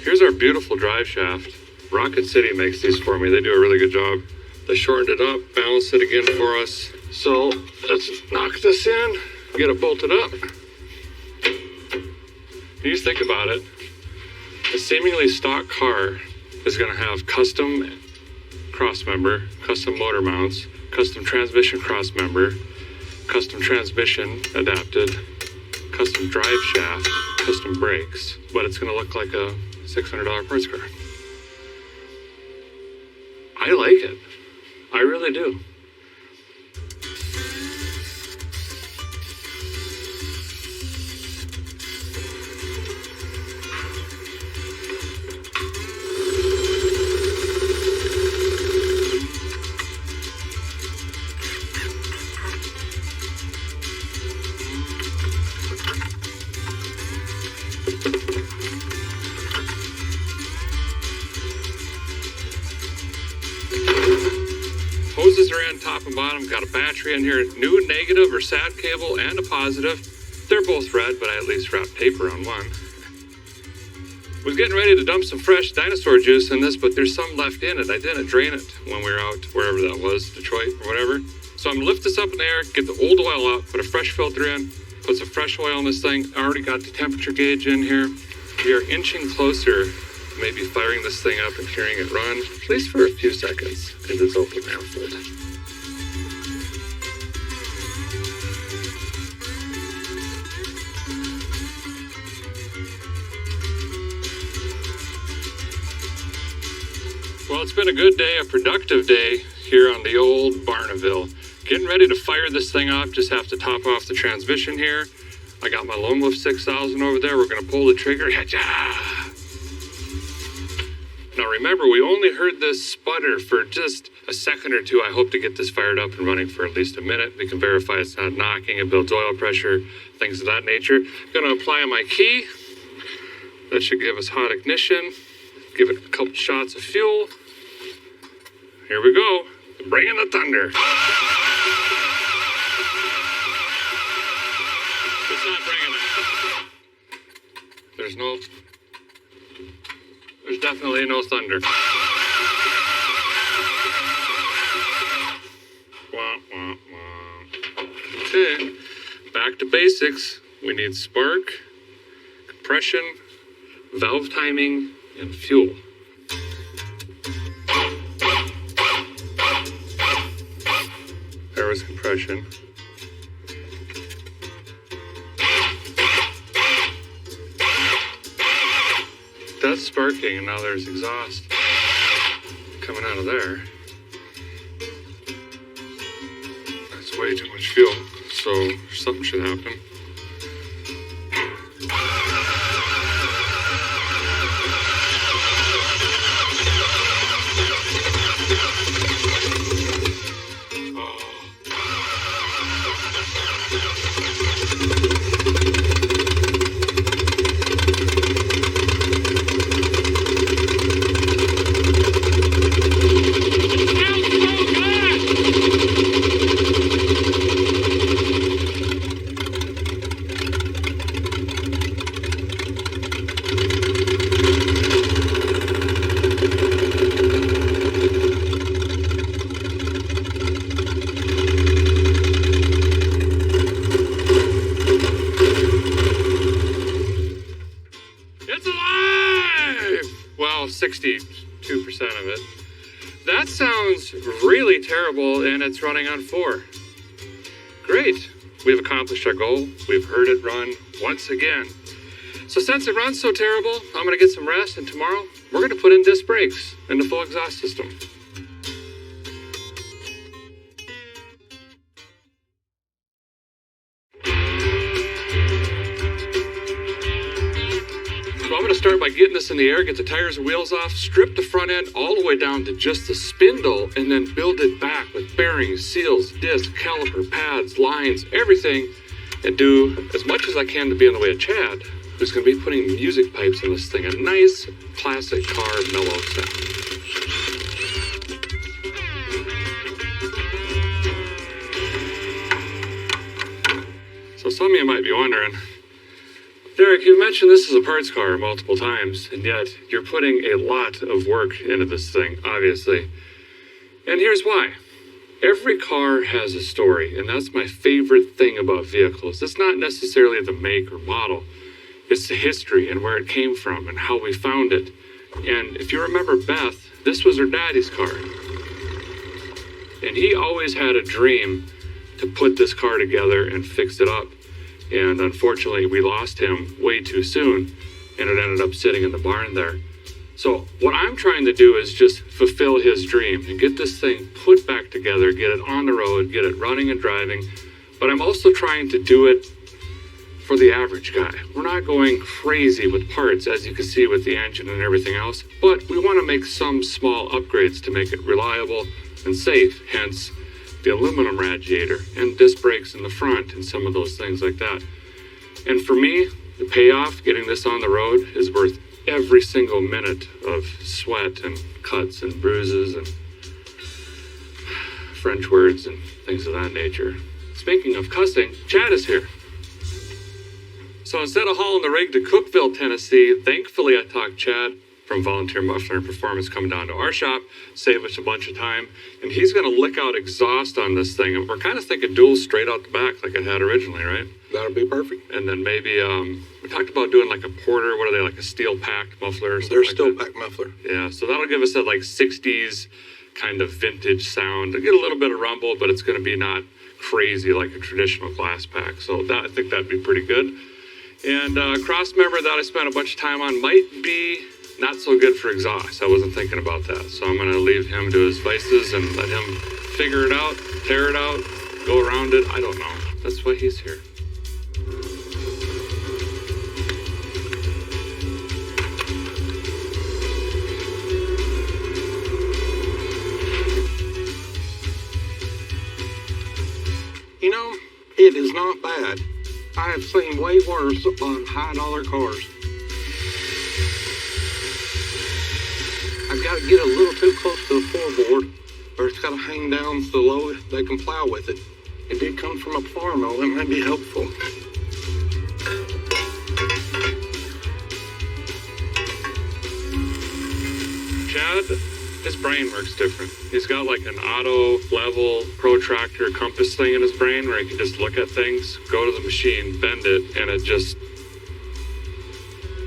Speaker 1: Here's our beautiful drive shaft. Rocket City makes these for me. They do a really good job. They shortened it up, balanced it again for us. So let's knock this in, get it bolted up. You just think about it. A seemingly stock car is going to have custom crossmember, custom motor mounts, custom transmission crossmember, custom transmission adapted, custom drive shaft, custom brakes, but it's going to look like a $600 parts car. I like it. I really do. Hoses are in top and bottom, got a battery in here, new negative or sad cable and a positive. They're both red, but I at least wrapped paper on one. Was getting ready to dump some fresh dinosaur juice in this, but there's some left in it. I didn't drain it when we were out, wherever that was, Detroit or whatever. So I'm gonna lift this up in the air, get the old oil out, put a fresh filter in, put some fresh oil in this thing. I already got the temperature gauge in here. We are inching closer, maybe firing this thing up and hearing it run, at least for a few seconds, because it's open manifold. Well, it's been a good day, a productive day here on the old Barneville. Getting ready to fire this thing off, just have to top off the transmission here. I got my Lone Wolf 6000 over there. We're gonna pull the trigger. Now remember, we only heard this sputter for just a second or two. I hope to get this fired up and running for at least a minute. We can verify it's not knocking, it builds oil pressure, things of that nature. Gonna apply my key. That should give us hot ignition. Give it a couple shots of fuel. Here we go. Bring in the thunder. It's not bringing it. There's definitely no thunder. Wah, wah, wah. Okay, back to basics. We need spark, compression, valve timing, and fuel. There was compression. That's sparking, and now there's exhaust coming out of there. That's way too much fuel, so something should happen. It's alive! Well, 62% of it. That sounds really terrible, and it's running on 4. Great. we've accomplished our goal. We've heard it run once again. So since it runs so terrible, I'm going to get some rest, and tomorrow we're going to put in disc brakes and the full exhaust system. So I'm going to start by getting this in the air, get the tires and wheels off, strip the front end all the way down to just the spindle, and then build it back with bearings, seals, discs, caliper, pads, lines, everything, and do as much as I can to be in the way of Chad, who's going to be putting music pipes in this thing, a nice classic car mellow sound. So some of you might be wondering, Derek, you mentioned this is a parts car multiple times, and yet you're putting a lot of work into this thing, obviously. And here's why. Every car has a story, and that's my favorite thing about vehicles. It's not necessarily the make or model. It's the history and where it came from and how we found it. And if you remember Beth, this was her daddy's car. And he always had a dream to put this car together and fix it up. And unfortunately, we lost him way too soon, and it ended up sitting in the barn there. So what I'm trying to do is just fulfill his dream and get this thing put back together, get it on the road, get it running and driving. But I'm also trying to do it for the average guy. We're not going crazy with parts, as you can see with the engine and everything else, but we want to make some small upgrades to make it reliable and safe, hence the aluminum radiator and disc brakes in the front and some of those things like that. And for me, the payoff, getting this on the road, is worth every single minute of sweat and cuts and bruises and French words and things of that nature. Speaking of cussing, Chad is here. So instead of hauling the rig to Cookeville, Tennessee, thankfully I talked Chad from Volunteer Muffler and Performance coming down to our shop, save us a bunch of time, and he's going to lick out exhaust on this thing. And we're kind of thinking dual straight out the back like it had originally, right?
Speaker 11: That'll be perfect.
Speaker 1: And then maybe, we talked about doing like a Porter, what are they, like a steel-packed muffler or something?
Speaker 11: They're
Speaker 1: like
Speaker 11: steel-packed muffler.
Speaker 1: Yeah, so that'll give us that like 60s kind of vintage sound. It'll get a little bit of rumble, but it's going to be not crazy like a traditional glass pack. So that, I think that'd be pretty good. And cross member that I spent a bunch of time on might be not so good for exhaust. I wasn't thinking about that. So I'm going to leave him to his vices and let him figure it out, tear it out, go around it. I don't know. That's why he's here.
Speaker 11: You know, it is not bad. I have seen way worse on high-dollar cars. I've got to get a little too close to the floorboard, or it's got to hang down so low they can plow with it. It did come from a farm, though. That might be helpful.
Speaker 1: Chad, his brain works different. He's got like an auto level protractor compass thing in his brain where he can just look at things, go to the machine, bend it, and it just...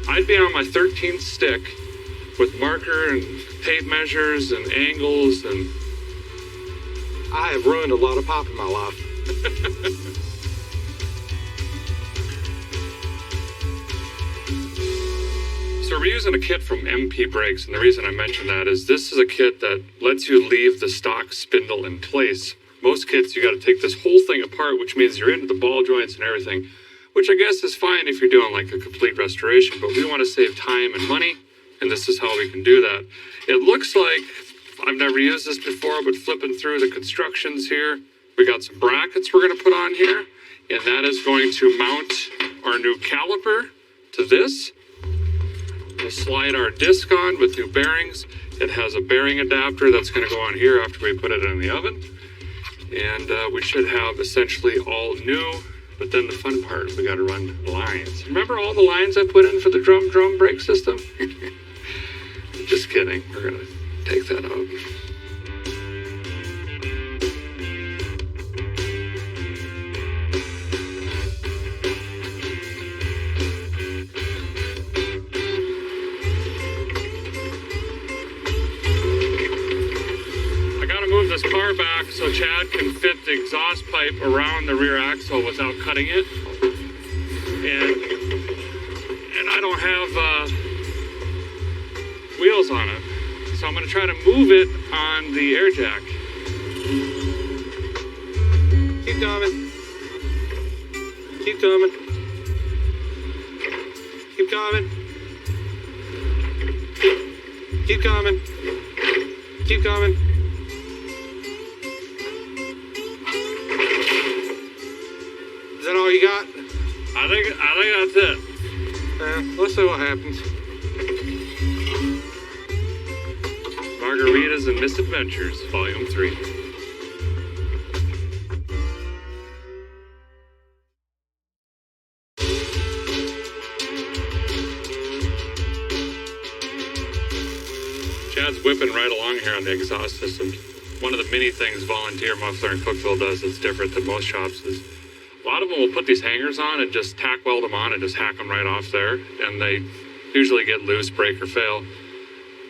Speaker 1: I'd be on my 13th stick with marker and tape measures and angles, and
Speaker 11: I have ruined a lot of pipe in my life.
Speaker 1: So we're using a kit from MP Brakes, and the reason I mention that is this is a kit that lets you leave the stock spindle in place. Most kits, you got to take this whole thing apart, which means you're into the ball joints and everything, which I guess is fine if you're doing like a complete restoration, but we want to save time and money, and this is how we can do that. It looks like, I've never used this before, but flipping through the constructions here, we got some brackets we're going to put on here, and that is going to mount our new caliper to this. We'll slide our disc on with new bearings. It has a bearing adapter that's going to go on here after we put it in the oven. And we should have essentially all new, but then the fun part, we got to run lines. Remember all the lines I put in for the drum brake system? Just kidding. We're going to take that out. this car back so Chad can fit the exhaust pipe around the rear axle without cutting it. And I don't have wheels on it. So I'm going to try to move it on the air jack. Keep coming. Keep coming. Keep coming. Keep coming. Keep coming. Is that all you got? I think that's it. Let's see what happens. Margaritas and Misadventures, Volume 3. Chad's whipping right along here on the exhaust system. One of the many things Volunteer Muffler in Cookville does that's different than most shops is a lot of them will put these hangers on and just tack weld them on and just hack them right off there, and they usually get loose, break, or fail.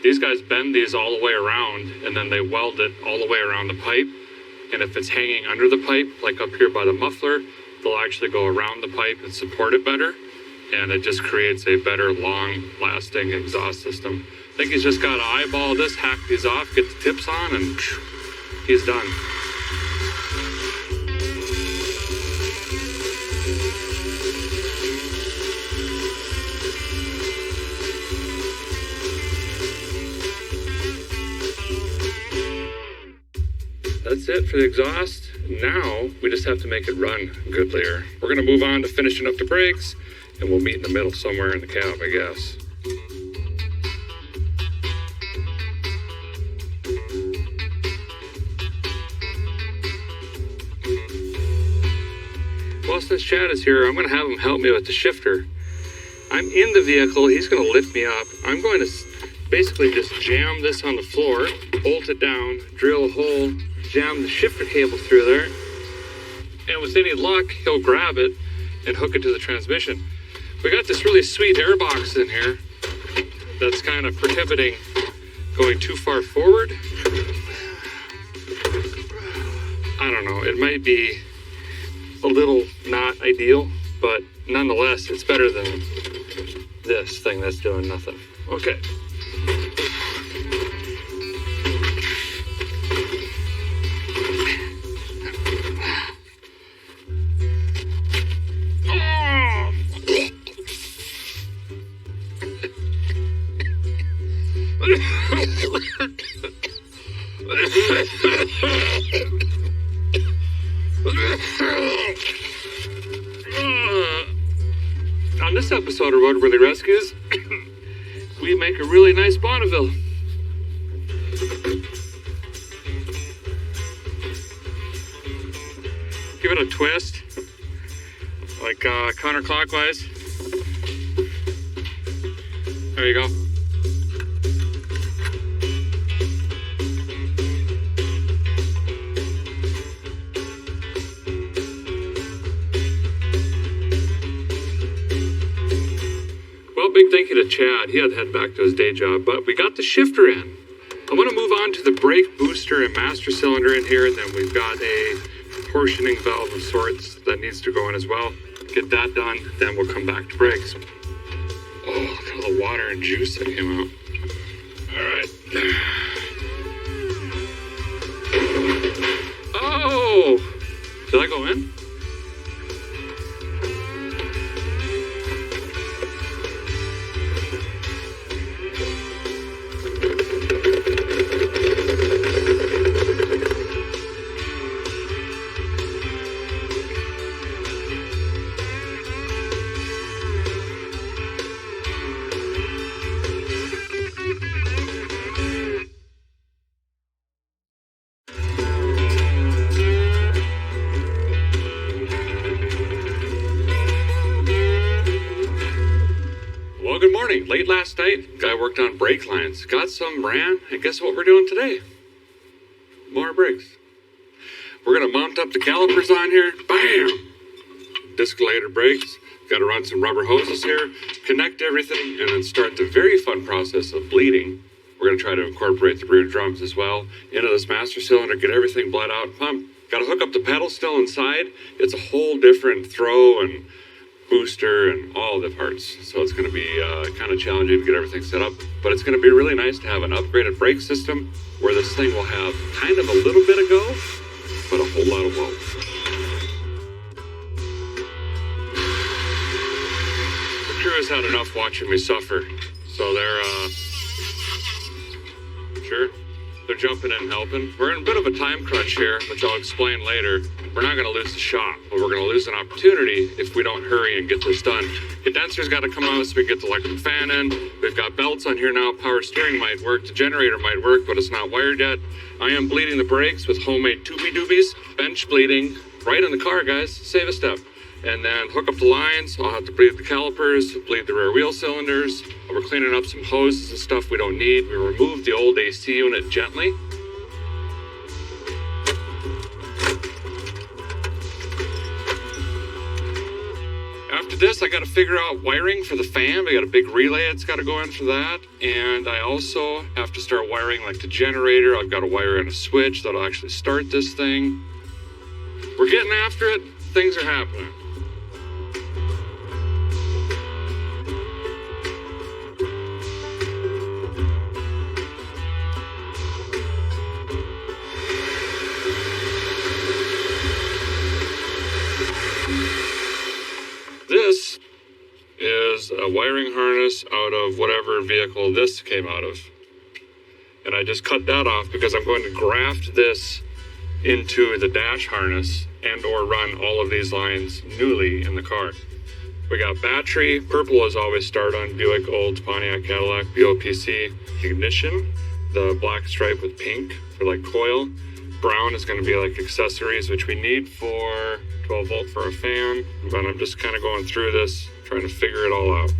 Speaker 1: These guys bend these all the way around, and then they weld it all the way around the pipe, and if it's hanging under the pipe, like up here by the muffler, they'll actually go around the pipe and support it better, and it just creates a better, long-lasting exhaust system. I think he's just got to eyeball this, hack these off, get the tips on, and he's done. That's it for the exhaust. Now we just have to make it run good later. We're going to move on to finishing up the brakes, and we'll meet in the middle somewhere in the cab, I guess. Well, since Chad is here, I'm going to have him help me with the shifter. I'm in the vehicle. He's going to lift me up. I'm going to basically just jam this on the floor, bolt it down, drill a hole, jam the shifter cable through there, and with any luck, he'll grab it and hook it to the transmission. We got this really sweet air box in here that's kind of prohibiting going too far forward. I don't know, it might be a little not ideal, but nonetheless, it's better than this thing that's doing nothing. Okay. On this episode of Roadworthy Rescues, we make a really nice Bonneville. Give it a twist, like counterclockwise. There you go. Big thank you to Chad. He had to head back to his day job, but we got the shifter in. I want to move on to the brake booster and master cylinder in here, and then we've got a proportioning valve of sorts that needs to go in as well. Get that done, then we'll come back to brakes. Oh, look at all the water and juice that came out. All right. Oh! Did I go in? Late last night, guy worked on brake lines, got some ran, and guess what we're doing today? More brakes. We're gonna mount up the calipers on here, bam! Discolator brakes, gotta run some rubber hoses here, connect everything, and then start the very fun process of bleeding We're going to try to incorporate the rear drums as well into this master cylinder, get everything bled out, pump. Got to hook up the pedal still inside. It's a whole different throw and booster and all the parts. So it's going to be kind of challenging to get everything set up, but it's going to be really nice to have an upgraded brake system where this thing will have kind of a little bit of go, but a whole lot of whoa. The crew has had enough watching me suffer, so they're jumping in and helping. We're in a bit of a time crunch here, which I'll explain later. We're not going to lose the shop, but we're going to lose an opportunity if we don't hurry and get this done. Condenser's got to come out so we can get the electric fan in. We've got belts on here now. Power steering might work. The generator might work, but it's not wired yet. I am bleeding the brakes with homemade tubey doobies. Bench bleeding right in the car, guys. Save a step. And then hook up the lines. I'll have to bleed the calipers, bleed the rear wheel cylinders. We're cleaning up some hoses and stuff we don't need. We removed the old AC unit gently. After this, I got to figure out wiring for the fan. We got a big relay that's got to go in for that. And I also have to start wiring like the generator. I've got to wire in a switch that'll actually start this thing. We're getting after it. Things are happening. This is a wiring harness out of whatever vehicle this came out of. And I just cut that off because I'm going to graft this into the dash harness and or run all of these lines newly in the car. We got battery. Purple is always start on Buick, old Pontiac, Cadillac, BOPC. Ignition, the black stripe with pink for like coil. Brown is going to be like accessories, which we need for 12 volt for a fan. But I'm just kind of going through this, trying to figure it all out.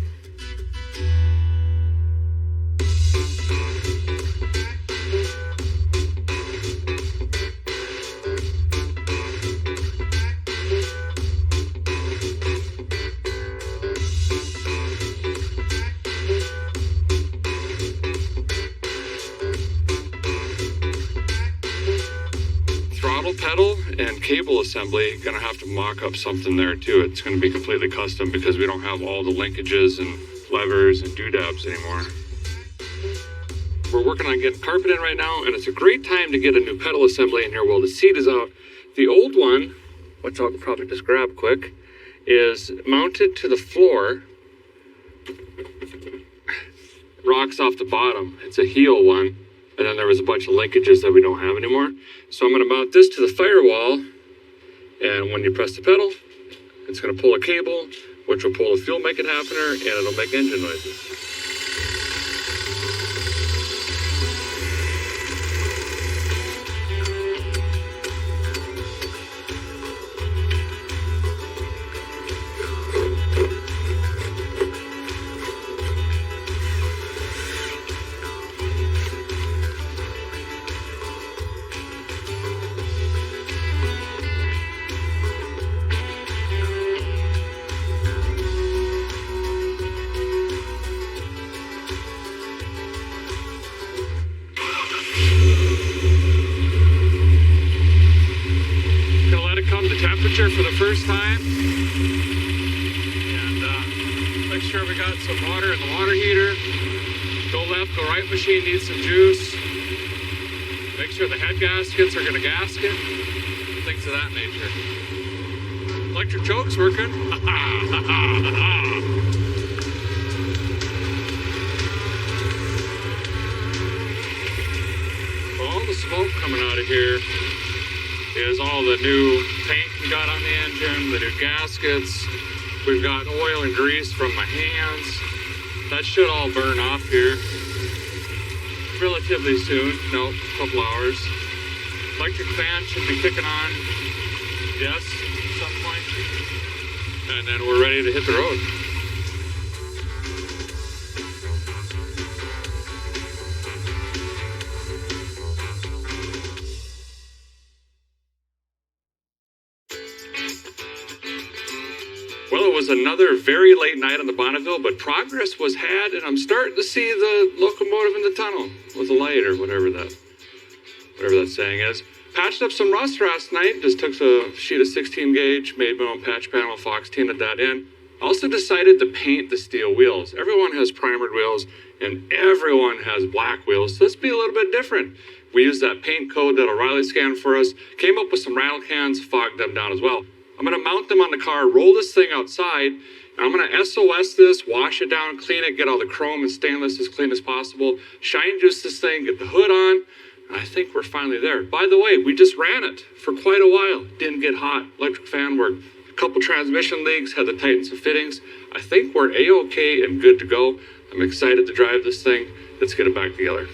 Speaker 1: Pedal and cable assembly, gonna have to mock up something there too. It's gonna be completely custom because we don't have all the linkages and levers and doodads anymore. We're working on getting carpet in right now, and it's a great time to get a new pedal assembly in here while the seat is out. The old one, which I'll probably just grab quick, is mounted to the floor. Rocks off the bottom. It's a heel one. And then there was a bunch of linkages that we don't have anymore. So I'm going to mount this to the firewall. And when you press the pedal, it's going to pull a cable, which will pull a fuel making happener, and it'll make engine noises. For the first time, and make sure we got some water in the water heater. Go left, go right machine needs some juice. Make sure the head gaskets are going to gasket, things of that nature. Electric choke's working. All the smoke coming out of here is all the new paint we got on the engine, the new gaskets. We've got oil and grease from my hands. That should all burn off here relatively soon. Nope, a couple hours. Electric fan should be kicking on, yes, at some point. And then we're ready to hit the road. Well, it was another very late night on the Bonneville, but progress was had, and I'm starting to see the locomotive in the tunnel with a light or whatever that saying is. Patched up some rust last night, just took a sheet of 16 gauge, made my own patch panel, Fox tinted that in. Also decided to paint the steel wheels. Everyone has primered wheels, and everyone has black wheels, so let's be a little bit different. We used that paint code that O'Reilly scanned for us, came up with some rattle cans, fogged them down as well. I'm gonna mount them on the car, roll this thing outside, and I'm gonna SOS this, wash it down, clean it, get all the chrome and stainless as clean as possible, shine juice this thing, get the hood on, and I think we're finally there. By the way, we just ran it for quite a while. Didn't get hot, electric fan worked. A couple transmission leaks, had to tighten some fittings. I think we're A-okay and good to go. I'm excited to drive this thing. Let's get it back together.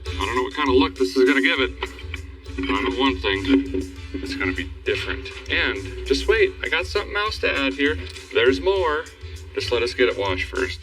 Speaker 1: I don't know what kind of look this is gonna give it. I know one thing, it's gonna be different. And just wait, I got something else to add here. There's more. Just let us get it washed first.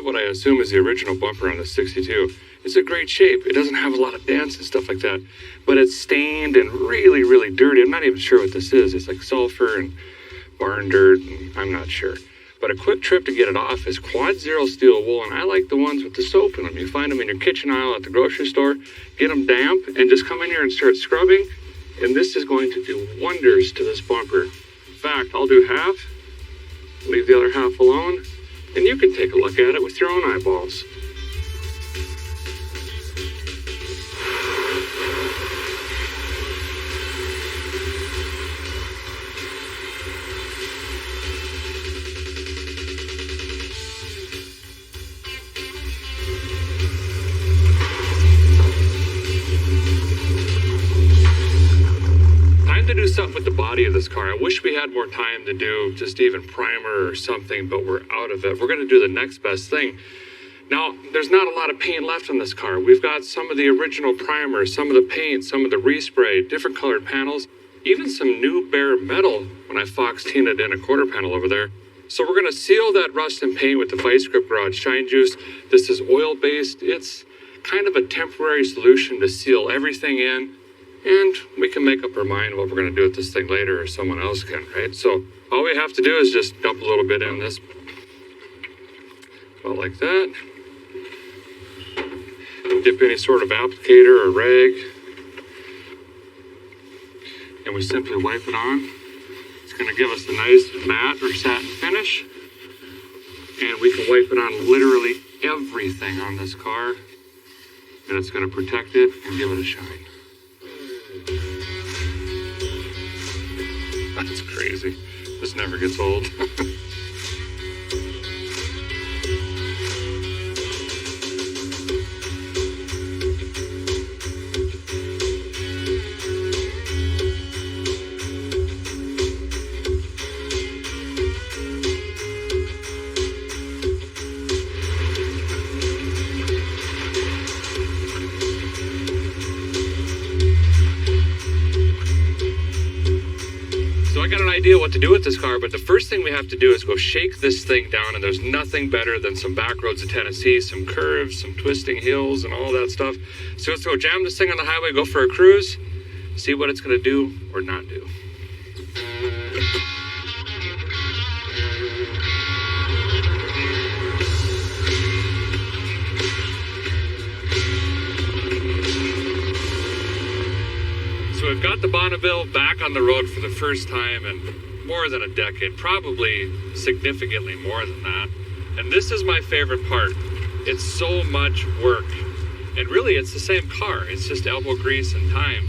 Speaker 1: What I assume is the original bumper on the 62. It's a great shape. It doesn't have a lot of dents and stuff like that, but it's stained and really, really dirty. I'm not even sure what this is. It's like sulfur and barn dirt, and I'm not sure. But a quick trip to get it off is Quad Zero steel wool, and I like the ones with the soap in them. You find them in your kitchen aisle at the grocery store. Get them damp and just come in here and start scrubbing, and this is going to do wonders to this bumper. In fact, I'll do half, leave the other half alone, and you can take a look at it with your own eyeballs. To do something with the body of this car. I wish we had more time to do just even primer or something, but we're out of it. We're going to do the next best thing. Now, there's not a lot of paint left on this car. We've got some of the original primer, some of the paint, some of the respray, different colored panels, even some new bare metal when I Fox tinted in a quarter panel over there. So we're going to seal that rust and paint with the Vice Grip Garage Shine Juice. This is oil-based. It's kind of a temporary solution to seal everything in. And we can make up our mind what we're going to do with this thing later, or someone else can, right? So all we have to do is just dump a little bit in this. About like that. Dip any sort of applicator or rag. And we simply wipe it on. It's going to give us a nice matte or satin finish. And we can wipe it on literally everything on this car. And it's going to protect it and give it a shine. That's crazy. This never gets old. Idea what to do with this car, but the first thing we have to do is go shake this thing down, and there's nothing better than some back roads of Tennessee, some curves, some twisting hills, and all that stuff. So let's go jam this thing on the highway, go for a cruise, see what it's going to do or not do. So we've got the Bonneville back on the road for the first time in more than a decade, probably significantly more than that. And this is my favorite part. It's so much work. And really, it's the same car. It's just elbow grease and time.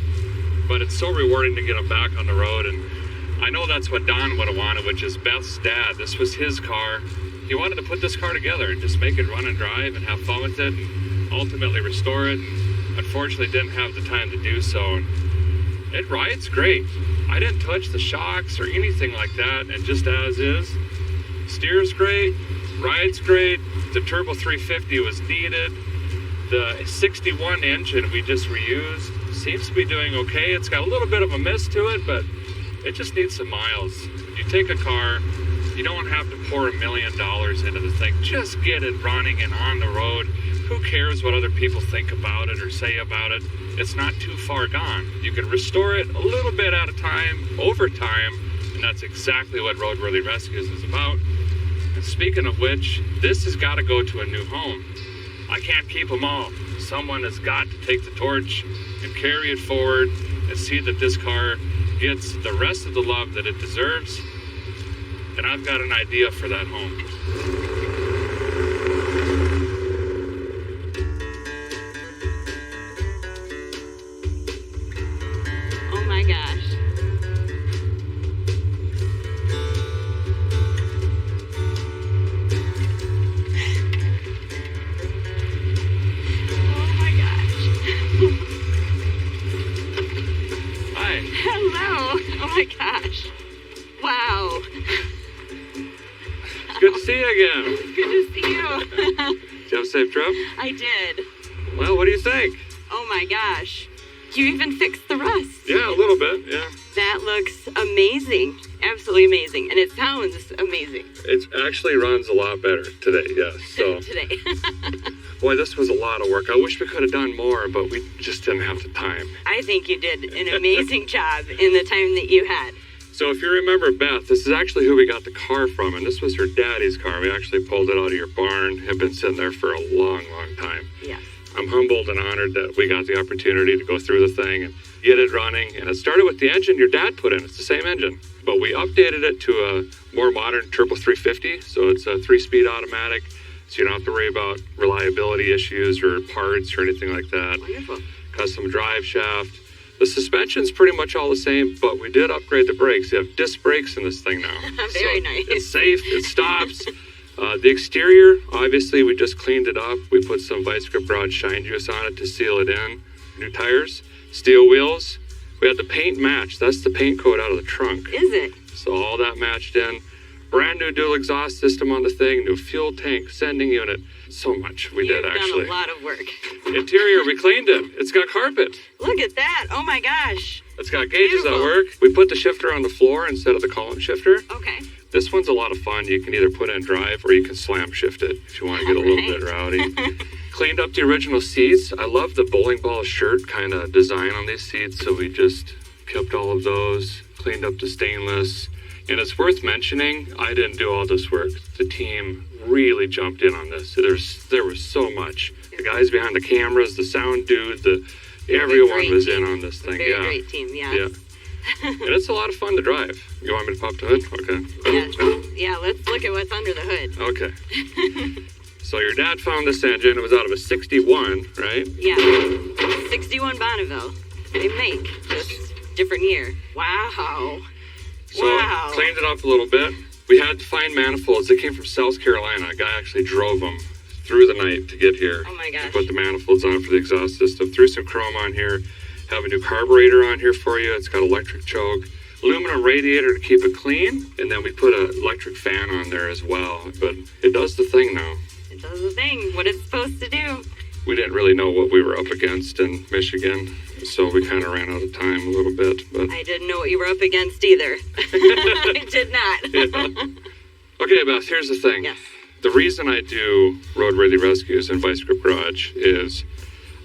Speaker 1: But it's so rewarding to get them back on the road. And I know that's what Don would have wanted, which is Beth's dad. This was his car. He wanted to put this car together and just make it run and drive and have fun with it and ultimately restore it. And unfortunately, didn't have the time to do so. And it rides great. I didn't touch the shocks or anything like that, and just as is. Steers great, rides great. The Turbo 350 was needed. The 61 engine we just reused seems to be doing okay. It's got a little bit of a miss to it, but it just needs some miles. You take a car, you don't have to pour $1 million into the thing. Just get it running and on the road. Who cares what other people think about it or say about it? It's not too far gone. You can restore it a little bit at a time, over time, and that's exactly what Roadworthy Rescues is about. And speaking of which, this has got to go to a new home. I can't keep them all. Someone has got to take the torch and carry it forward and see that this car gets the rest of the love that it deserves. And I've got an idea for that home.
Speaker 12: Oh my gosh. Oh my gosh.
Speaker 1: Hi.
Speaker 12: Hello. Oh my gosh. Wow.
Speaker 1: Good to see you again.
Speaker 12: It's good to see you.
Speaker 1: Did you have a safe trip?
Speaker 12: I did.
Speaker 1: Well, what do you think?
Speaker 12: Oh my gosh. You even fixed the rust.
Speaker 1: Yeah, a little bit, yeah.
Speaker 12: That looks amazing. Absolutely amazing. And it sounds amazing.
Speaker 1: It actually runs a lot better today, yes. So,
Speaker 12: Today.
Speaker 1: boy, this was a lot of work. I wish we could have done more, but we just didn't have the time.
Speaker 12: I think you did an amazing job in the time that you had.
Speaker 1: So if you remember Beth, this is actually who we got the car from, and this was her daddy's car. We actually pulled it out of your barn, had been sitting there for a long, long time.
Speaker 12: Yes.
Speaker 1: I'm humbled and honored that we got the opportunity to go through the thing and get it running. And it started with the engine your dad put in. It's the same engine, but we updated it to a more modern Turbo 350. So it's a 3-speed automatic, so you don't have to worry about reliability issues or parts or anything like that.
Speaker 12: Wonderful.
Speaker 1: Custom drive shaft. The suspension's pretty much all the same, but we did upgrade the brakes. You have disc brakes in this thing now.
Speaker 12: Very nice.
Speaker 1: It's safe, it stops. The exterior, obviously, we just cleaned it up. We put some Vice Grip Garage Shine Juice on it to seal it in. New tires, steel wheels. We had the paint match. That's the paint coat out of the trunk.
Speaker 12: Is it?
Speaker 1: So all that matched in. Brand new dual exhaust system on the thing, new fuel tank, sending unit. So much we did, actually.
Speaker 12: You've done a lot of work.
Speaker 1: Interior, we cleaned it. It's got carpet.
Speaker 12: Look at that. Oh my gosh.
Speaker 1: It's got gauges
Speaker 12: Beautiful.
Speaker 1: that work. We put the shifter on the floor instead of the column shifter.
Speaker 12: Okay.
Speaker 1: This one's a lot of fun. You can either put in drive or you can slam shift it if you want to get a little bit rowdy. Cleaned up the original seats. I love the bowling ball shirt kind of design on these seats, so we just kept all of those. Cleaned up the stainless. And it's worth mentioning, I didn't do all this work. The team really jumped in on this. There was so much. The guys behind the cameras, the sound dude, everyone was in on this thing.
Speaker 12: Very great team, yes.
Speaker 1: Yeah. And it's a lot of fun to drive. You want me to pop the hood? Okay.
Speaker 12: Yeah, let's look at what's under the hood.
Speaker 1: Okay. So your dad found this engine. It was out of a 61, right?
Speaker 12: Yeah. 61 Bonneville. Same make, just different year. Wow.
Speaker 1: So cleaned it up a little bit. We had to find manifolds. They came from South Carolina. A guy actually drove them through the night to get here.
Speaker 12: Oh my gosh.
Speaker 1: To put the manifolds on for the exhaust system. Threw some chrome on here. Have a new carburetor on here for you. It's got electric choke. Aluminum radiator to keep it clean. And then we put an electric fan on there as well. But it does the thing now.
Speaker 12: It does the thing, what it's supposed to do.
Speaker 1: We didn't really know what we were up against in Michigan. So we kind of ran out of time a little bit. But
Speaker 12: I didn't know what you were up against either. I did not.
Speaker 1: Yeah. Okay, Beth, here's the thing.
Speaker 12: Yes.
Speaker 1: The reason I do Roadworthy Rescues and Vice Grip Garage is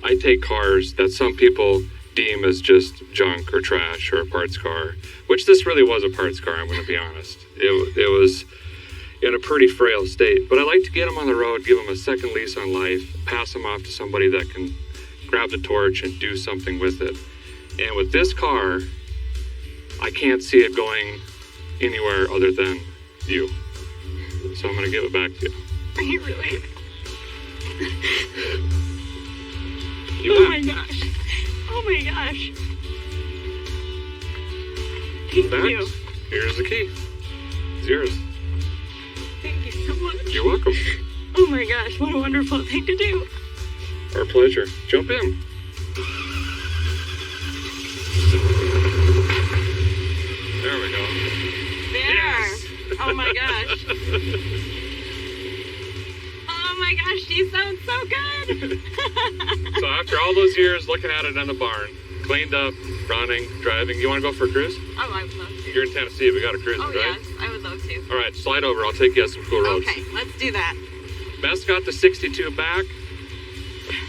Speaker 1: I take cars that some people deem as just junk or trash or a parts car, which this really was a parts car, I'm going to be honest. It was in a pretty frail state, but I like to get them on the road, give them a second lease on life, pass them off to somebody that can grab the torch and do something with it. And with this car, I can't see it going anywhere other than you. So I'm going to give it back to you.
Speaker 12: Are you really?
Speaker 1: You
Speaker 12: my gosh. Oh my gosh. Thank you.
Speaker 1: Here's the key. It's yours.
Speaker 12: Thank you so much.
Speaker 1: You're welcome.
Speaker 12: Oh my gosh, what a wonderful thing to do.
Speaker 1: Our pleasure. Jump in. There we go.
Speaker 12: There.
Speaker 1: Yes.
Speaker 12: Oh my gosh. Oh my gosh, she sounds so good.
Speaker 1: So after all those years looking at it in the barn, cleaned up, running, driving, you want to go for a cruise?
Speaker 12: Oh, I would love to.
Speaker 1: You're in Tennessee. We got a cruise,
Speaker 12: Oh,
Speaker 1: right?
Speaker 12: yes, I would love to.
Speaker 1: All right, slide over. I'll take you on some cool roads.
Speaker 12: Okay, let's do that.
Speaker 1: Beth's got the 62 back.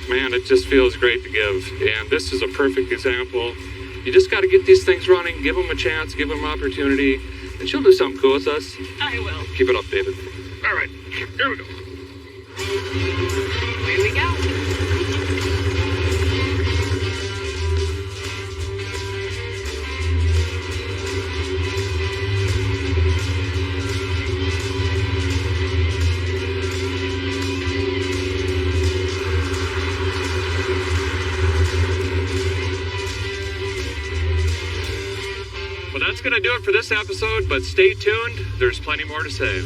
Speaker 1: Man, it just feels great to give. And this is a perfect example. You just got to get these things running, give them a chance, give them opportunity, and she'll do something cool with us.
Speaker 12: I will.
Speaker 1: Keep it updated. All right, here we go.
Speaker 12: Here we go.
Speaker 1: Well, that's going to do it for this episode, but stay tuned. There's plenty more to say.